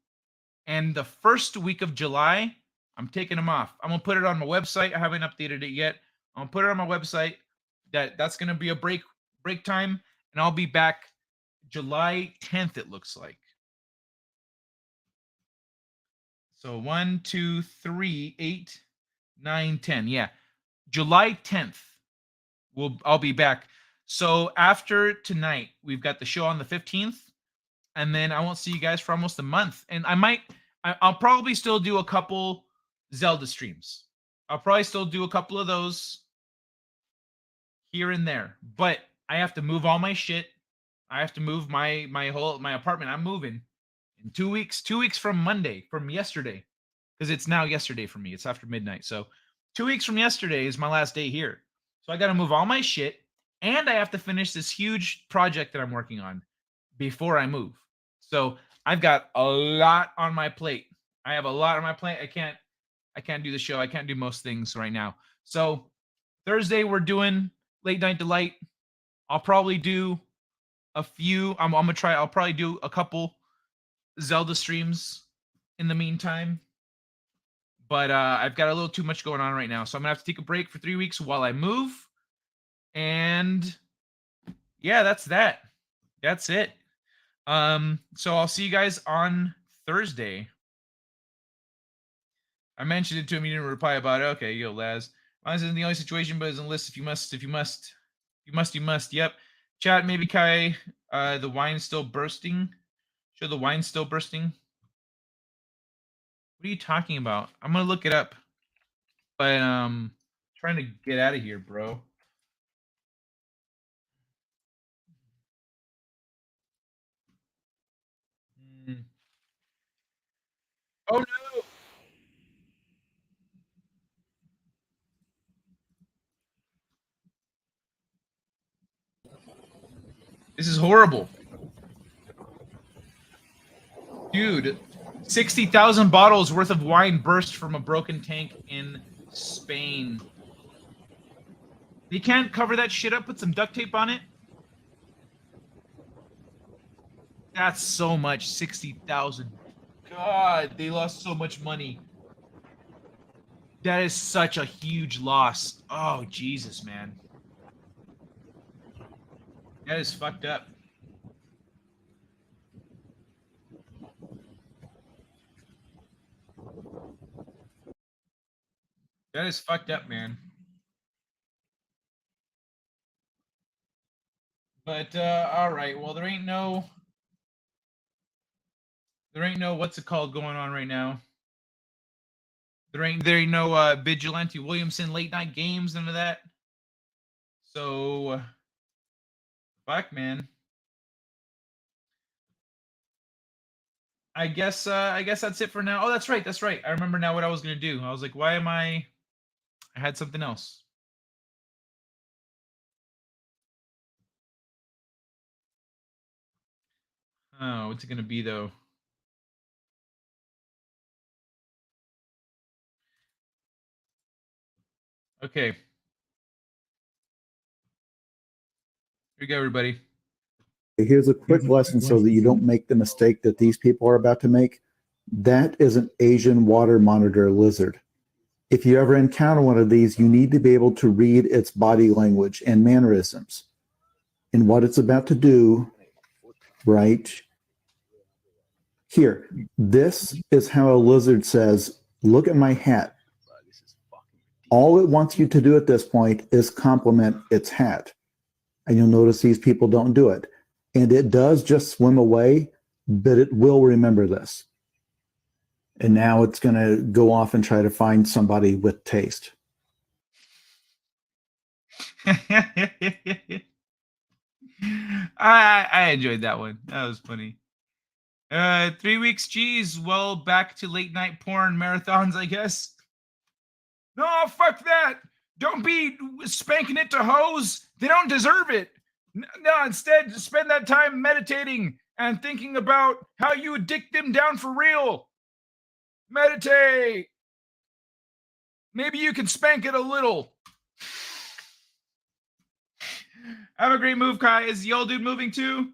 and the first week of July. I'm taking them off. I'm going to put it on my website. I haven't updated it yet. I'm going to put it on my website. That's going to be a break time, and I'll be back July 10th, it looks like. So 1, 2, 3, 8, 9, 10. Yeah. July 10th. I'll be back. So after tonight, we've got the show on the 15th, and then I won't see you guys for almost a month. And I'll probably still do a couple Zelda streams. I'll probably still do a couple of those here and there, but I have to move all my shit. I have to move my apartment. I'm moving in 2 weeks. 2 weeks from yesterday, because it's now yesterday for me. It's after midnight. So 2 weeks from yesterday is my last day here. So I got to move all my shit, and I have to finish this huge project that I'm working on before I move. So I've got a lot on my plate. I have a lot on my plate. I can't do the show. I can't do most things right now. So Thursday we're doing Late Night Delight. I'll probably do a few. I'll probably do a couple Zelda streams in the meantime. But I've got a little too much going on right now. So I'm going to have to take a break for 3 weeks while I move. And yeah, that's that. That's it. So I'll see you guys on Thursday. I mentioned it to him. You didn't reply about it. Okay, yo, Laz. Mine isn't the only situation, but it's a list. If you must. Yep. Chat, maybe Kai, the wine's still bursting. Show the wine's still bursting. What are you talking about? I'm gonna look it up. But trying to get out of here, bro. Oh no! This is horrible. Dude, 60,000 bottles worth of wine burst from a broken tank in Spain. They can't cover that shit up, put some duct tape on it? That's so much, 60,000. God, they lost so much money. That is such a huge loss. Oh, Jesus, man. That is fucked up. That is fucked up, man. But all right, well, there ain't no what's it called going on right now. There ain't no Vigilante Williamson late night games, none of that. So fuck, man. I guess that's it for now. Oh, that's right. I remember now what I was gonna do. I was like, why am I had something else. Oh, what's it gonna be though? Okay. Here you go, everybody. Here's a quick lesson so that you don't make the mistake that these people are about to make. That is an Asian water monitor lizard. If you ever encounter one of these, you need to be able to read its body language and mannerisms and what it's about to do. Right here. This is how a lizard says, look at my hat. All it wants you to do at this point is compliment its hat. And you'll notice these people don't do it. And it does just swim away, but it will remember this. And now it's going to go off and try to find somebody with taste. I enjoyed that one. That was funny. 3 weeks, geez. Well, back to late night porn marathons, I guess. No, fuck that. Don't be spanking it to hoes. They don't deserve it. No, instead, spend that time meditating and thinking about how you would dick them down for real. Meditate. Maybe you can spank it a little. Have a great move, Kai. Is the old dude moving too?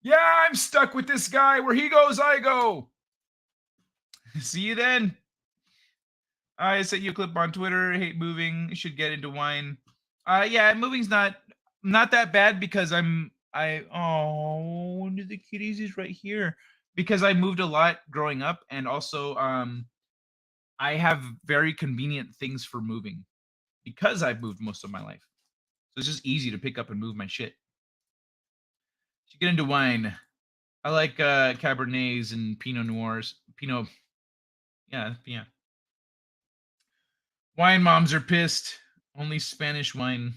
Yeah, I'm stuck with this guy. Where he goes, I go. See you then. I sent you a clip on Twitter. Hate moving. Should get into wine. Yeah, moving's not that bad because the kitties is right here. Because I moved a lot growing up, and also I have very convenient things for moving because I've moved most of my life. So it's just easy to pick up and move my shit. Should get into wine. I like Cabernets and Pinot Noirs. Yeah. Wine moms are pissed. Only Spanish wine.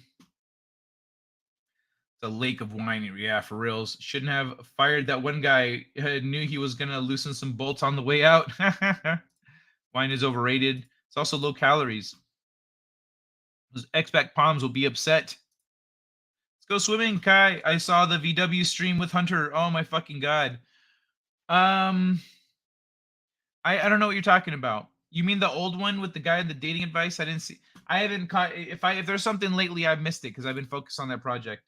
It's a lake of wine. Yeah, for reals. Shouldn't have fired that one guy. Knew he was going to loosen some bolts on the way out. Wine is overrated. It's also low calories. Those expat palms will be upset. Let's go swimming, Kai. I saw the VW stream with Hunter. Oh my fucking god. I don't know what you're talking about. You mean the old one with the guy in the dating advice? I didn't see. I haven't caught. If there's something lately, I've missed it because I've been focused on that project.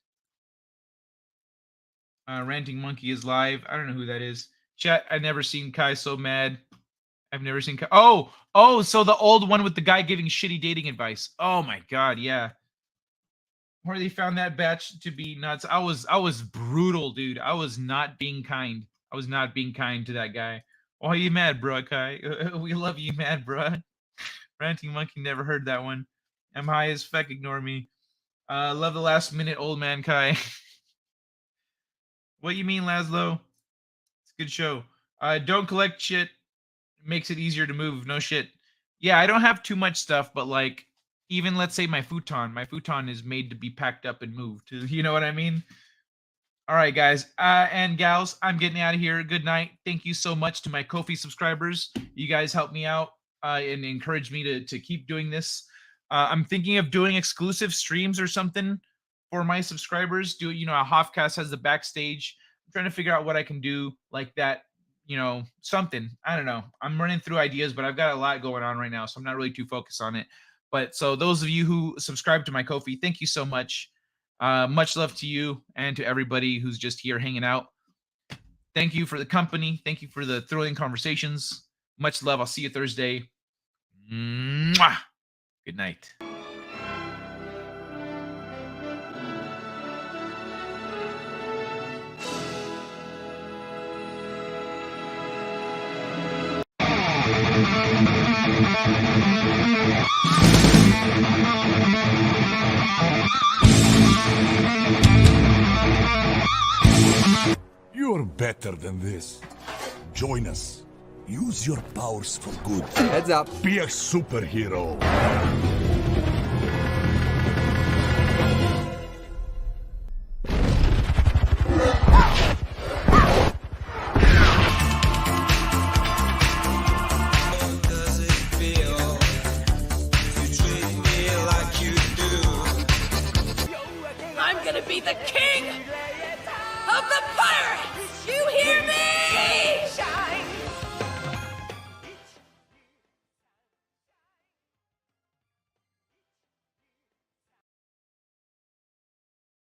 Ranting Monkey is live. I don't know who that is. Chat. I've never seen Kai so mad. I've never seen Kai. Oh, so the old one with the guy giving shitty dating advice. Oh my god, yeah. Where they found that batch to be nuts. I was brutal, dude. I was not being kind. I was not being kind to that guy. Why are you mad, bro, Kai? We love you, mad, bro. Ranting Monkey never heard that one. I'm high as feck, ignore me. Love the last minute old man, Kai. What you mean, Laszlo? It's a good show. Don't collect shit. It makes it easier to move. No shit. Yeah, I don't have too much stuff, but like, even let's say my futon is made to be packed up and moved. You know what I mean? All right, guys and gals, I'm getting out of here. Good night. Thank you so much to my Ko-fi subscribers. You guys help me out and encourage me to keep doing this. I'm thinking of doing exclusive streams or something for my subscribers. A Hofcast has the backstage. I'm trying to figure out what I can do like that, you know, something. I don't know. I'm running through ideas, but I've got a lot going on right now, so I'm not really too focused on it. But so those of you who subscribe to my Ko-fi, thank you so much. Much love to you and to everybody who's just here hanging out. Thank you for the company. Thank you for the thrilling conversations. Much love. I'll see you Thursday. Mwah! Good night. You're better than this. Join us. Use your powers for good. Heads up. Be a superhero.